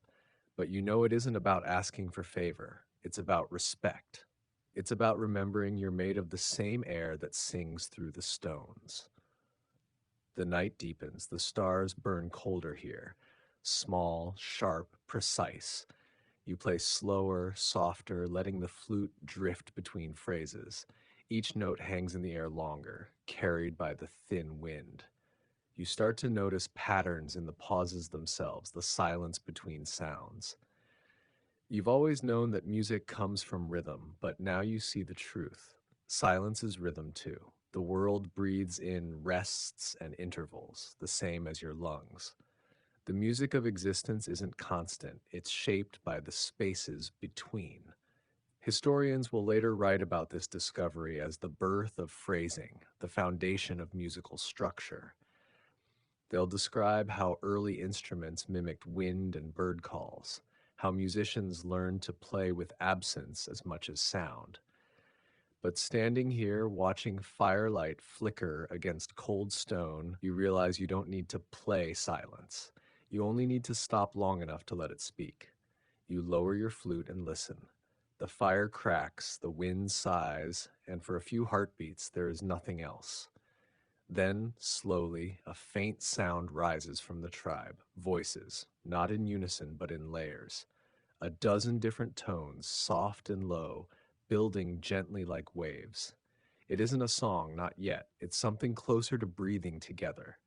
but you know it isn't about asking for favor, it's about respect. It's about remembering you're made of the same air that sings through the stones. The night deepens, the stars burn colder here. Small, sharp, precise. You play slower, softer, letting the flute drift between phrases. Each note hangs in the air longer, carried by the thin wind. You start to notice patterns in the pauses themselves, the silence between sounds. You've always known that music comes from rhythm, but now you see the truth. Silence is rhythm too. The world breathes in rests and intervals, the same as your lungs. The music of existence isn't constant, it's shaped by the spaces between. Historians will later write about this discovery as the birth of phrasing, the foundation of musical structure. They'll describe how early instruments mimicked wind and bird calls, how musicians learned to play with absence as much as sound. But standing here, watching firelight flicker against cold stone, you realize you don't need to play silence. You only need to stop long enough to let it speak. You lower your flute and listen. The fire cracks, the wind sighs, and for a few heartbeats, there is nothing else. Then, slowly, a faint sound rises from the tribe, voices, not in unison but in layers. A dozen different tones, soft and low, building gently like waves. It isn't a song, not yet. It's something closer to breathing together.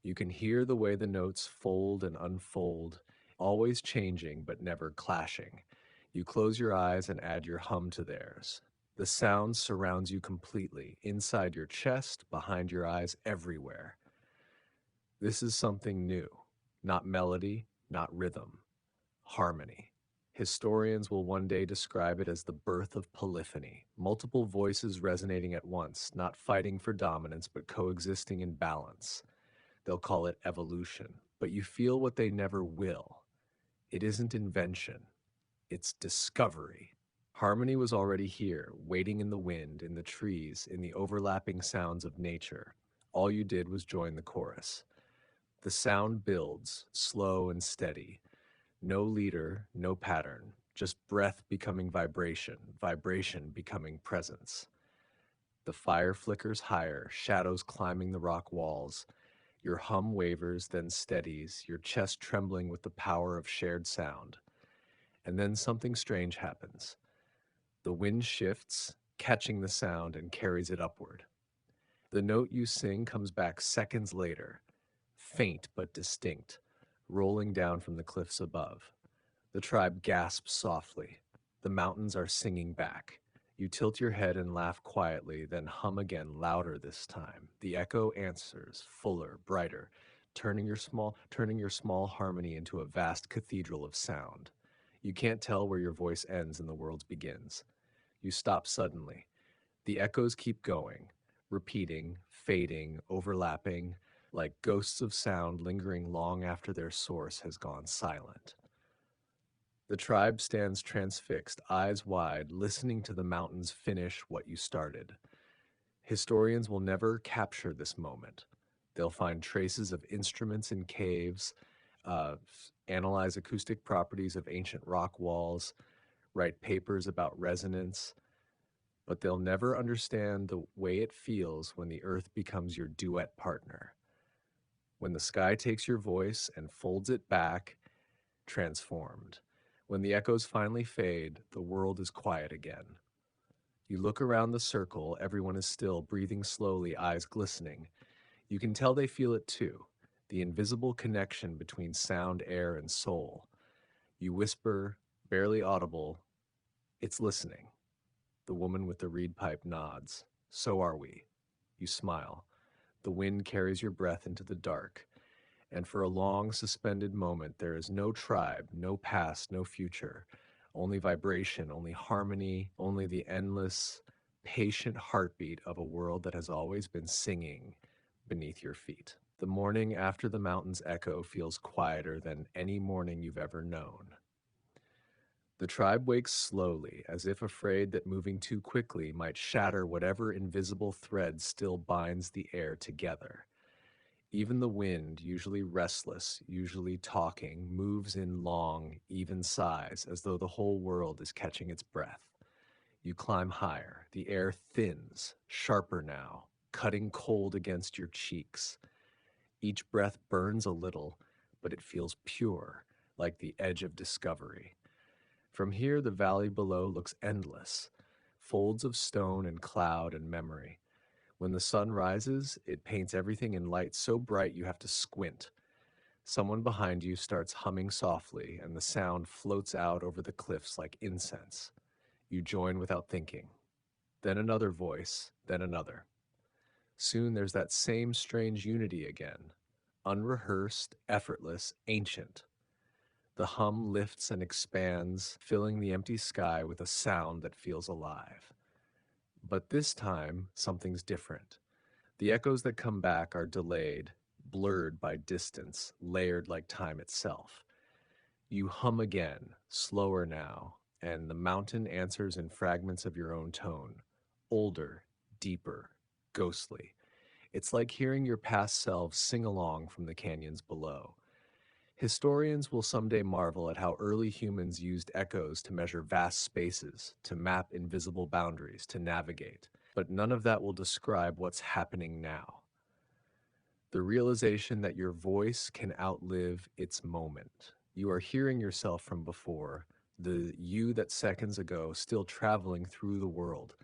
You can hear the way the notes fold and unfold, always changing but never clashing. You close your eyes and add your hum to theirs. The sound surrounds you completely, inside your chest, behind your eyes, everywhere. This is something new, not melody, not rhythm, harmony. Historians will one day describe it as the birth of polyphony, multiple voices resonating at once, not fighting for dominance but coexisting in balance. They'll call it evolution, but you feel what they never will. It isn't invention, it's discovery. Harmony was already here, waiting in the wind, in the trees, in the overlapping sounds of nature. All you did was join the chorus. The sound builds, slow and steady. No leader, no pattern, just breath becoming vibration, vibration becoming presence. The fire flickers higher, shadows climbing the rock walls. Your hum wavers, then steadies, your chest trembling with the power of shared sound. And then something strange happens. The wind shifts, catching the sound and carries it upward. The note you sing comes back seconds later, faint but distinct, rolling down from the cliffs above. The tribe gasps softly. The mountains are singing back. You tilt your head and laugh quietly, then hum again, louder this time. The echo answers, fuller, brighter, turning your small harmony into a vast cathedral of sound. You can't tell where your voice ends and the world's begins. You stop suddenly. The echoes keep going, repeating, fading, overlapping, like ghosts of sound lingering long after their source has gone silent. The tribe stands transfixed, eyes wide, listening to the mountains finish what you started. Historians will never capture this moment. They'll find traces of instruments in caves, analyze acoustic properties of ancient rock walls, write papers about resonance, but they'll never understand the way it feels when the earth becomes your duet partner. When the sky takes your voice and folds it back, transformed. When the echoes finally fade, the world is quiet again. You look around the circle, everyone is still, breathing slowly, eyes glistening. You can tell they feel it too, the invisible connection between sound, air, and soul. You whisper, barely audible, "It's listening." The woman with the reed pipe nods. "So are we." You smile. The wind carries your breath into the dark. And for a long, suspended moment, there is no tribe, no past, no future, only vibration, only harmony, only the endless, patient heartbeat of a world that has always been singing beneath your feet. The morning after the mountain's echo feels quieter than any morning you've ever known. The tribe wakes slowly, as if afraid that moving too quickly might shatter whatever invisible thread still binds the air together. Even the wind, usually restless, usually talking, moves in long, even sighs, as though the whole world is catching its breath. You climb higher. The air thins, sharper now, cutting cold against your cheeks. Each breath burns a little, but it feels pure, like the edge of discovery. From here, the valley below looks endless, folds of stone and cloud and memory. When the sun rises, it paints everything in light so bright you have to squint. Someone behind you starts humming softly, and the sound floats out over the cliffs like incense. You join without thinking. Then another voice, then another. Soon there's that same strange unity again, unrehearsed, effortless, ancient. The hum lifts and expands, filling the empty sky with a sound that feels alive. But this time, something's different. The echoes that come back are delayed, blurred by distance, layered like time itself. You hum again, slower now, and the mountain answers in fragments of your own tone, older, deeper, ghostly. It's like hearing your past selves sing along from the canyons below. Historians will someday marvel at how early humans used echoes to measure vast spaces, to map invisible boundaries, to navigate. But none of that will describe what's happening now. The realization that your voice can outlive its moment. You are hearing yourself from before, the you that seconds ago still traveling through the world.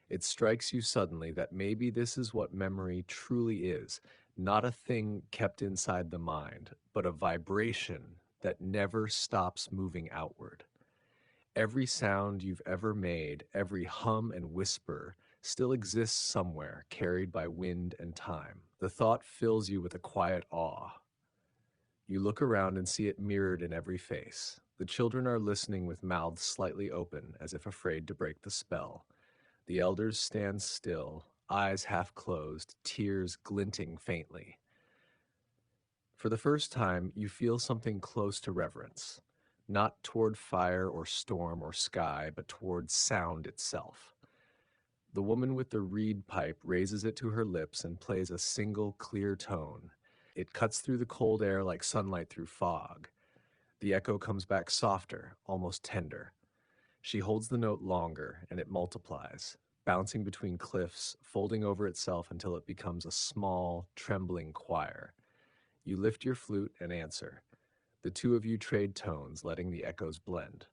It strikes you suddenly that maybe this is what memory truly is, not a thing kept inside the mind, but a vibration that never stops moving outward. Every sound you've ever made, every hum and whisper, still exists somewhere, carried by wind and time. The thought fills you with a quiet awe. You look around and see it mirrored in every face. The children are listening with mouths slightly open, as if afraid to break the spell. The elders stand still, eyes half closed, tears glinting faintly. For the first time, you feel something close to reverence, not toward fire or storm or sky, but toward sound itself. The woman with the reed pipe raises it to her lips and plays a single clear tone. It cuts through the cold air like sunlight through fog. The echo comes back softer, almost tender. She holds the note longer, and it multiplies, bouncing between cliffs, folding over itself until it becomes a small, trembling choir. You lift your flute and answer. The two of you trade tones, letting the echoes blend.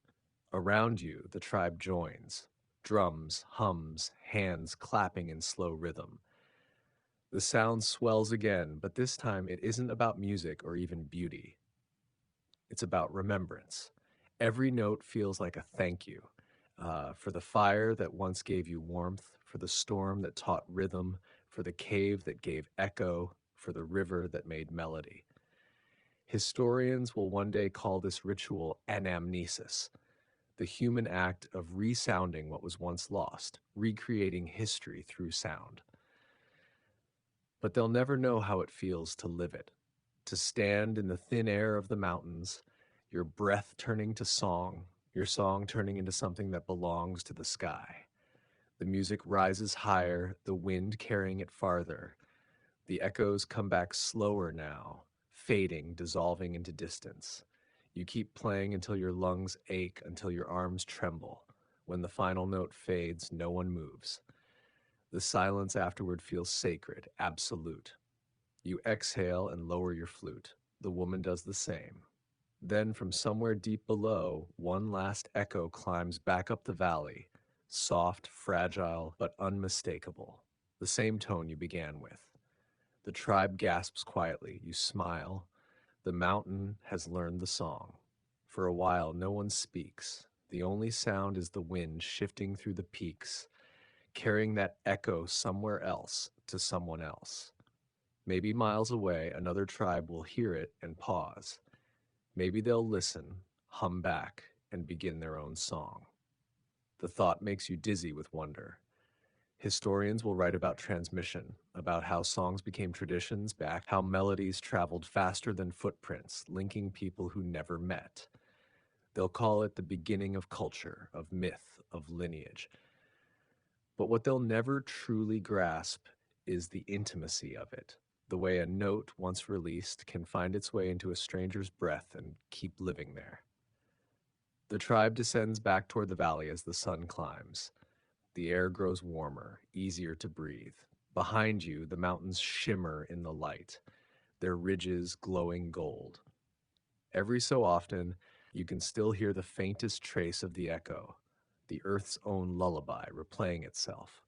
Around you, the tribe joins. Drums, hums, hands clapping in slow rhythm. The sound swells again, but this time it isn't about music or even beauty. It's about remembrance. Every note feels like a thank you for the fire that once gave you warmth, for the storm that taught rhythm, for the cave that gave echo, for the river that made melody. Historians will one day call this ritual anamnesis, the human act of resounding what was once lost, recreating history through sound. But they'll never know how it feels to live it, to stand in the thin air of the mountains, your breath turning to song, your song turning into something that belongs to the sky. The music rises higher, the wind carrying it farther. The echoes come back slower now, fading, dissolving into distance. You keep playing until your lungs ache, until your arms tremble. When the final note fades, no one moves. The silence afterward feels sacred, absolute. You exhale and lower your flute. The woman does the same. Then, from somewhere deep below, one last echo climbs back up the valley, soft, fragile, but unmistakable. The same tone you began with. The tribe gasps quietly. You smile. The mountain has learned the song. For a while, no one speaks. The only sound is the wind shifting through the peaks, carrying that echo somewhere else to someone else. Maybe miles away, another tribe will hear it and pause. Maybe they'll listen, hum back, and begin their own song. The thought makes you dizzy with wonder. Historians will write about transmission, about how songs became traditions back, how melodies traveled faster than footprints, linking people who never met. They'll call it the beginning of culture, of myth, of lineage. But what they'll never truly grasp is the intimacy of it, the way a note, once released, can find its way into a stranger's breath and keep living there. The tribe descends back toward the valley as the sun climbs. The air grows warmer, easier to breathe. Behind you, the mountains shimmer in the light, their ridges glowing gold. Every so often, you can still hear the faintest trace of the echo, the earth's own lullaby replaying itself.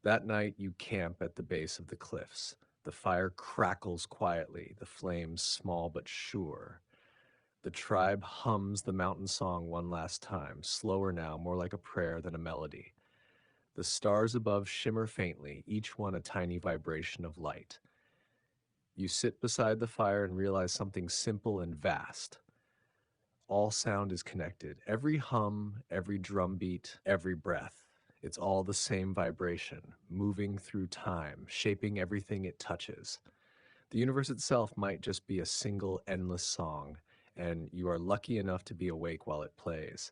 That night, you camp at the base of the cliffs. The fire crackles quietly, the flames small but sure. The tribe hums the mountain song one last time, slower now, more like a prayer than a melody. The stars above shimmer faintly, each one a tiny vibration of light. You sit beside the fire and realize something simple and vast. All sound is connected. Every hum, every drum beat, every breath. It's all the same vibration, moving through time, shaping everything it touches. The universe itself might just be a single endless song, and you are lucky enough to be awake while it plays.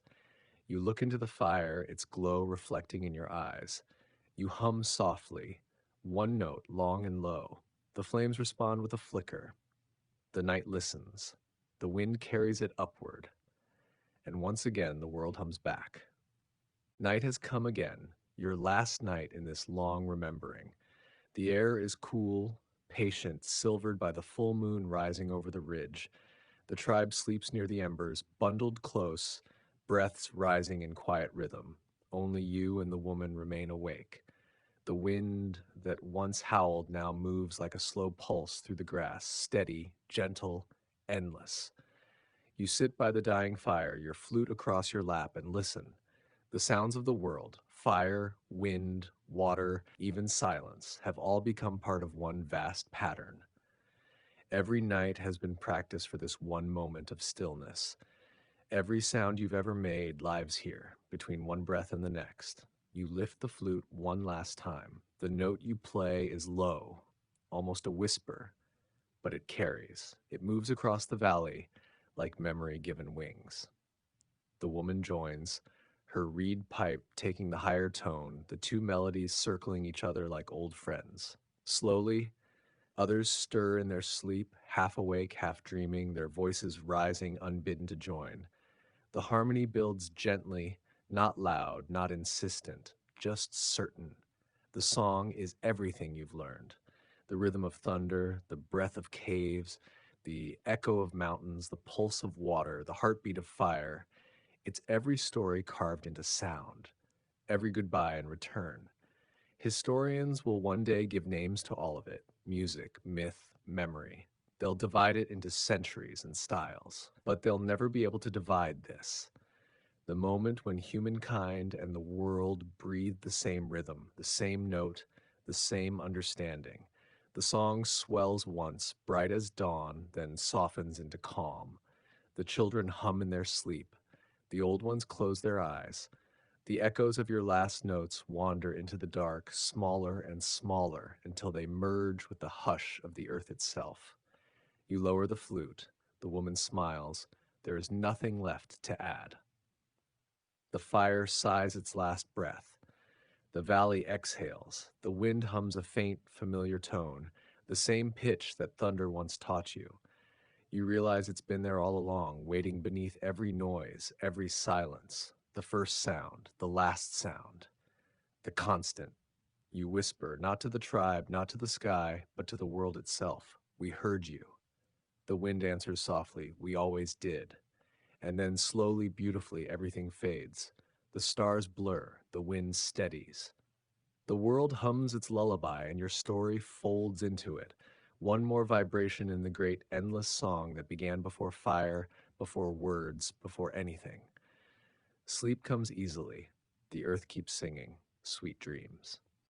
You look into the fire, its glow reflecting in your eyes. You hum softly, one note, long and low. The flames respond with a flicker. The night listens. The wind carries it upward. And once again, the world hums back. Night has come again, your last night in this long remembering. The air is cool, patient, silvered by the full moon rising over the ridge. The tribe sleeps near the embers, bundled close, breaths rising in quiet rhythm. Only you and the woman remain awake. The wind that once howled now moves like a slow pulse through the grass, steady, gentle, endless. You sit by the dying fire, your flute across your lap, and listen. The sounds of the world, fire, wind, water, even silence, have all become part of one vast pattern. Every night has been practice for this one moment of stillness. Every sound you've ever made lives here, between one breath and the next. You lift the flute one last time. The note you play is low, almost a whisper, but it carries. It moves across the valley like memory given wings. The woman joins, her reed pipe taking the higher tone, the two melodies circling each other like old friends. Slowly, Others stir in their sleep, half awake, half dreaming, their voices rising unbidden to join. The harmony builds gently, not loud, not insistent, just certain. The song is everything you've learned. The rhythm of thunder, the breath of caves, the echo of mountains, the pulse of water, the heartbeat of fire. It's every story carved into sound, every goodbye in return. Historians will one day give names to all of it: music, myth, memory. They'll divide it into centuries and styles, but they'll never be able to divide this. The moment when humankind and the world breathe the same rhythm, the same note, the same understanding. The song swells once, bright as dawn, then softens into calm. The children hum in their sleep. The old ones close their eyes. The echoes of your last notes wander into the dark, smaller and smaller, until they merge with the hush of the earth itself. You lower the flute. The woman smiles. There is nothing left to add. The fire sighs its last breath. The valley exhales. The wind hums a faint, familiar tone, the same pitch that thunder once taught you. You realize it's been there all along, waiting beneath every noise, every silence. The first sound, the last sound, the constant. You whisper, not to the tribe, not to the sky, but to the world itself. We heard you. The wind answers softly, we always did. And then slowly, beautifully, everything fades. The stars blur, the wind steadies. The world hums its lullaby, and your story folds into it. One more vibration in the great endless song that began before fire, before words, before anything. Sleep comes easily. The earth keeps singing. Sweet dreams.